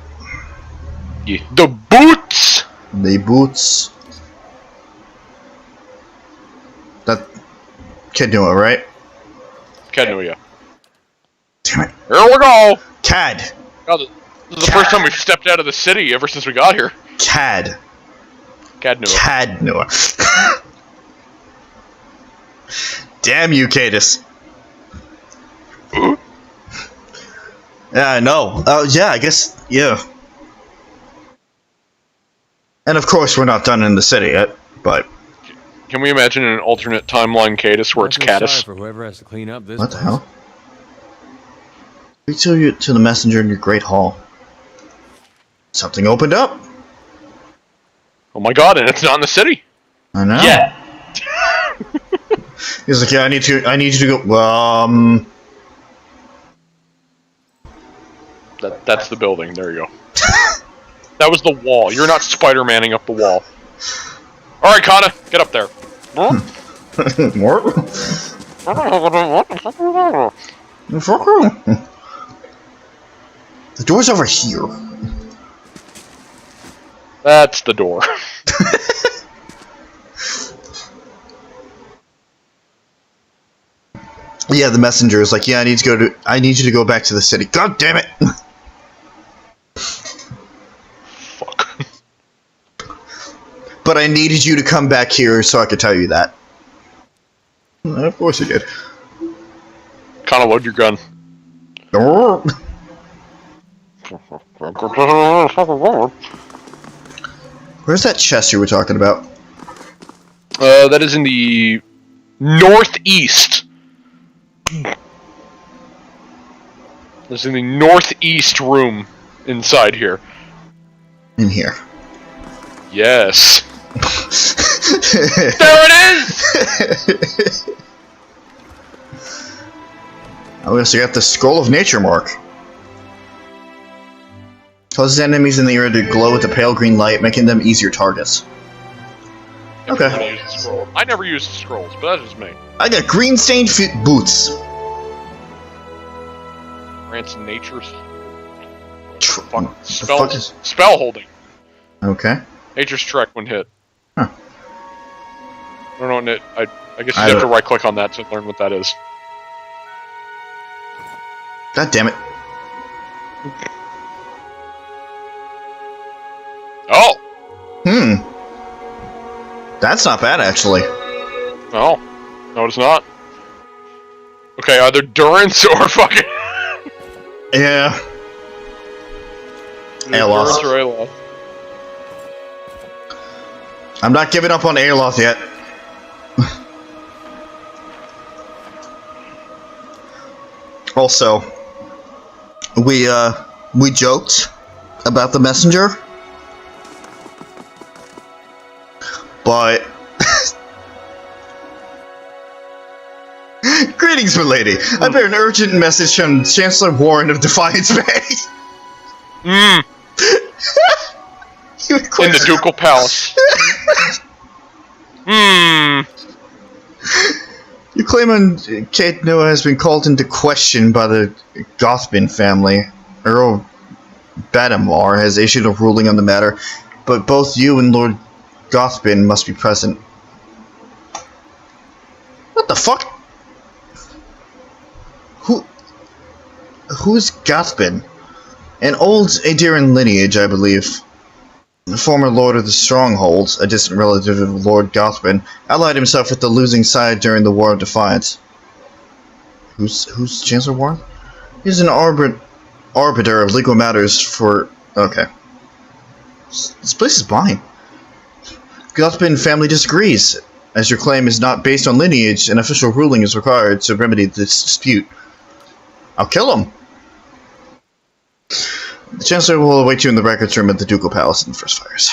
Yeah. The boots! The boots. That kid knew it, right? Cadnuia. Damn it. Here we go! Cad. God, this is the first time we've stepped out of the city ever since we got here. Cad. Cadnuia. Cadnua. Damn you, Cadus. Yeah, no. Yeah, I guess, yeah. And of course, we're not done in the city yet, but... Can we imagine an alternate timeline Cadus where it's Cadus? For whoever has to clean up this What the place. hell? Speak to the messenger in your great hall. Something opened up. Oh my god, and it's not in the city! I know. Yeah! He's like, yeah, I need you to go. That's the building, there you go. That was the wall. You're not Spider-Manning up the wall. Alright, Kana, get up there. The door's over here. That's the door. Yeah, the messenger is like, yeah, I need you to go back to the city. God damn it! Fuck. But I needed you to come back here so I could tell you that. Of course you did. Kana, load your gun. Where's that chest you were talking about? That is in the northeast. That's in the northeast room inside here. In here. Yes. There it is! We also got the Scroll of Nature mark. Causes enemies in the area to glow with a pale green light, making them easier targets. Okay. Everybody uses scrolls. I never use scrolls, but that's just me. I got green stained boots. Grants nature's Fuck spell holding. Okay. Nature's Trek when hit. Huh. I don't know. I guess you have to right click on that to learn what that is. God damn it. Oh! That's not bad, actually. Oh. No, it's not. Okay, either Durance or fucking... Yeah. Durance or Aloth. I'm not giving up on Aerloth yet. Also, we joked about the messenger, but greetings, milady. I bear an urgent message from Chancellor Warren of Defiance Bay. In the Ducal Palace. You claim Kate Noah has been called into question by the Gothbin family. Earl Badamar has issued a ruling on the matter, but both you and Lord Gothbin must be present. What the fuck? Who's Gothbin? An old Aediran lineage, I believe. The former Lord of the Stronghold, a distant relative of Lord Gothbin, allied himself with the losing side during the War of Defiance. Who's Chancellor Warren? He's an arbiter of legal matters for... Okay. This place is mine. Gothbin family disagrees. As your claim is not based on lineage, an official ruling is required to remedy this dispute. I'll kill him! The Chancellor will await you in the records room at the Ducal Palace in the First Fires.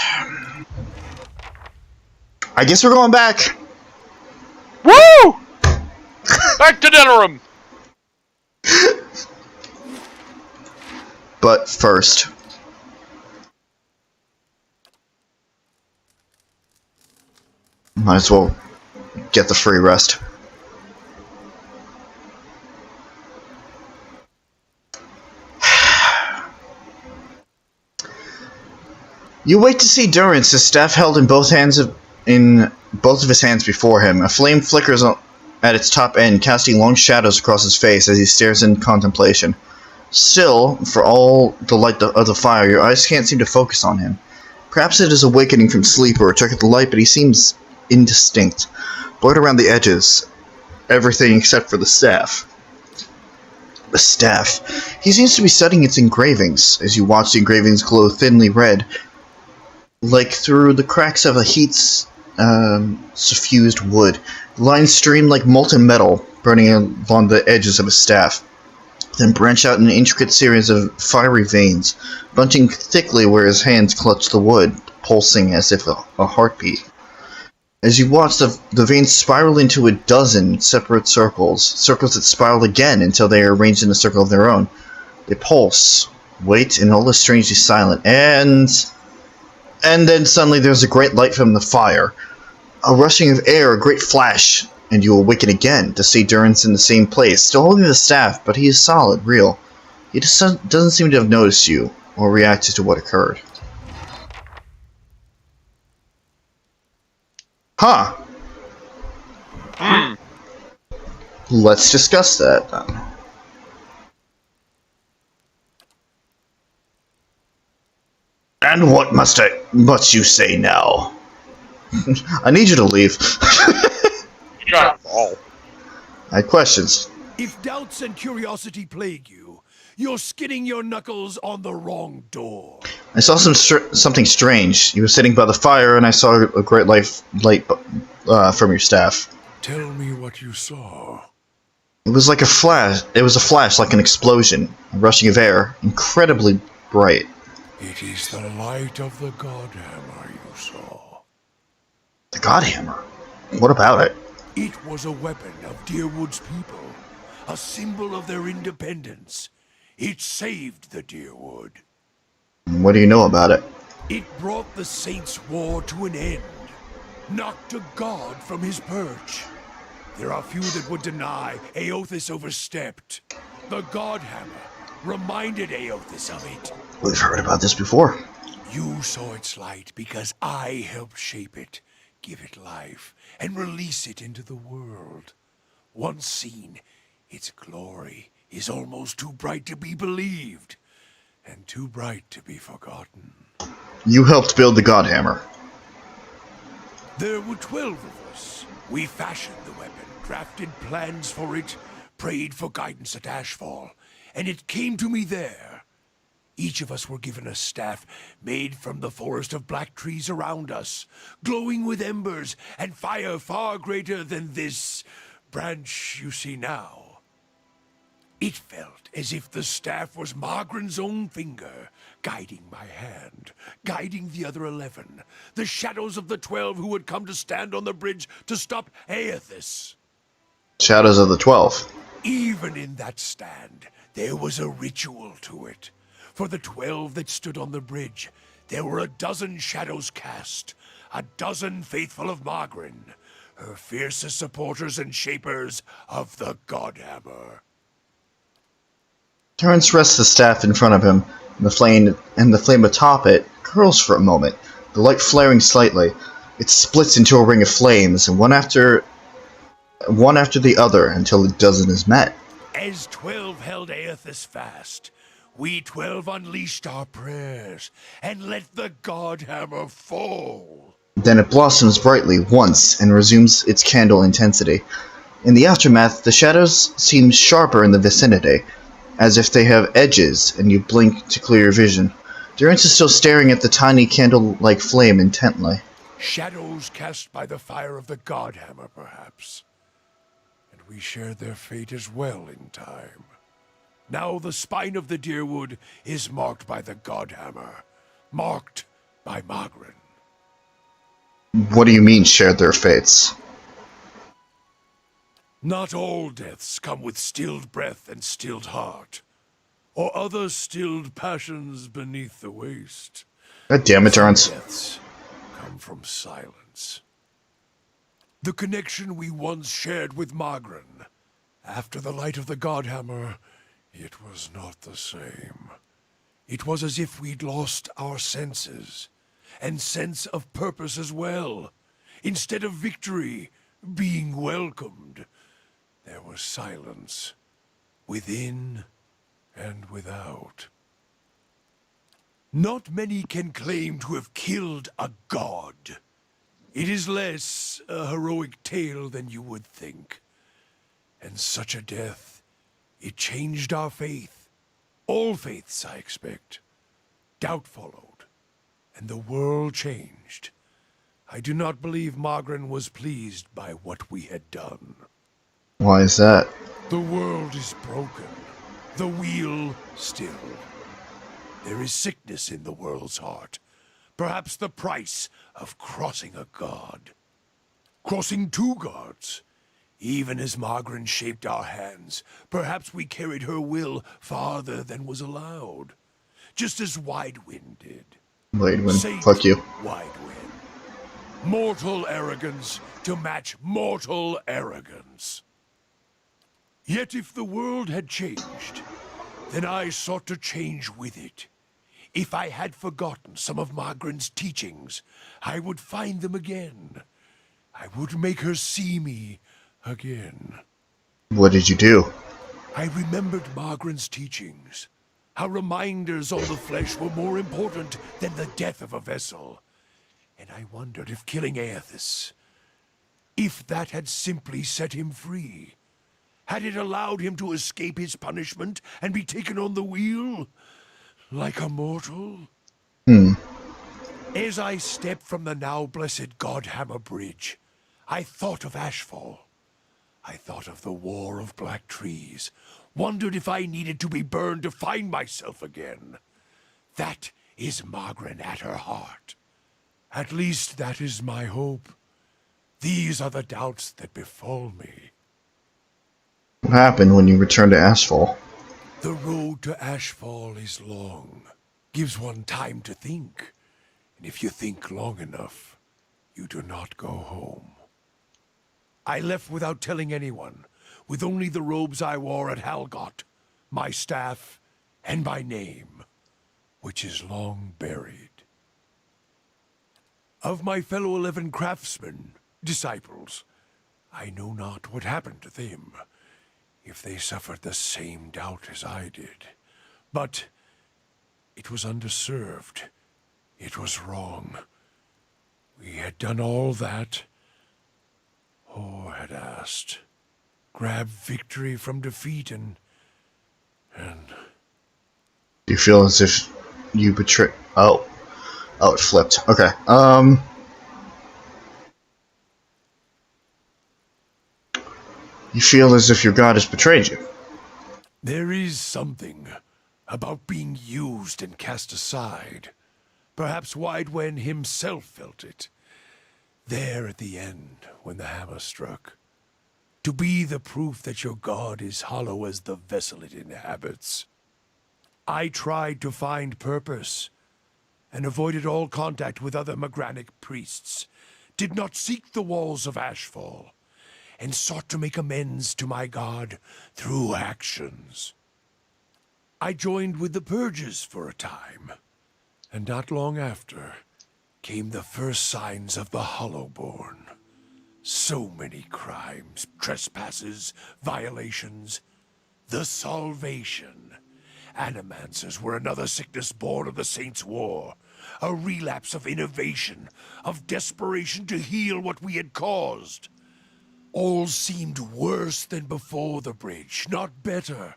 I guess we're going back! Woo! Back to Denerim! But first... might as well get the free rest. You wait to see Durance, his staff held in both of his hands before him. A flame flickers at its top end, casting long shadows across his face as he stares in contemplation. Still, for all the light of the fire, your eyes can't seem to focus on him. Perhaps it is awakening from sleep or a trick of the light, but he seems indistinct. Blurred around the edges. Everything except for the staff. The staff. He seems to be studying its engravings, as you watch the engravings glow thinly red, like through the cracks of a suffused wood. The lines stream like molten metal, burning along the edges of his staff, then branch out in an intricate series of fiery veins, bunching thickly where his hands clutch the wood, pulsing as if a heartbeat. As you watch, the veins spiral into a dozen separate circles that spiral again until they are arranged in a circle of their own. They pulse, wait, and all is strangely silent, and then suddenly there's a great light from the fire. A rushing of air, a great flash, and you awaken again to see Durance in the same place, still holding the staff, but he is solid, real. He just doesn't seem to have noticed you, or reacted to what occurred. Huh. Let's discuss that, then. And what must you say now? I need you to leave. I had questions. If doubts and curiosity plague you, you're skidding your knuckles on the wrong door. I saw something strange. You were sitting by the fire, and I saw a great light from your staff. Tell me what you saw. It was like a flash. It was a flash, like an explosion, a rushing of air, incredibly bright. It is the light of the Godhammer you saw. The God Hammer? What about it? It was a weapon of Deerwood's people, a symbol of their independence. It saved the Deerwood. What do you know about it? It brought the Saints' War to an end, knocked a god from his perch. There are few that would deny Aothis overstepped. The God Hammer reminded Aothis of it. We've heard about this before. You saw its light because I helped shape it, give it life, and release it into the world. Once seen, its glory is almost too bright to be believed, and too bright to be forgotten. You helped build the God Hammer. There were 12 of us. We fashioned the weapon, drafted plans for it, prayed for guidance at Ashfall, and it came to me there. Each of us were given a staff made from the forest of black trees around us, glowing with embers and fire far greater than this branch you see now. It felt as if the staff was Margaren's own finger, guiding my hand, guiding the other 11, the shadows of the 12 who would come to stand on the bridge to stop Aothis. Shadows of the 12. Even in that stand, there was a ritual to it. For the 12 that stood on the bridge, there were a dozen shadows cast, a dozen faithful of Margren, her fiercest supporters and shapers of the Godhammer. Terrence rests the staff in front of him, and the flame atop it curls for a moment, the light flaring slightly. It splits into a ring of flames, and one after the other until a dozen is met. As 12 held Aothis fast, we 12 unleashed our prayers and let the Godhammer fall. Then it blossoms brightly once and resumes its candle intensity. In the aftermath, the shadows seem sharper in the vicinity, as if they have edges and you blink to clear your vision. Durance is still staring at the tiny candle-like flame intently. Shadows cast by the fire of the Godhammer, perhaps. And we shared their fate as well in time. Now the spine of the Deerwood is marked by the Godhammer, marked by Margren. What do you mean, shared their fates? Not all deaths come with stilled breath and stilled heart, or other stilled passions beneath the waste. God damn it, Durance. Some deaths come from silence. The connection we once shared with Margren, after the light of the Godhammer, it was not the same. It was as if we'd lost our senses, and sense of purpose as well. Instead of victory being welcomed, there was silence, within and without. Not many can claim to have killed a god. It is less a heroic tale than you would think. And such a death, it changed our faith. All faiths, I expect. Doubt followed, and the world changed. I do not believe Margren was pleased by what we had done. Why is that? The world is broken. The wheel still. There is sickness in the world's heart. Perhaps the price of crossing a god. Crossing two gods. Even as Margren shaped our hands, perhaps we carried her will farther than was allowed. Just as Widewind did. Widewind, fuck you. Widewind. Mortal arrogance to match mortal arrogance. Yet if the world had changed, then I sought to change with it. If I had forgotten some of Margren's teachings, I would find them again. I would make her see me again. What did you do? I remembered Margren's teachings. How reminders on the flesh were more important than the death of a vessel. And I wondered if killing Aothis, if that had simply set him free. Had it allowed him to escape his punishment and be taken on the wheel? Like a mortal? As I stepped from the now blessed Godhammer Bridge, I thought of Ashfall. I thought of the War of Black Trees, wondered if I needed to be burned to find myself again. That is Margren at her heart. At least that is my hope. These are the doubts that befall me. What happened when you returned to Ashfall? The road to Ashfall is long. Gives one time to think. And if you think long enough, you do not go home. I left without telling anyone, with only the robes I wore at Halgot, my staff, and my name, which is long buried. Of my fellow 11 craftsmen, disciples, I know not what happened to them, if they suffered the same doubt as I did. But it was underserved. It was wrong. We had done all that Or had asked. Grab victory from defeat and... Do you feel as if you betray... Oh, it flipped. Okay, You feel as if your god has betrayed you. There is something about being used and cast aside. Perhaps Widewen himself felt it. There at the end, when the hammer struck. To be the proof that your god is hollow as the vessel it inhabits. I tried to find purpose, and avoided all contact with other Magranic priests. Did not seek the walls of Ashfall, and sought to make amends to my god through actions. I joined with the Purges for a time, and not long after came the first signs of the Hollowborn. So many crimes, trespasses, violations. The Salvation. Animancers were another sickness born of the Saints' War. A relapse of innovation, of desperation to heal what we had caused. All seemed worse than before the bridge, not better.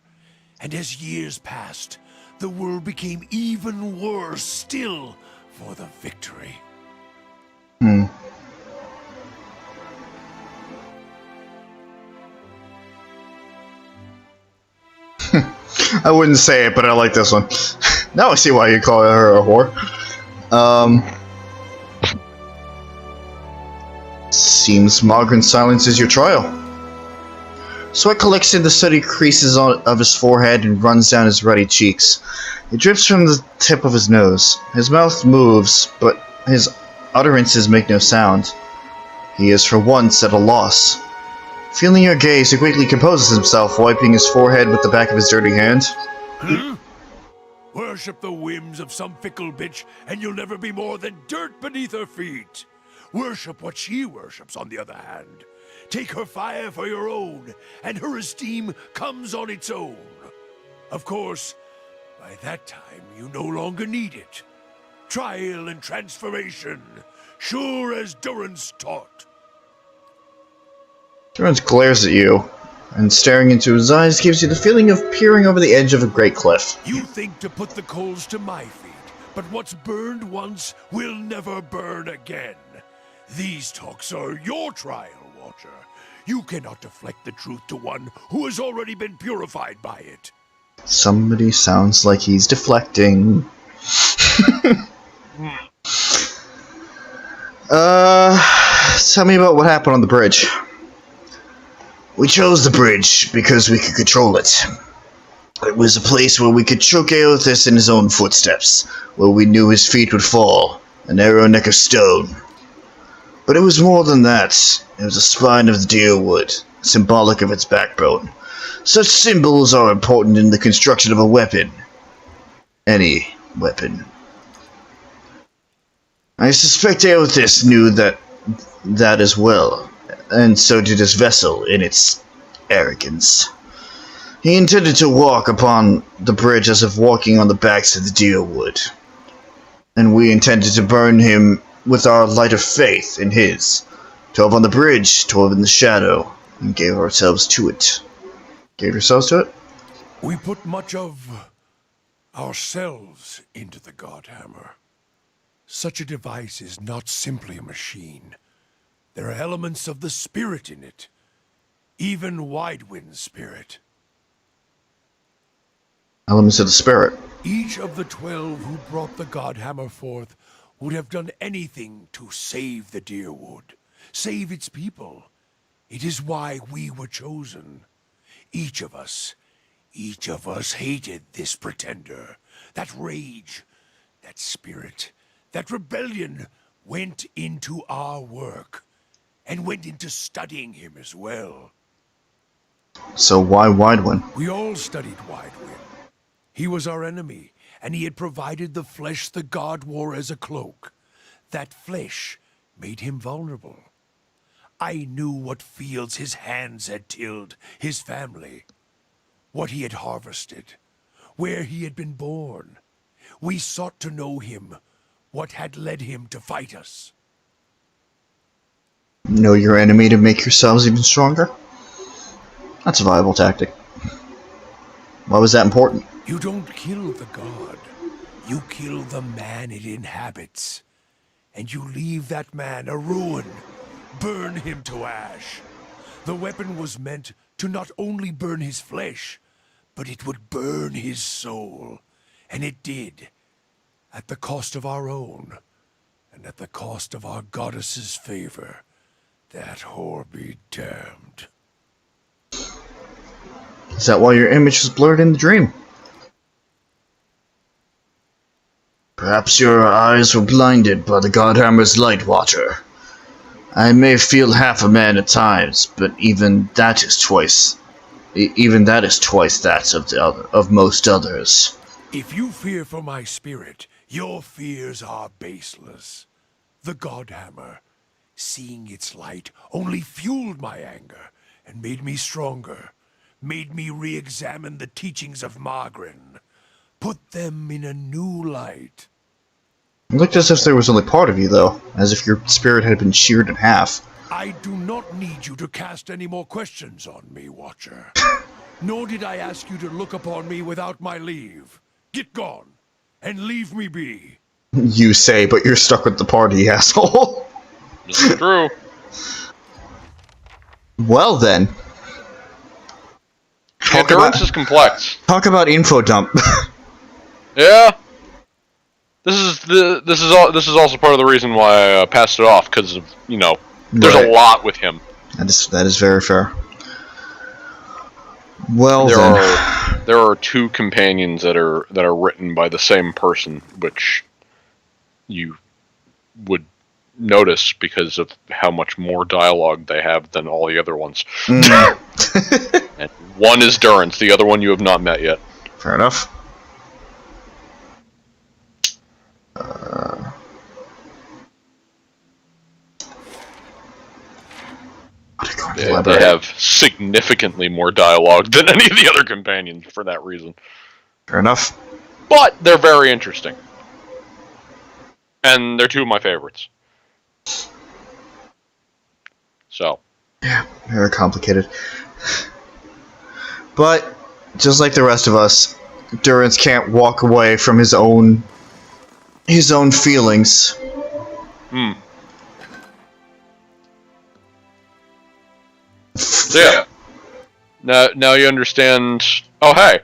And as years passed, the world became even worse still for the victory. I wouldn't say it, but I like this one. Now I see why you call her a whore. Seems Mogren's silence is your trial. Sweat collects in the sooty creases of his forehead and runs down his ruddy cheeks. It drips from the tip of his nose. His mouth moves, but his utterances make no sound. He is for once at a loss. Feeling your gaze, he quickly composes himself, wiping his forehead with the back of his dirty hand. Worship the whims of some fickle bitch, and you'll never be more than dirt beneath her feet. Worship what she worships, on the other hand. Take her fire for your own, and her esteem comes on its own. Of course, by that time, you no longer need it. Trial and transformation, sure as Durance taught. Durance glares at you, and staring into his eyes gives you the feeling of peering over the edge of a great cliff. You think to put the coals to my feet, but what's burned once will never burn again. These talks are your trial, Watcher. You cannot deflect the truth to one who has already been purified by it. Somebody sounds like he's deflecting. Tell me about what happened on the bridge. We chose the bridge because we could control it. It was a place where we could choke Aothas in his own footsteps, where we knew his feet would fall, an arrow neck of stone. But it was more than that. It was the spine of the deer wood, symbolic of its backbone. Such symbols are important in the construction of a weapon. Any weapon. I suspect Aothas knew that as well, and so did his vessel in its arrogance. He intended to walk upon the bridge as if walking on the backs of the deer wood. And we intended to burn him with our light of faith in his. 12 on the bridge, 12 in the shadow, and gave ourselves to it. Gave yourselves to it? We put much of ourselves into the Godhammer. Such a device is not simply a machine. There are elements of the spirit in it. Even Widewind's spirit. Elements of the spirit. Each of the 12 who brought the Godhammer forth would have done anything to save the Deerwood, save its people. It is why we were chosen. Each of us hated this pretender. That rage, that spirit, that rebellion went into our work, and went into studying him as well. So why Widewin? We all studied Widewin. He was our enemy, and he had provided the flesh the god wore as a cloak. That flesh made him vulnerable. I knew what fields his hands had tilled, his family, what he had harvested, where he had been born. We sought to know him, what had led him to fight us. Know your enemy to make yourselves even stronger? That's a viable tactic. Why was that important? You don't kill the god. You kill the man it inhabits. And you leave that man a ruin. Burn him to ash. The weapon was meant to not only burn his flesh, but it would burn his soul. And it did. At the cost of our own. And at the cost of our goddess's favor. That whore be damned. Is that why your image was blurred in the dream? Perhaps your eyes were blinded by the Godhammer's light water. I may feel half a man at times, but even that is twice. Even that is twice that of most others. If you fear for my spirit, your fears are baseless. The Godhammer, seeing its light, only fueled my anger and made me stronger. Made me re-examine the teachings of Margren. Put them in a new light. It looked as if there was only part of you, though. As if your spirit had been sheared in half. I do not need you to cast any more questions on me, Watcher. Nor did I ask you to look upon me without my leave. Get gone, and leave me be. You say, but you're stuck with the party, asshole. This is true. Well then. Endurance is complex. Talk about info dump. Yeah. This is also part of the reason why I passed it off, because of, you know, there's a lot with him. That is very fair. Well there are two companions that are written by the same person, which you would notice because of how much more dialogue they have than all the other ones. And one is Durance, the other one you have not met yet. Fair enough. They have significantly more dialogue than any of the other companions for that reason. Fair enough. But they're very interesting. And they're two of my favorites. So. Yeah, very complicated. But, just like the rest of us, Durance can't walk away from his own feelings. So yeah. Now you understand. Oh hey.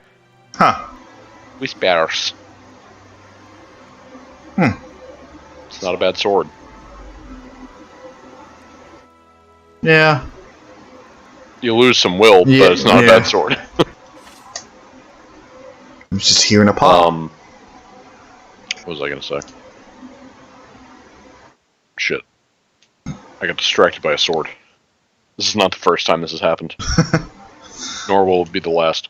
Huh. Weast bearers. It's not a bad sword. Yeah. You lose some will, Yeah, but it's not a bad sword. I'm just hearing a pop. What was I gonna say? Shit. I got distracted by a sword. This is not the first time this has happened. Nor will it be the last.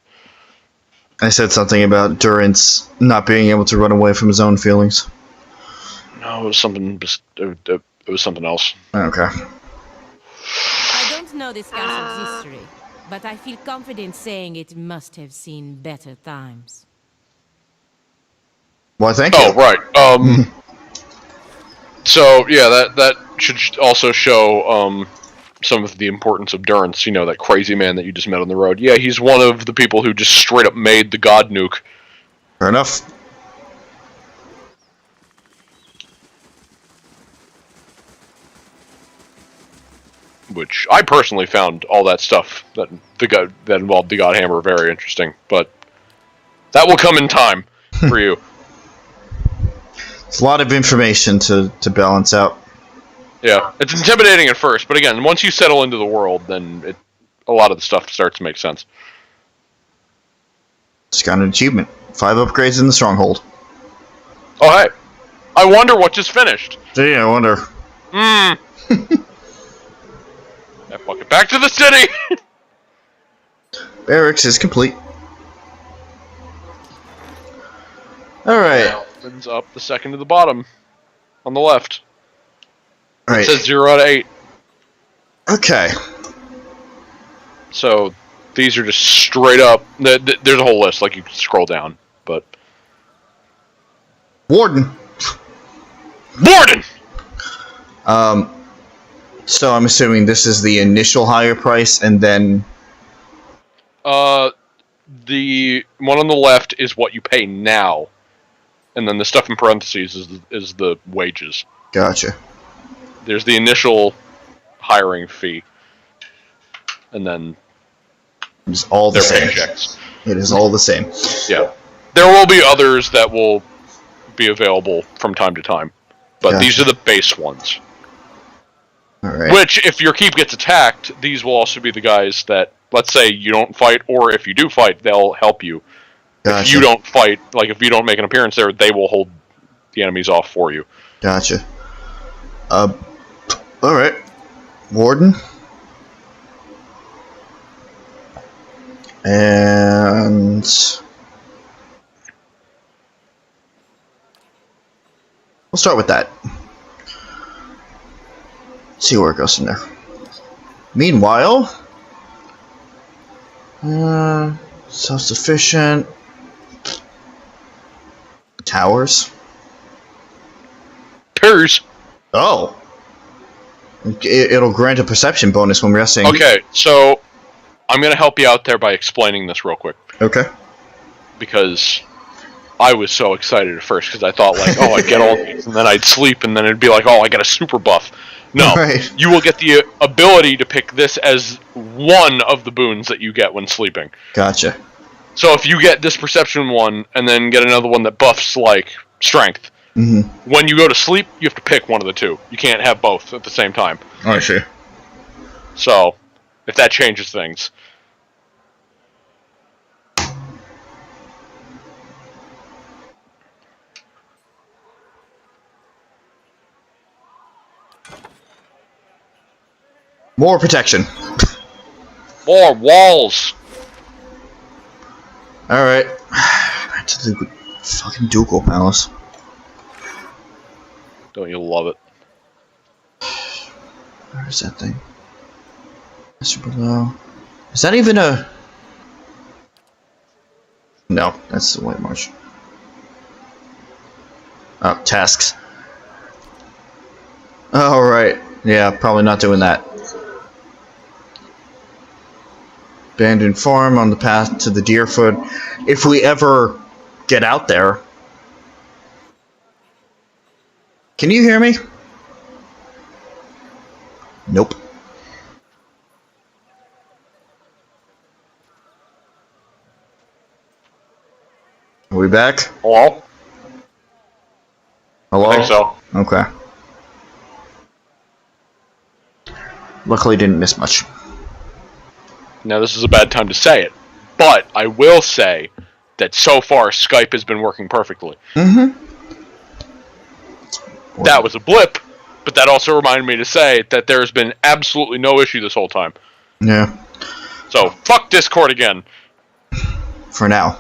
I said something about Durance not being able to run away from his own feelings. No, it was something. It was something else. Okay. I don't know this castle's history, but I feel confident saying it must have seen better times. Well, thank you. Oh, right. So yeah, that should also show some of the importance of Durance. You know, that crazy man that you just met on the road. Yeah, he's one of the people who just straight up made the God Nuke. Fair enough. Which I personally found all that stuff that involved the God Hammer very interesting, but that will come in time for you. It's a lot of information to balance out. Yeah, it's intimidating at first, but again, once you settle into the world, then a lot of the stuff starts to make sense. Just got an achievement. 5 upgrades in the stronghold. Oh, hey. I wonder what just finished. Gee, I wonder. Yeah, fuck it. Back to the city! Barracks is complete. Alright. Opens up the second to the bottom. On the left. Alright. It says 0 out of 8. Okay. So, these are just straight up... There's a whole list, like you can scroll down, but... Warden! Warden! So I'm assuming this is the initial higher price, and then... The one on the left is what you pay now. And then the stuff in parentheses is the wages. Gotcha. There's the initial hiring fee. And then... It's all the their same. paychecks. It is all the same. Yeah. There will be others that will be available from time to time. But Gotcha. these are the base ones. Alright. Which, if your keep gets attacked, these will also be the guys that, let's say you don't fight, or if you do fight, they'll help you. Gotcha. If you don't fight, like if you don't make an appearance there, they will hold the enemies off for you. Gotcha. Alright. Warden. And... we'll start with that. See where it goes from there. Meanwhile... self-sufficient... Towers? Purrs. Oh! It'll grant a perception bonus when resting. Okay, so I'm going to help you out there by explaining this real quick. Okay. Because I was so excited at first, because I thought, like, oh, I'd get all these, and then I'd sleep, and then it'd be like, oh, I got a super buff. No, Right. You will get the ability to pick this as one of the boons that you get when sleeping. Gotcha. So if you get this perception one, and then get another one that buffs, like, strength, when you go to sleep, you have to pick one of the two. You can't have both at the same time. I see. So, if that changes things. More protection. More walls! Alright. Back to the fucking Ducal Palace. Don't you love it? Where is that thing? Mr. Below. Is that even a... No, that's the White Marsh. Oh, tasks. Alright. Yeah, probably not doing that. Abandoned farm on the path to the Deerfoot. If we ever get out there... Can you hear me? Nope. Are we back? Hello? Hello? I think so. Okay. Luckily didn't miss much. Now, this is a bad time to say it, but I will say that so far Skype has been working perfectly. That was a blip, but that also reminded me to say that there's been absolutely no issue this whole time. Yeah. So, fuck Discord again. For now.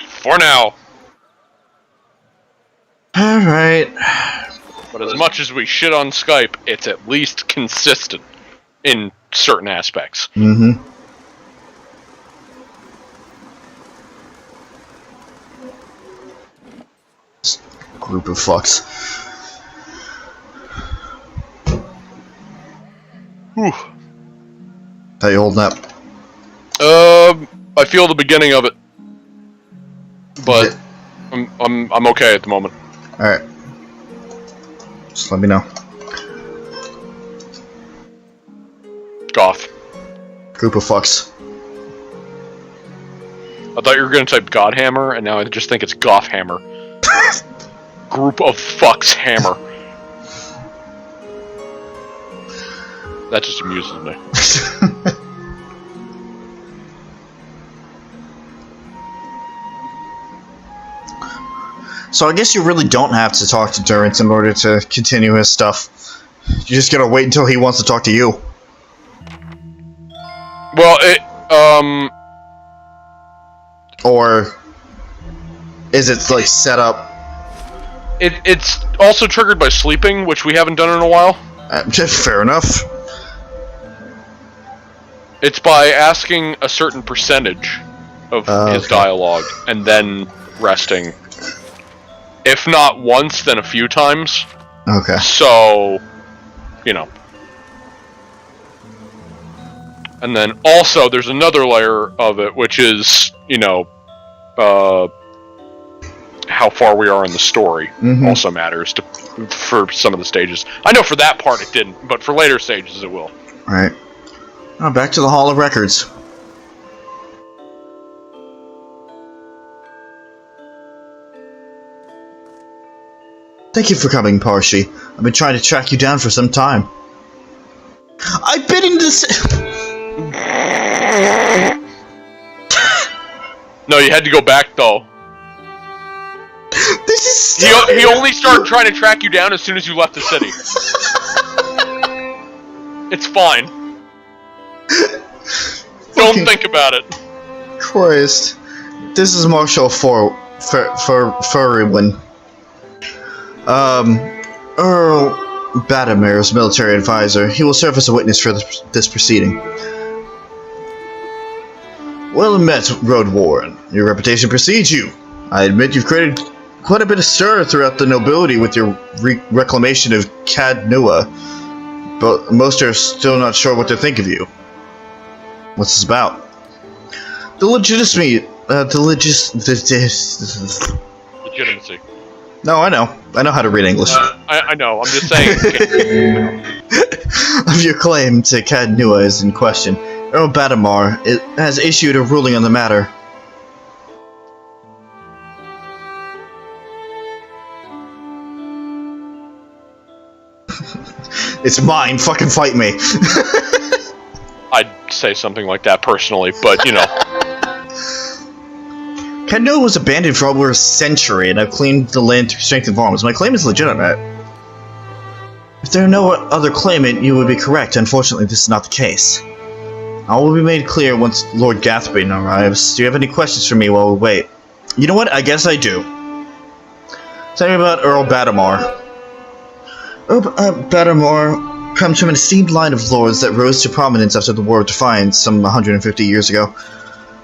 For now. Alright. But as much as we shit on Skype, it's at least consistent in certain aspects. Group of fucks. Whew. How you holding up? I feel the beginning of it, but I'm okay at the moment. Alright. Just let me know. Goth. Group of fucks. I thought you were gonna type Godhammer, and now I just think it's Goth Hammer. Group of fucks hammer. That just amuses me. So I guess you really don't have to talk to Durrance in order to continue his stuff. You just gotta wait until he wants to talk to you. Well, Or is it like set up? It's also triggered by sleeping, which we haven't done in a while. Fair enough. It's by asking a certain percentage of his dialogue and then resting. If not once, then a few times. Okay. So, you know. And then also, there's another layer of it, which is, you know, how far we are in the story also matters for some of the stages. I know for that part it didn't, but for later stages it will. Alright. Now back to the Hall of Records. Thank you for coming, Parshi. I've been trying to track you down for some time. I've been in this... No, you had to go back, though. This is... He only started trying to track you down as soon as you left the city. It's fine. Don't think about it. Christ. This is Marshal Furrywin. Earl Badamir's military advisor. He will serve as a witness for this proceeding. Well met, Road Warren. Your reputation precedes you. I admit you've created quite a bit of stir throughout the nobility with your reclamation of Cad Nua, but most are still not sure what to think of you. What's this about? Legitimacy. No, I know. I know how to read English. I know, I'm just saying. Of your claim to Cad Nua is in question. Earl Badamar has issued a ruling on the matter. It's mine, fucking fight me. I'd say something like that personally, but you know. Cad Nua was abandoned for over a century, and I've cleaned the land through strength of arms. My claim is legitimate. If there are no other claimant, you would be correct. Unfortunately, this is not the case. All will be made clear once Lord Gathbane arrives. Do you have any questions for me while we wait? You know what? I guess I do. Tell me about Earl Badamar. Earl Badamar comes from an esteemed line of lords that rose to prominence after the War of Defiance some 150 years ago.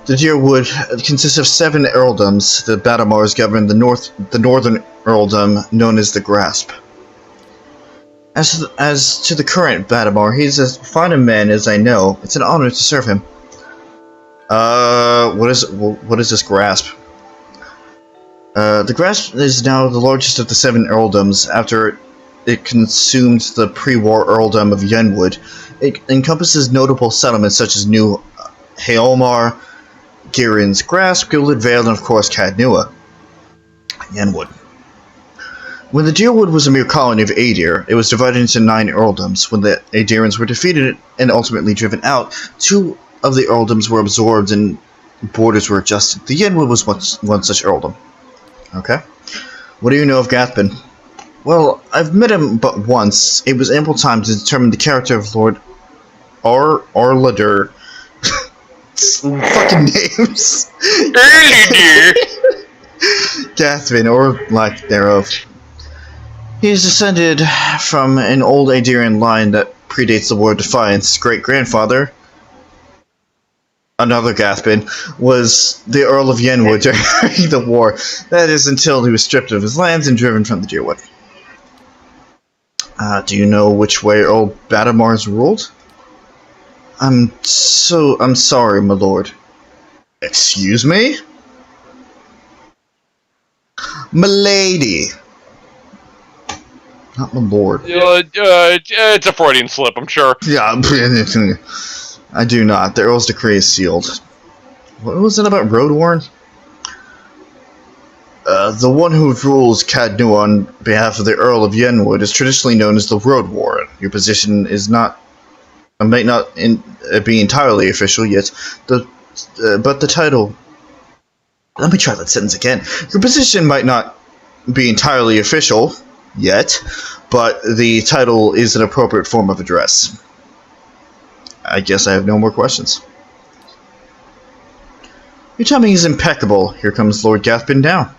The Deerwood consists of 7 earldoms. The Badamars govern the northern earldom, known as the Grasp. As to the current Badamar, he's as fine a man as I know. It's an honor to serve him. What is this Grasp? The Grasp is now the largest of the 7 earldoms after it consumed the pre-war earldom of Yenwood. It encompasses notable settlements such as New Haomar, Girin's Grasp, Gilded Vale, and of course Cad Nua. Yenwood. When the Deerwood was a mere colony of Adir, it was divided into 9 earldoms. When the Adirans were defeated and ultimately driven out, 2 of the earldoms were absorbed and borders were adjusted. The Yenwood was one such earldom. Okay. What do you know of Gathbane? Well, I've met him but once. It was ample time to determine the character of Lord Arladur. Fucking names. Arladur! Gathbane, or lack thereof. He is descended from an old Adirian line that predates the War of Defiance. His great-grandfather, another Gathbane, was the Earl of Yenwood during the war. That is, until he was stripped of his lands and driven from the Deerwood. Do you know which way Earl Badamar's ruled? I'm sorry, my lord. Excuse me? Milady. Not my lord. It's a Freudian slip, I'm sure. Yeah, I do not. The Earl's decree is sealed. What was it about Road Warren? The one who rules Cad Nua on behalf of the Earl of Yenwood is traditionally known as the Road Warren. Your position is not might not be entirely official yet, but the title... Let me try that sentence again. Your position might not be entirely official yet, but the title is an appropriate form of address. I guess I have no more questions. Your timing is impeccable. Here comes Lord Gathbin now.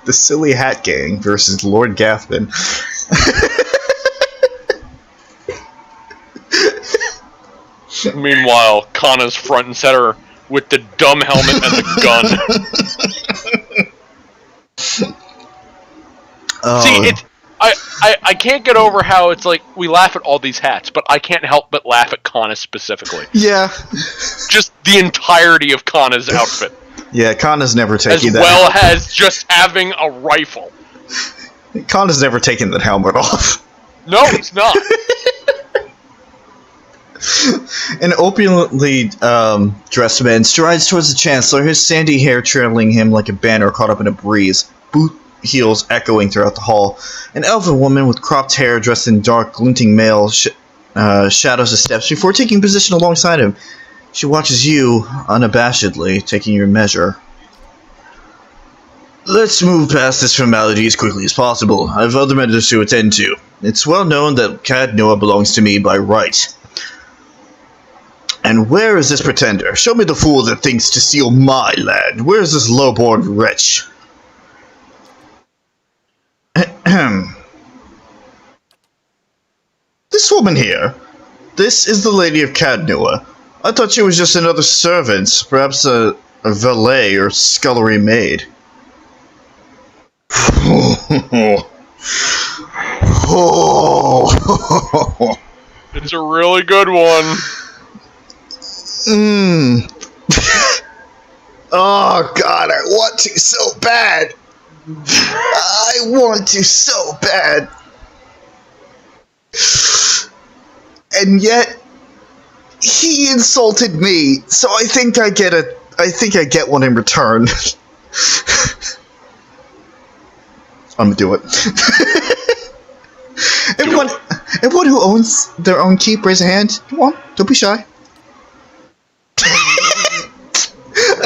The Silly Hat Gang versus Lord Gathbin. Meanwhile, Kana's front and center with the dumb helmet and the gun. See, it's I can't get over how it's like we laugh at all these hats, but I can't help but laugh at Kana specifically. Yeah. Just the entirety of Kana's outfit. Yeah, Kana's never taken that. As well as just having a rifle. Kana's never taken that helmet off. No, it's not. An opulently dressed man strides towards the Chancellor, his sandy hair trailing him like a banner caught up in a breeze, boot heels echoing throughout the hall. An elven woman with cropped hair dressed in dark, glinting mail shadows the steps before taking position alongside him. She watches you, unabashedly, taking your measure. Let's move past this formality as quickly as possible. I have other matters to attend to. It's well known that Cad Noah belongs to me by right. And where is this pretender? Show me the fool that thinks to steal my land. Where is this low-born wretch? This woman here. This is the Lady of Cad Noah. I thought she was just another servant, perhaps a valet or scullery maid. It's a really good one. Oh God, I want to so bad. I want to so bad. And yet he insulted me, so I think I get one in return. I'm gonna do it. Everyone who owns their own keep, raise a hand. Come on, don't be shy.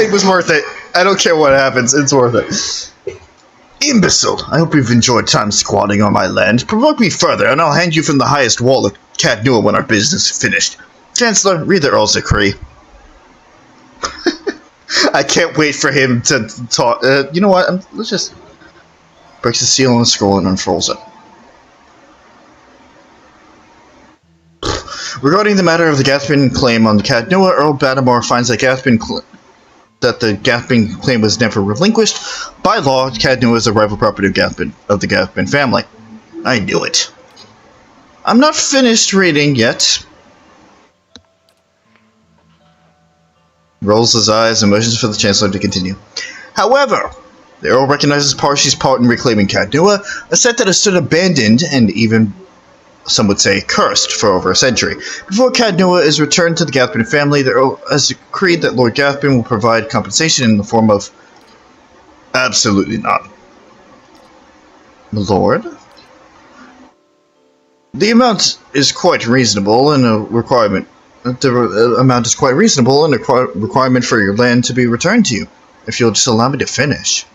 It was worth it. I don't care what happens, it's worth it. Imbecile! I hope you've enjoyed time squatting on my land. Provoke me further, and I'll hand you from the highest wall of Cad Noah when our business is finished. Chancellor, read the Earl's decree. I can't wait for him to talk. You know what? Let's just breaks the seal on the scroll and unfurls it. Regarding the matter of the Gathbin claim on Cad Noah, Earl Battamore finds that the Gathbin claim was never relinquished. By law, Cad Noah is the rival property of the Gathbin family. I knew it. I'm not finished reading yet. Rolls his eyes and motions for the Chancellor to continue. However, the Earl recognizes Parshi's part in reclaiming Cad Noah, a set that has stood abandoned and even, some would say, cursed for over a century. Before Cad Noah is returned to the Gathbin family, the Earl has decreed that Lord Gathbin will provide compensation in the form of... Absolutely not. Lord? The amount is quite reasonable and a requirement. The amount is quite reasonable and a requirement for your land to be returned to you, if you'll just allow me to finish.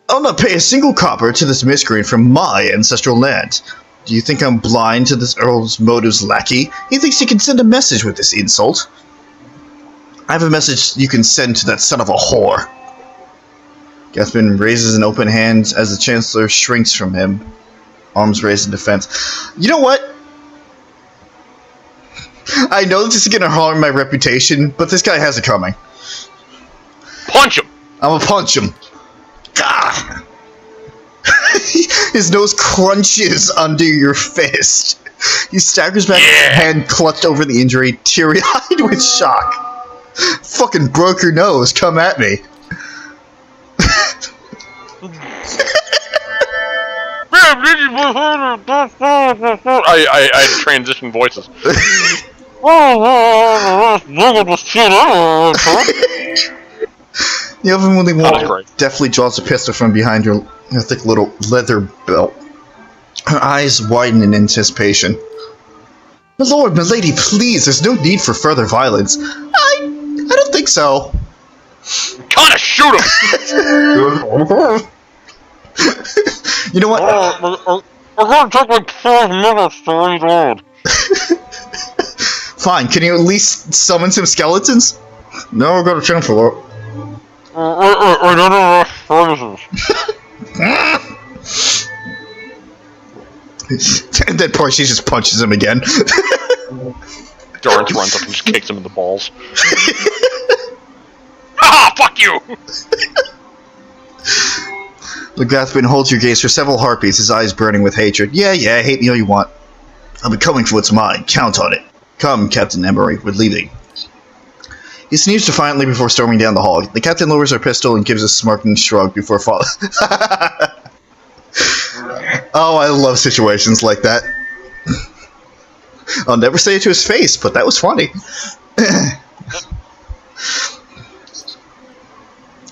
I'll not pay a single copper to this miscreant from my ancestral land. Do you think I'm blind to this Earl's motives, lackey? He thinks he can send a message with this insult. I have a message you can send to that son of a whore. Gathbin raises an open hand as the Chancellor shrinks from him, arms raised in defense. You know what? I know this is gonna harm my reputation, but this guy has it coming. Punch him! I'm gonna punch him. Gah! His nose crunches under your fist. He staggers back, hand clutched over the injury, teary-eyed with shock. Fucking broke your nose, come at me. I transition voices. The overwhelming That was woman great. deftly draws a pistol from behind her thick little leather belt. Her eyes widen in anticipation. My lord, milady, please, there's no need for further violence. I don't think so. Kinda shoot him! You know what? We're gonna take like 5 minutes to reload. Fine, can you at least summon some skeletons? No, we're gonna jump for it. I don't know And then poor she just punches him again. Dorrance runs up and just kicks him in the balls. Ah, fuck you! Legathbin holds your gaze for several heartbeats, his eyes burning with hatred. Yeah, hate me all you want. I'll be coming for what's mine. Count on it. Come, Captain Emery, we're leaving. He sneers defiantly before storming down the hall. The captain lowers her pistol and gives a smirking shrug before falling. Oh, I love situations like that. I'll never say it to his face, but that was funny.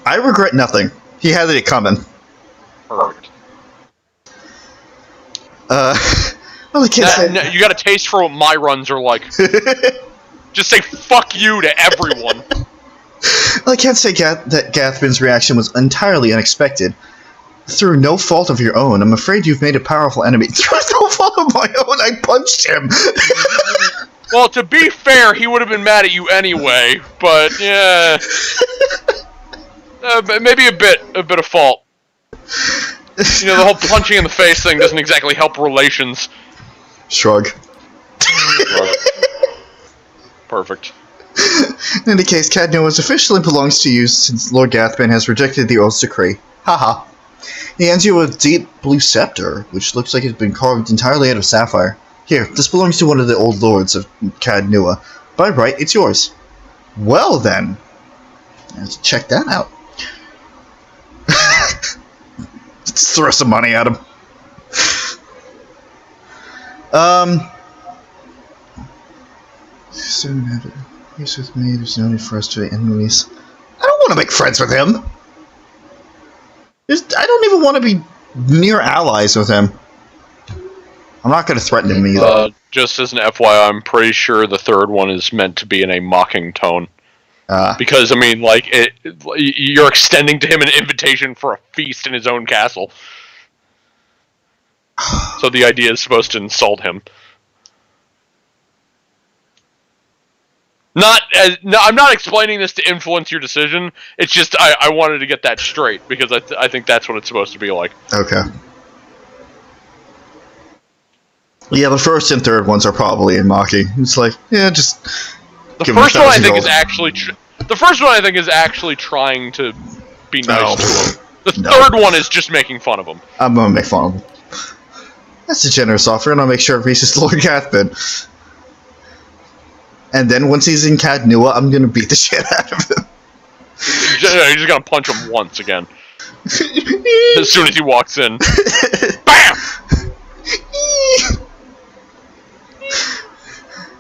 I regret nothing. He had it coming. Perfect. Well, I can't say... You got a taste for what my runs are like. Just say fuck you to everyone. Well, I can't say that Gathbin's reaction was entirely unexpected. Through no fault of your own, I'm afraid you've made a powerful enemy. Through no fault of my own, I punched him! Well, to be fair, he would have been mad at you anyway, but yeah... maybe a bit of fault. You know, the whole punching in the face thing doesn't exactly help relations. Shrug. Perfect. In any case, Cadnoas officially belongs to you since Lord Gathbin has rejected the Oath's decree. Haha. He hands you a deep blue scepter, which looks like it's been carved entirely out of sapphire. Here, this belongs to one of the old lords of Cadnua. By right, it's yours. Well then. Let's check that out. Let's throw some money at him. Soon after, he's with me, there's no need for us to be enemies. I don't want to make friends with him. I don't even want to be near allies with him. I'm not going to threaten him either. Just as an FYI, I'm pretty sure the third one is meant to be in a mocking tone. Because, I mean, like, you're extending to him an invitation for a feast in his own castle. So the idea is supposed to insult him. No, I'm not explaining this to influence your decision. It's just I wanted to get that straight because I think that's what it's supposed to be like. Okay. Yeah, the first and third ones are probably in mocking. It's like, yeah, just the first one I think is actually trying to be nice to him. The third one is just making fun of him. I'm gonna make fun of him. That's a generous offer, and I'll make sure it reaches Lord Gathbin. And then once he's in Cadnua, I'm gonna beat the shit out of him. You're just gonna punch him once again. As soon as he walks in. BAM!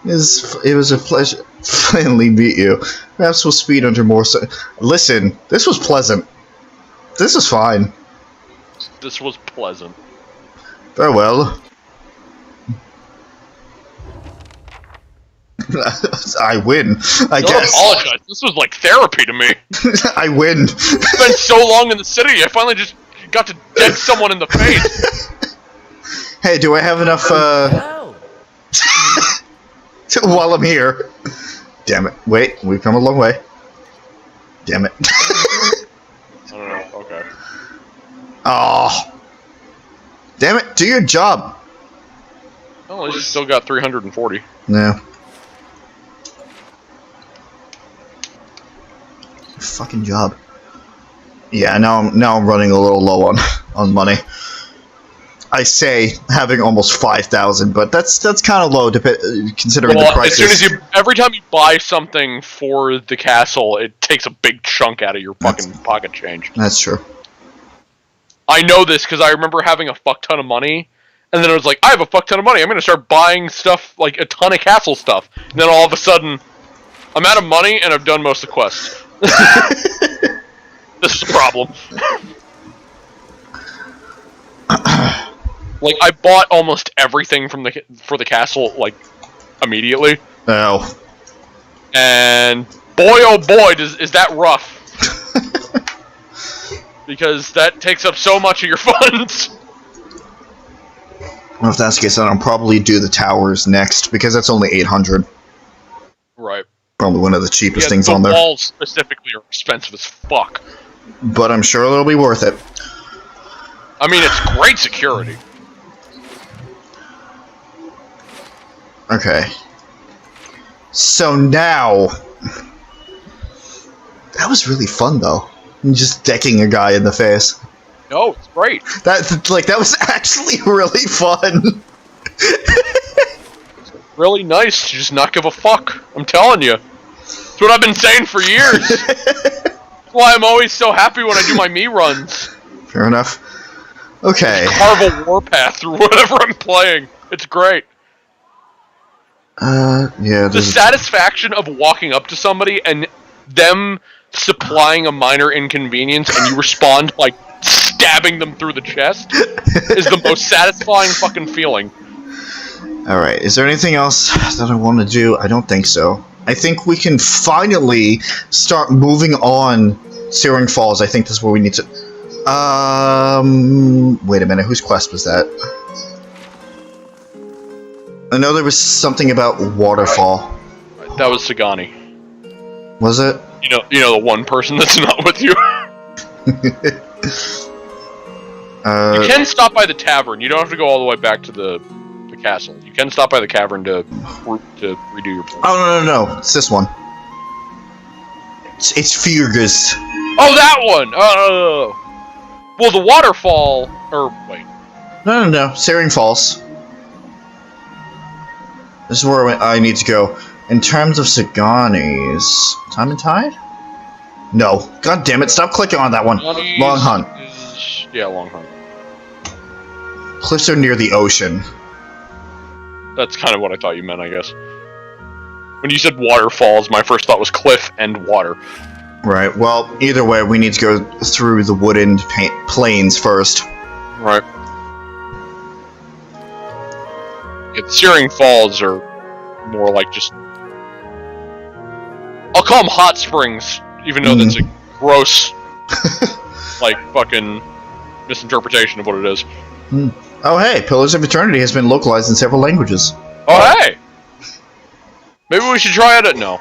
It was a pleasure to finally meet you. Perhaps we'll speed under more... Listen, this was pleasant. This is fine. This was pleasant. Farewell. I win, I guess. Don't apologize. This was like therapy to me. I win. Spent so long in the city, I finally just got to deck someone in the face. Hey, do I have enough, while I'm here? Damn it. Wait, we've come a long way. Damn it. I don't know, okay. Oh. Damn it, do your job. Well, at least you still got 340. No. Fucking job. Yeah, now I'm running a little low on money. I say having almost 5,000, but that's kind of low considering the prices. As soon as every time you buy something for the castle, it takes a big chunk out of your fucking pocket change. That's true. I know this because I remember having a fuck ton of money, And then I was like, I have a fuck ton of money. I'm going to start buying stuff, like a ton of castle stuff. And then all of a sudden, I'm out of money and I've done most of the quests. This is a problem. Like, I bought almost everything for the castle, like, immediately. Oh. And boy, oh boy, is that rough. Because that takes up so much of your funds. Well, if that's the case, then I'll probably do the towers next, because that's only 800. Right. Probably one of the cheapest things on there. The walls specifically are expensive as fuck. But I'm sure it'll be worth it. I mean, it's great security. Okay. So now... That was really fun, though. Just decking a guy in the face. No, it's great. That was actually really fun. Really nice to just not give a fuck. I'm telling you. That's what I've been saying for years. That's why I'm always so happy when I do my me runs. Fair enough. Okay. Carve a warpath through whatever I'm playing. It's great. Yeah. The satisfaction of walking up to somebody and them supplying a minor inconvenience and you respond by stabbing them through the chest is the most satisfying fucking feeling. Alright, is there anything else that I want to do? I don't think so. I think we can finally start moving on Searing Falls. I think that's where we need to... Wait a minute, whose quest was that? I know there was something about Waterfall. That was Sagani. Was it? You know the one person that's not with you. You can stop by the tavern. You don't have to go all the way back to the castle. You can stop by the cavern to redo your plan. Oh, no. It's this one. It's Furgus. Oh, that one! Oh. Well, the waterfall... Or, wait. No. Searing Falls. This is where I need to go. In terms of Sagani's... Time and Tide? No. God damn it, stop clicking on that one. Sagani's Long Hunt. Yeah, Long Hunt. Cliffs are near the ocean. That's kind of what I thought you meant, I guess. When you said waterfalls, my first thought was cliff and water. Right, well, either way, we need to go through the wooded plains first. Right. Yeah, the Searing Falls are more like just... I'll call them hot springs, even though that's a gross, like, fucking misinterpretation of what it is. Oh hey, Pillars of Eternity has been localized in several languages. Oh hey! Maybe we should try it. No.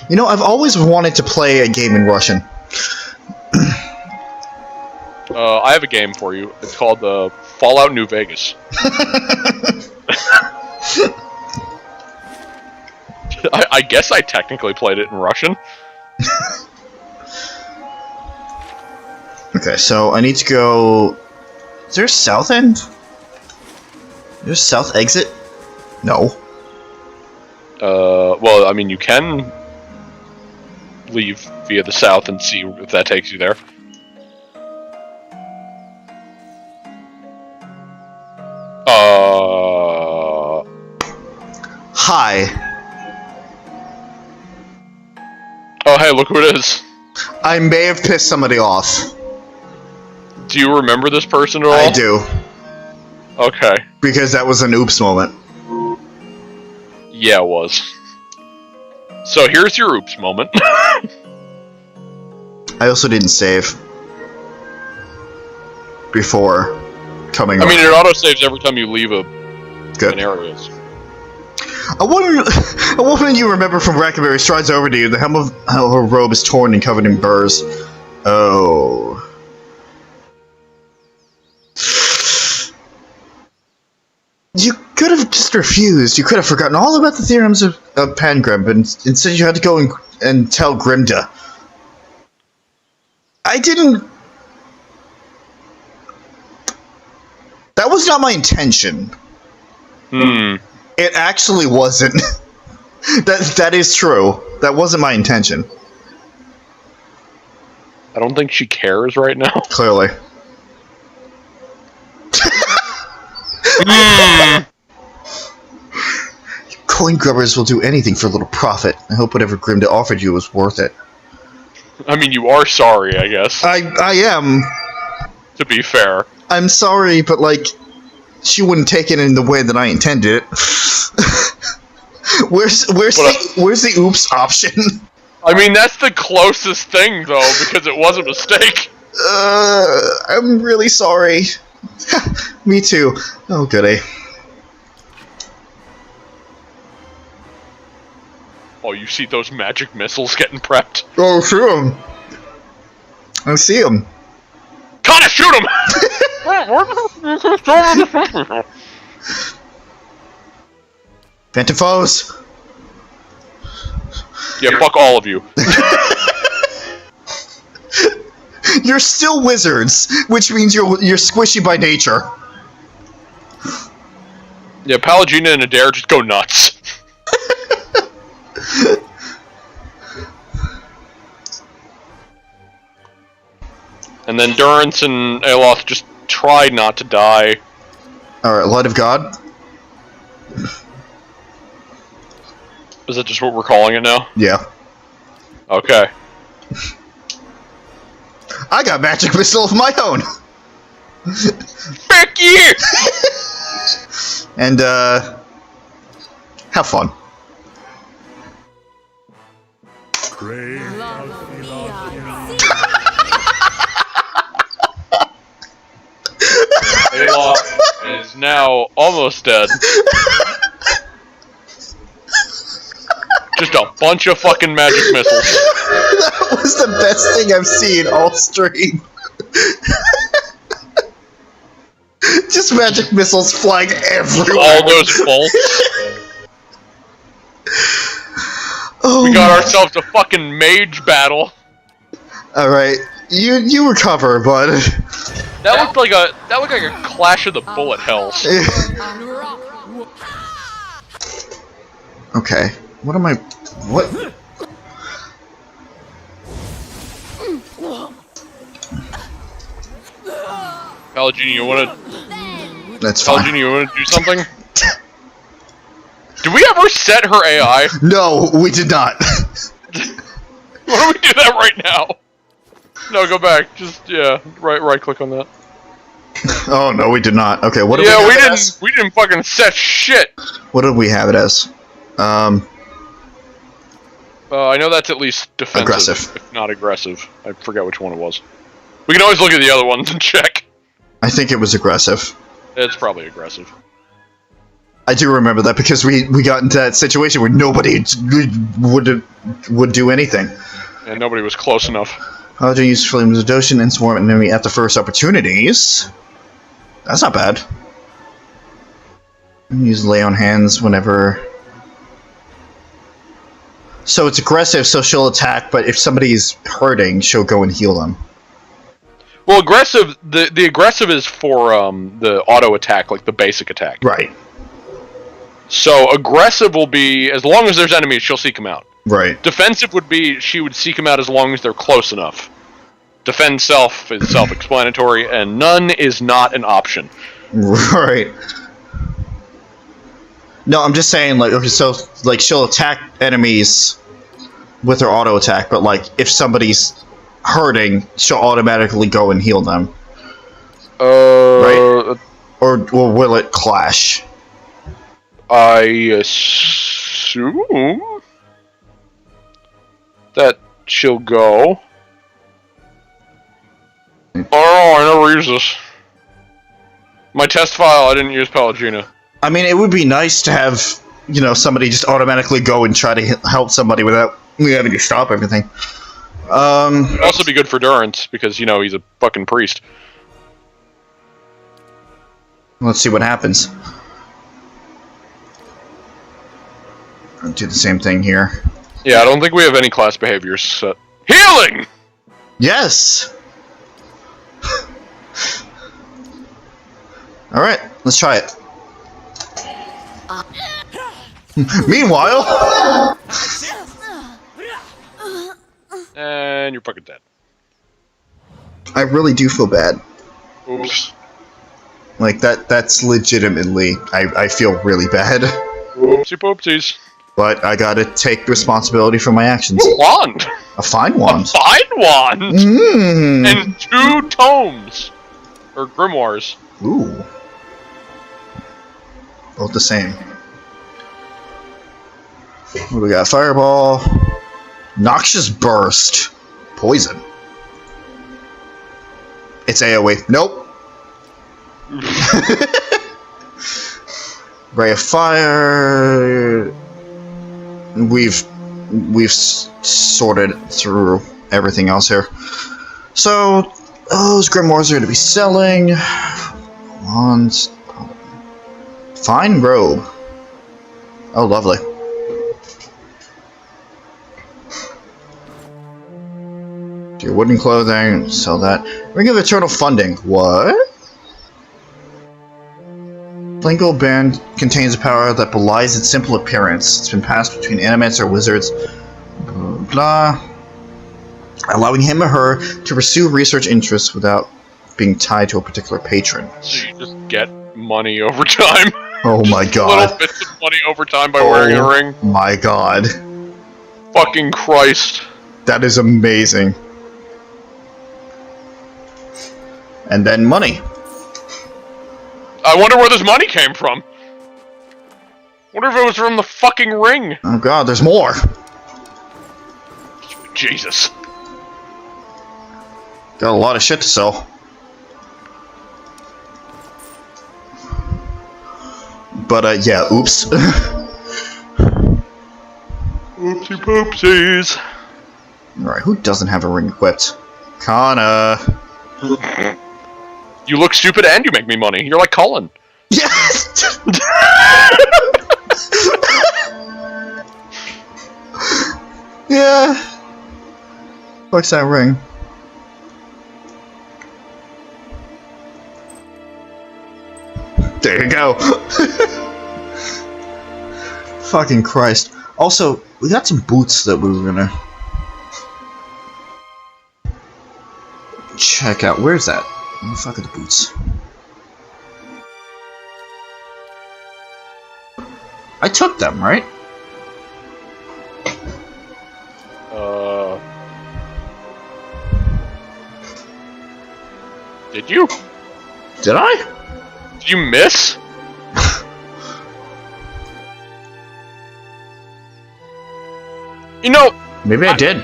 You know, I've always wanted to play a game in Russian. I have a game for you. It's called Fallout New Vegas. I guess I technically played it in Russian. Okay, so I need to go... Is there a south end? There's a south exit? No. Well, I mean, you can leave via the south and see if that takes you there. Hi. Oh, hey, look who it is. I may have pissed somebody off. Do you remember this person at all? I do. Okay. Because that was an oops moment. Yeah, it was. So here's your oops moment. I also didn't save before coming. I mean, it autosaves every time you leave an area. A woman you remember from Brackenberry strides over to you. The hem of her robe is torn and covered in burrs. Oh. You could have just refused. You could have forgotten all about the theorems of Pangrim, but instead you had to go and tell Grimda. I didn't... That was not my intention. It actually wasn't. That is true. That wasn't my intention. I don't think she cares right now. Clearly. Coin grubbers will do anything for a little profit. I hope whatever Grimda offered you was worth it. I mean, you are sorry, I guess. I am. To be fair. I'm sorry, but like, she wouldn't take it in the way that I intended it. where's the oops option? I mean, that's the closest thing, though, because it was a mistake. I'm really sorry. Me too. Oh, goody. Oh, you see those magic missiles getting prepped? Oh, shoot him. I see him. Gotta shoot him! Phantom foes. Yeah, fuck all of you. You're still wizards, which means you're squishy by nature. Yeah, Pallegina and Adair just go nuts. And then Durance and Aloth just try not to die. Alright, Light of God. Is that just what we're calling it now? Yeah. Okay. I got magic missile of my own! Frick you! And, have fun. Crave Aloth is now almost dead. Just a bunch of fucking magic missiles. That was the best thing I've seen all stream. Just magic missiles flying everywhere. All those bolts. Oh, We got ourselves a fucking mage battle. Alright, you recover, bud. That looked like a clash of the bullet hells. Okay, what am I... What? Pallegina, you wanna... That's fine. Pallegina, you wanna do something? Did we ever set her AI? No, we did not. Why don't we do that right now? No, go back. Just, yeah, right click on that. Oh, no, we did not. Okay, what did Yeah, we have it as? we didn't fucking set shit! What did we have it as? I know that's at least defensive, Aggressive. if not aggressive. I forget which one it was. We can always look at the other ones and check. I think it was aggressive. It's probably aggressive. I do remember that because we got into that situation where nobody would do anything. And nobody was close enough. How to use Flames of Devotion and swarm an enemy at the first opportunities. That's not bad. Use lay on hands whenever. So it's aggressive, so she'll attack, but if somebody's hurting, she'll go and heal them. Well, aggressive. The aggressive is for the auto attack, like the basic attack. Right. So aggressive will be as long as there's enemies, she'll seek them out. Right. Defensive would be she would seek them out as long as they're close enough. Defend self is self-explanatory, and none is not an option. Right. No, I'm just saying, like, okay, so, like, she'll attack enemies with her auto attack, but, like, if somebody's hurting, she'll automatically go and heal them. Right? Or will it clash? I assume that she'll go. Oh, I never use this. My test file, I didn't use Pallegina. I mean, it would be nice to have, you know, somebody just automatically go and try to help somebody without me having to stop everything. It'd also be good for Durance, because, you know, he's a fucking priest. Let's see what happens. I'll do the same thing here. Yeah, I don't think we have any class behaviors set. Healing! Yes! Alright, let's try it. Meanwhile... And you're fucking dead. I really do feel bad. Oops. Like, that's legitimately... I feel really bad. Oopsie poopsies. But I gotta take responsibility for my actions. Ooh, wand! A fine wand. A fine wand! Mmm. And 2 tomes! Or grimoires. Ooh. Both the same. What do we got? Fireball. Noxious Burst. Poison. It's AoE. Nope. Ray of Fire. We've sorted through everything else here. So those grimoires are going to be selling. Wands. Fine robe. Oh, lovely. Your wooden clothing. Sell that. Ring of Eternal Funding. What? Blingo Band contains a power that belies its simple appearance. It's been passed between animates or wizards, blah, allowing him or her to pursue research interests without being tied to a particular patron. So you just get money over time. Oh my god. Little bits of money over time by wearing a ring. My god. Fucking Christ. That is amazing. And then money. I wonder where this money came from. Wonder if it was from the fucking ring. Oh god, there's more. Jesus. Got a lot of shit to sell. But yeah, oops. Oopsie poopsies. Alright, who doesn't have a ring equipped? Kana. You look stupid and you make me money. You're like Cullen. Yes! Yeah. Fuck's that ring? There you go. Fucking Christ. Also, we got some boots that we were gonna check out. Where's that? Where the fuck are the boots? I took them, right? Did you? Did I? Did you miss? You know, Maybe I did.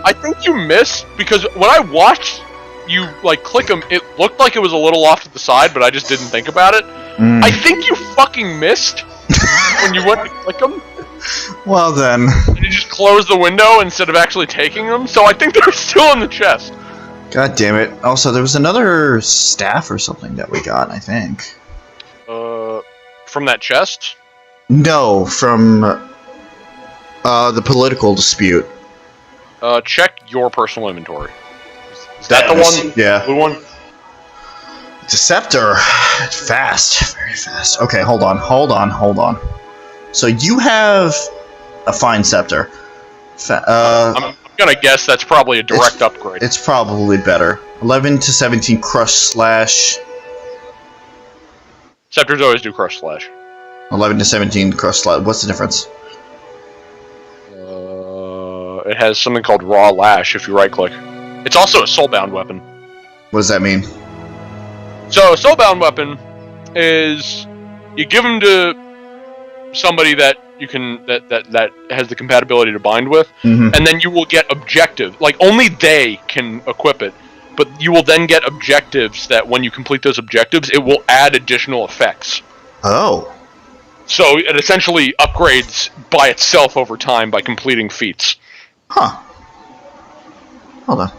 I think you missed because when I watched you like click them, it looked like it was a little off to the side, but I just didn't think about it. I think you fucking missed when you went to click them. Well then. And you just closed the window instead of actually taking them, so I think they're still in the chest. God damn it. Also, there was another staff or something that we got, I think. From that chest? No, from the political dispute. Check your personal inventory. Is that the one? Yeah. Blue one? It's a scepter. Fast. Very fast. Okay, hold on. So you have a fine scepter. I'm gonna guess that's probably a direct upgrade. It's probably better. 11 to 17 crush slash. Scepters always do crush slash. 11 to 17 crush slash. What's the difference? It has something called raw lash if you right click. It's also a soulbound weapon. What does that mean? So a soulbound weapon is you give them to somebody that you can that has the compatibility to bind with, and then you will get objective. Like only they can equip it, but you will then get objectives that when you complete those objectives, it will add additional effects. Oh. So it essentially upgrades by itself over time by completing feats. Huh. Hold on.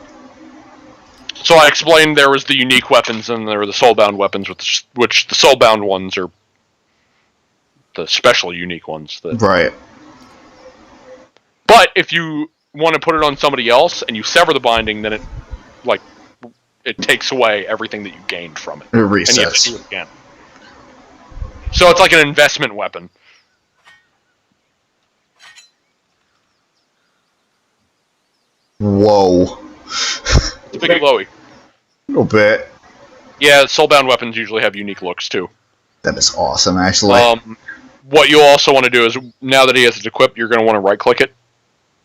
So I explained there was the unique weapons and there were the soulbound weapons, which the soulbound ones are the special unique ones. Right. But if you want to put it on somebody else and you sever the binding, then it takes away everything that you gained from it. It resets. And you have to do it again. So it's like an investment weapon. Whoa. It's Big Loey. A little bit. Yeah, soulbound weapons usually have unique looks too. That is awesome, actually. What you'll also want to do is, now that he has it equipped, you're going to want to right-click it,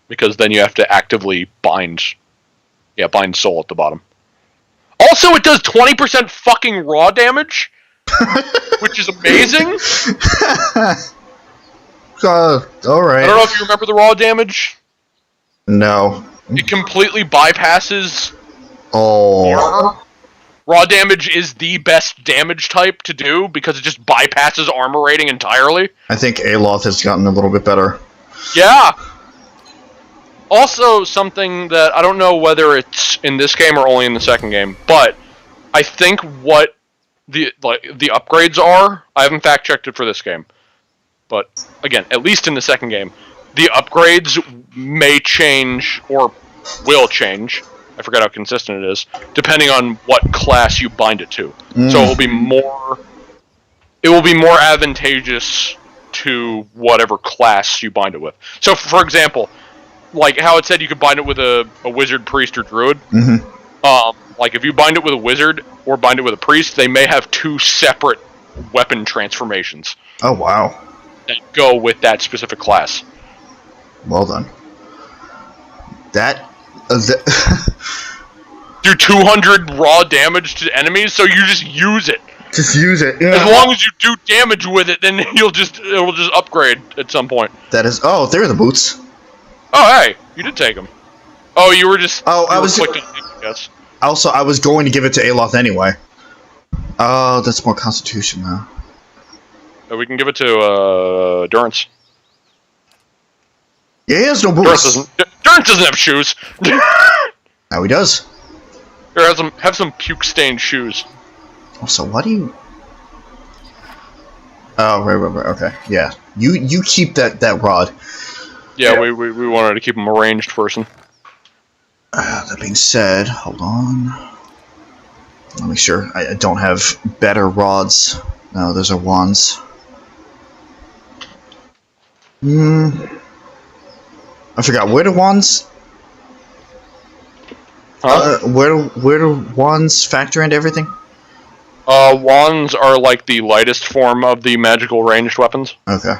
because then you have to actively bind soul at the bottom. Also, it does 20% fucking raw damage, which is amazing. Alright. I don't know if you remember the raw damage. No. It completely bypasses Oh. armor. Raw damage is the best damage type to do because it just bypasses armor rating entirely. I think Aloth has gotten a little bit better. Yeah. Also, something that I don't know whether it's in this game or only in the second game, but I think what the upgrades are, I haven't fact checked it for this game, but again, at least in the second game, the upgrades may change or will change. I forgot how consistent it is, depending on what class you bind it to. So it will be more advantageous to whatever class you bind it with. So, for example, like how it said you could bind it with a wizard, priest, or druid. Like if you bind it with a wizard or bind it with a priest, they may have two separate weapon transformations. Oh, wow. That go with that specific class. Well done. Do 200 raw damage to enemies, so you just use it. Just use it. Yeah. As long as you do damage with it, then it will just upgrade at some point. That is. Oh, there are the boots. Oh, hey, you did take them. Oh, you were just. Oh, I was. Clicking, yes. Also, I was going to give it to Aloth anyway. Oh, that's more Constitution now. We can give it to Durance. Yeah, he has no boots. Durance doesn't have shoes. Now he does. Here, have some puke-stained shoes. Also, what do you? Oh, right. Okay, yeah. You keep that rod. Yeah, we wanted to keep him a ranged person. That being said, hold on. Let me make sure I don't have better rods. No, those are wands. I forgot. Where do wands? Huh? Where do wands factor into everything? Wands are like the lightest form of the magical ranged weapons. Okay.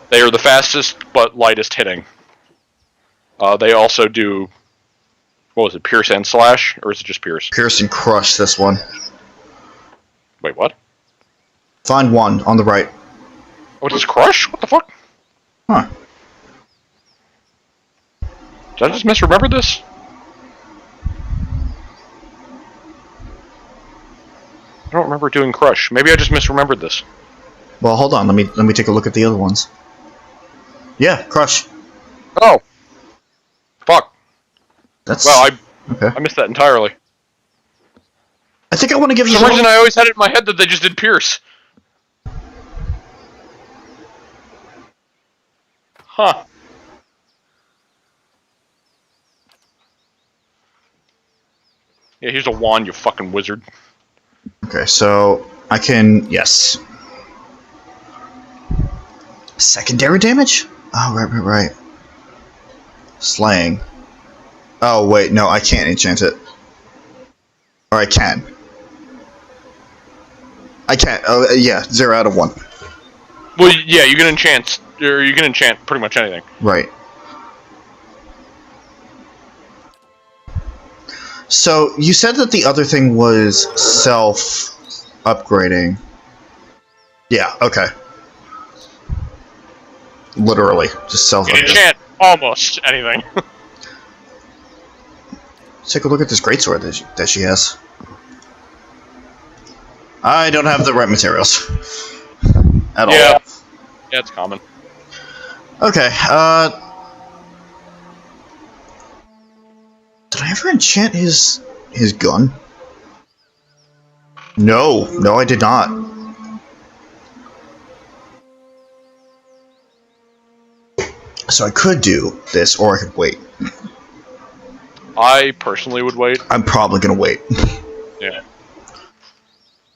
They are the fastest but lightest hitting. They also do, what was it, pierce and slash? Or is it just pierce? Pierce and crush, this one. Wait, what? Find one on the right. Oh, it's crush? What the fuck? Huh. Did I just misremember this? I don't remember doing crush. Maybe I just misremembered this. Well, hold on. Let me take a look at the other ones. Yeah, crush. Oh. Fuck. That's. Well, okay. I missed that entirely. I think I want to give For some reason, I always had it in my head that they just did pierce. Huh. Yeah, here's a wand, you fucking wizard. Okay, so I can. Yes. Secondary damage? Oh, right. Slaying. Oh, wait, no, I can't enchant it. Or I can. I can't. Oh, yeah, 0 out of 1. Well, yeah, you can enchant pretty much anything. Right. So, you said that the other thing was self-upgrading. Yeah, okay. Literally, just self-upgrading. You can enchant almost anything. Let's take a look at this greatsword that she has. I don't have the right materials. At all. Yeah, it's common. Okay, did I ever enchant his gun? No, I did not. So I could do this, or I could wait. I personally would wait. I'm probably gonna wait. Yeah.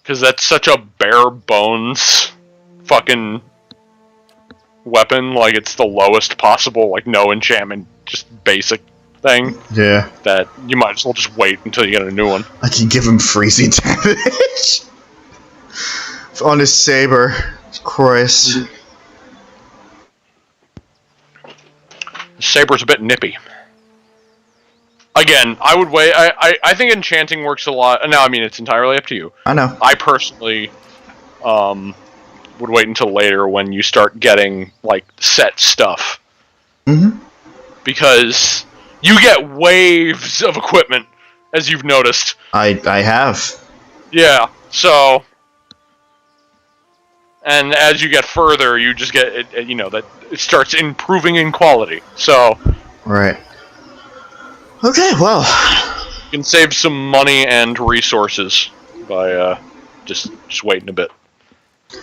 Because that's such a bare bones fucking weapon. Like, it's the lowest possible, like, no enchantment, just basic thing. Yeah. That you might as well just wait until you get a new one. I can give him freezing damage on his saber. Christ. Saber's a bit nippy. Again, I would wait. I think enchanting works a lot. No, I mean, it's entirely up to you. I know. I personally would wait until later when you start getting, like, set stuff. Mm-hmm. Because you get waves of equipment, as you've noticed. I have. Yeah, so... And as you get further, you just get, that it starts improving in quality. So... Right. Okay, well... You can save some money and resources by just waiting a bit.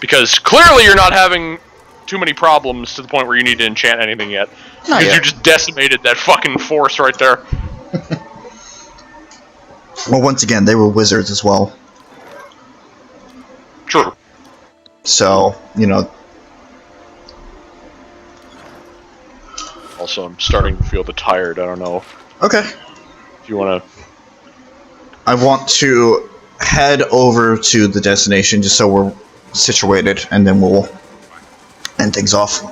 Because clearly you're not having too many problems to the point where you need to enchant anything yet. Not Because yet. you just decimated that fucking force right there. Well, once again, they were wizards as well. True. So, Also, I'm starting to feel a bit tired. I don't know Okay. if you want to... I want to head over to the destination just so we're situated, and then we'll end things off.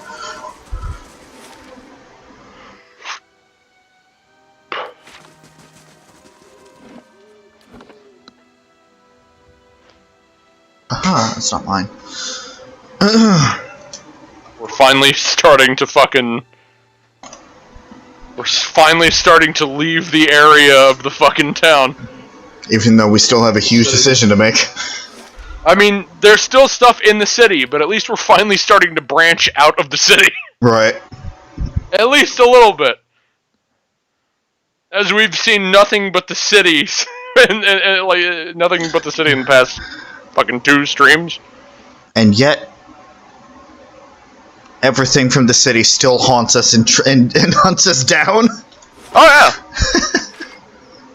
Aha, that's not mine. We're finally starting to fucking... We're finally starting to leave the area of the fucking town. Even though we still have a huge decision to make. I mean, there's still stuff in the city, but at least we're finally starting to branch out of the city. Right. At least a little bit. As we've seen nothing but the cities, and like nothing but the city in the past fucking 2 streams. And yet, everything from the city still haunts us and hunts us down. Oh yeah.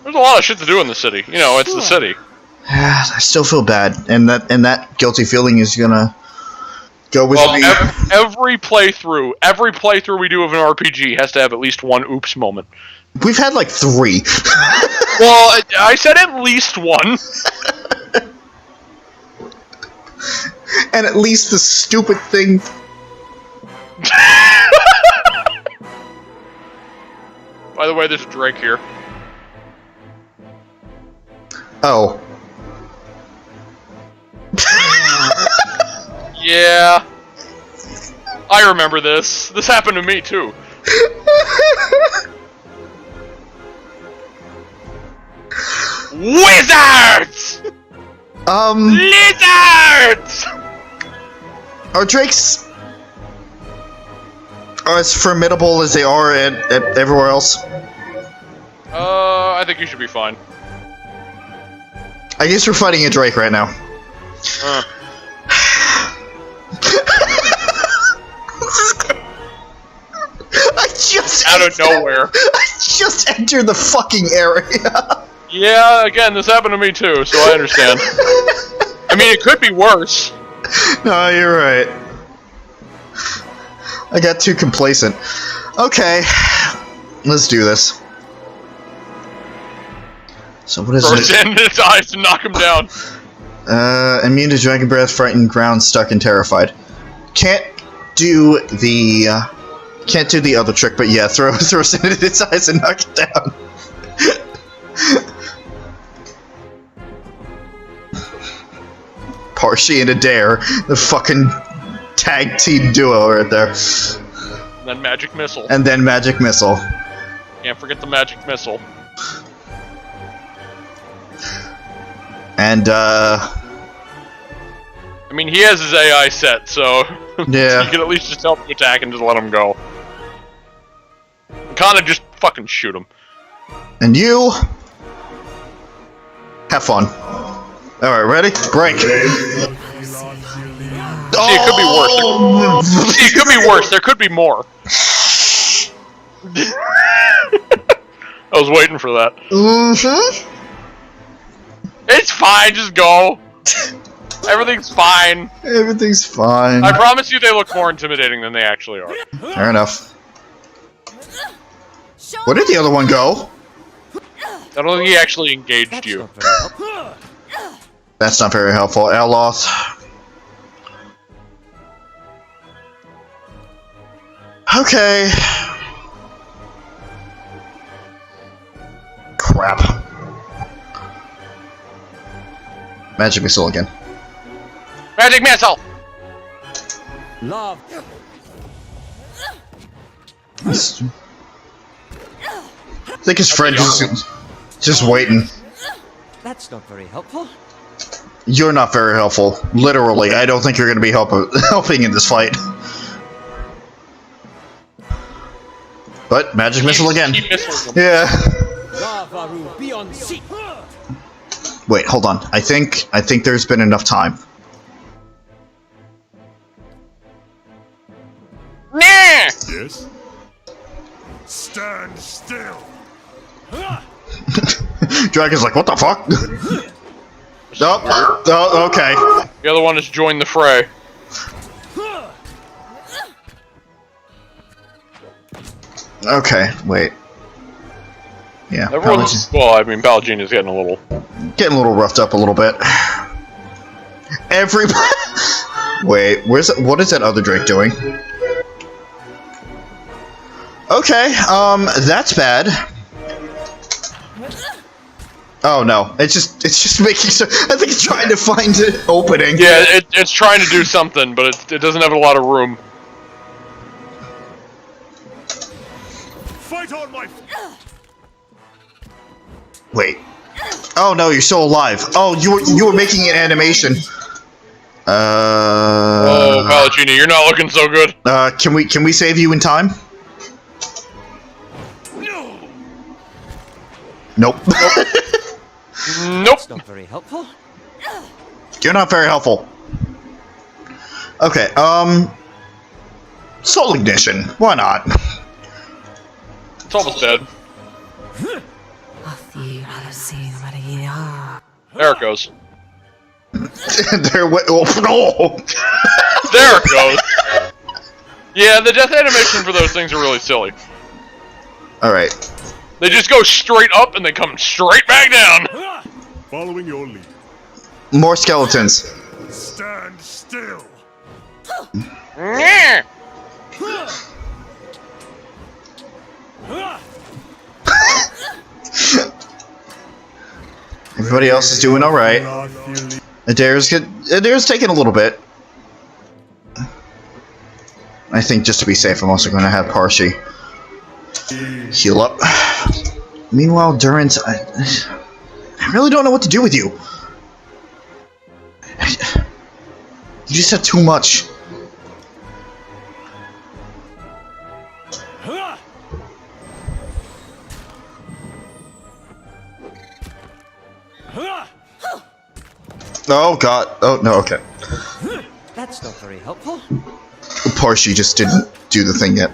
There's a lot of shit to do in the city. It's the city. I still feel bad, and that guilty feeling is gonna go with me. Every playthrough we do of an RPG has to have at least one oops moment. We've had like 3. Well, I said at least one. And at least the stupid thing. By the way, there's Drake here. Oh. Yeah. I remember this. This happened to me, too. Wizards! Lizards! Are drakes as formidable as they are at everywhere else? I think you should be fine. I guess we're fighting a drake right now. I just Out of nowhere. I just entered the fucking area. Yeah, again, this happened to me too, so I understand. I mean, it could be worse. No, you're right. I got too complacent. Okay, let's do this. So what is First it? in its eyes to knock him down. Immune to dragon breath, frightened, ground, stuck, and terrified. Can't do the other trick, but yeah, throw sin into its eyes and knock it down. Parshi and Adair, the fucking tag team duo right there. And then magic missile. And then magic missile. Can't forget the magic missile. And I mean, he has his AI set, so yeah, you can at least just help him attack and just let him go. Kinda just fucking shoot him. And you have fun. Alright, ready? Break. See, it could be worse. See, it could be worse. There could be more. I was waiting for that. Mm-hmm. It's fine, just go. Everything's fine. Everything's fine. I promise you they look more intimidating than they actually are. Fair enough. Show Where did the other one go? I don't think he actually engaged That's you. not very helpful. That's not very helpful. Aloth. Okay. Crap. Magic missile again. Magic missile! Love. I think his friend is just waiting. That's not very helpful. You're not very helpful. Literally, I don't think you're going to be helping in this fight. But magic missile again. Keep missiling him. Yeah. Lavaru, be on seat. Wait, hold on. I think there's been enough time. Nah! Yes? Stand still! Dragon's like, what the fuck? Oh, okay. The other one has joined the fray. Okay, wait. Yeah, Everyone's, well, I mean, Pallegina's getting a little... getting a little roughed up a little bit. Everybody... Wait, what is that other Drake doing? Okay, that's bad. Oh no, it's just making so. I think it's trying to find an opening. Yeah, it's trying to do something, but it doesn't have a lot of room. Fight on, my... Wait. Oh no, you're still alive. Oh, you were making an animation. Oh, Pallegina, you're not looking so good. Can we save you in time? Nope. Nope. That's not very helpful. You're not very helpful. Okay, Soul Ignition. Why not? It's almost dead. There it goes. Oh no! There it goes. Yeah, the death animation for those things are really silly. Alright. They just go straight up and they come straight back down. Following your lead. More skeletons. Stand still! Yeah. Everybody else is doing alright. Adair's taking a little bit. I think just to be safe, I'm also going to have Parshi heal up. Meanwhile, Durant, I really don't know what to do with you. You just have too much. Oh god. Oh no, okay. That's not very helpful. Parshi just didn't do the thing yet.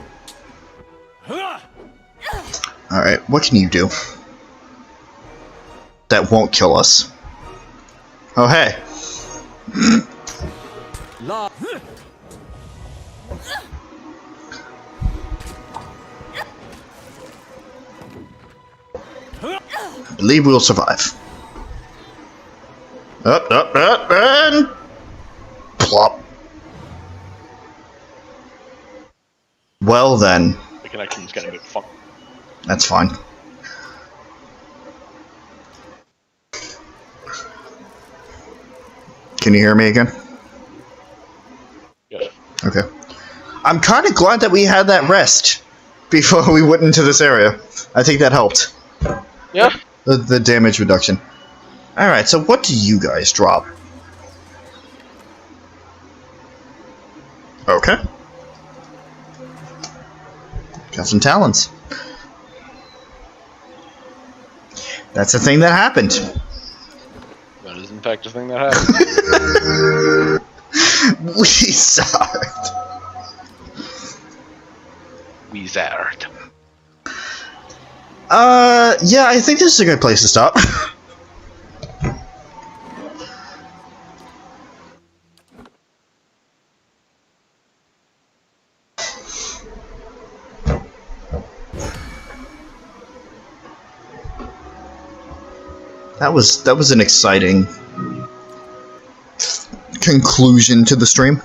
Alright, what can you do that won't kill us? Oh hey. I believe we'll survive. Up, and plop. Well then. The connection's getting a bit funky. That's fine. Can you hear me again? Yes. Okay. I'm kind of glad that we had that rest before we went into this area. I think that helped. Yeah. The damage reduction. Alright, so what do you guys drop? Okay. Got some talents. That's a thing that happened. That is in fact a thing that happened. Wizard. Wizard. Yeah, I think this is a good place to stop. That was an exciting conclusion to the stream.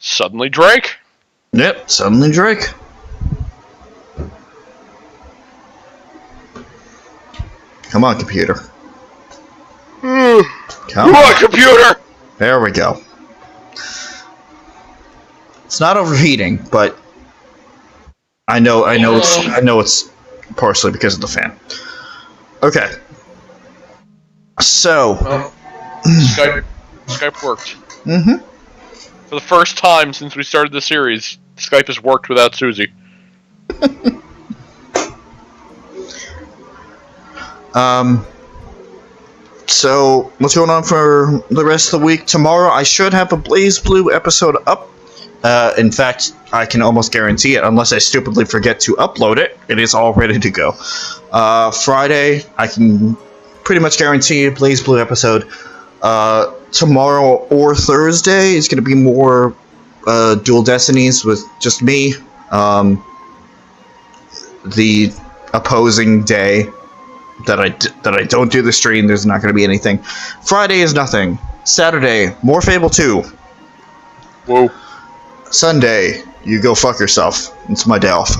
Suddenly Drake. Yep, suddenly Drake. Come on, computer. Come on, computer! There we go. It's not overheating, but I know it's partially because of the fan. Okay. So, Skype worked. Mm-hmm. For the first time since we started the series, Skype has worked without Suzie. So, what's going on for the rest of the week? Tomorrow, I should have a Blaze Blue episode up. In fact, I can almost guarantee it, unless I stupidly forget to upload it. It is all ready to go. Friday, I can pretty much guarantee a Blaze Blue episode. Tomorrow or Thursday is going to be more Dual Destinies with just me. The opposing day that I don't do the stream, there's not going to be anything. Friday is nothing. Saturday, more Fable 2. Whoa. Sunday, you go fuck yourself. It's my day off.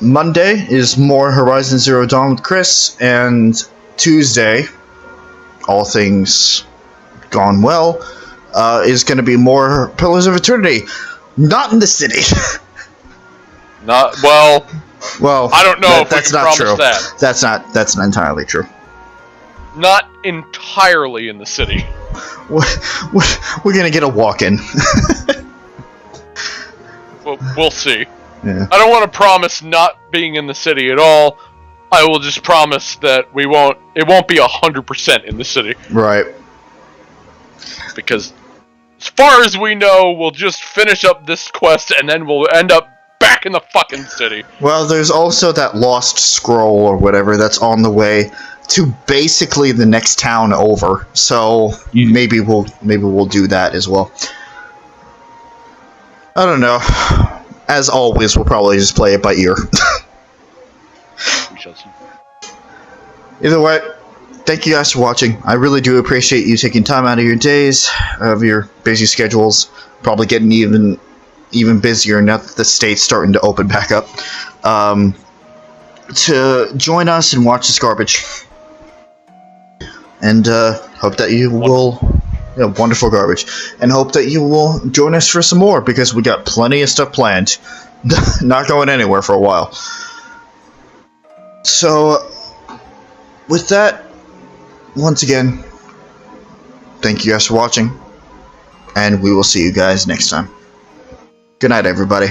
Monday is more Horizon Zero Dawn with Chris, and Tuesday, all things gone well, is going to be more Pillars of Eternity. Not in the city. Not well. Well, I don't know if that's we can not promise true. that. That's not entirely true. Not entirely in the city. We're gonna get a walk-in. We'll see. Yeah. I don't want to promise not being in the city at all. I will just promise that it won't be 100% in the city. Right. Because as far as we know, we'll just finish up this quest and then we'll end up back in the fucking city. Well, there's also that lost scroll or whatever that's on the way to basically the next town over. So maybe we'll do that as well. I don't know. As always, we'll probably just play it by ear. We shall see. Either way, thank you guys for watching. I really do appreciate you taking time out of your days, of your busy schedules, probably getting even busier now that the state's starting to open back up, to join us and watch this garbage. And hope that you will... wonderful garbage. And hope that you will join us for some more, because we got plenty of stuff planned. Not going anywhere for a while. So, with that, once again, thank you guys for watching, and we will see you guys next time. Good night, everybody.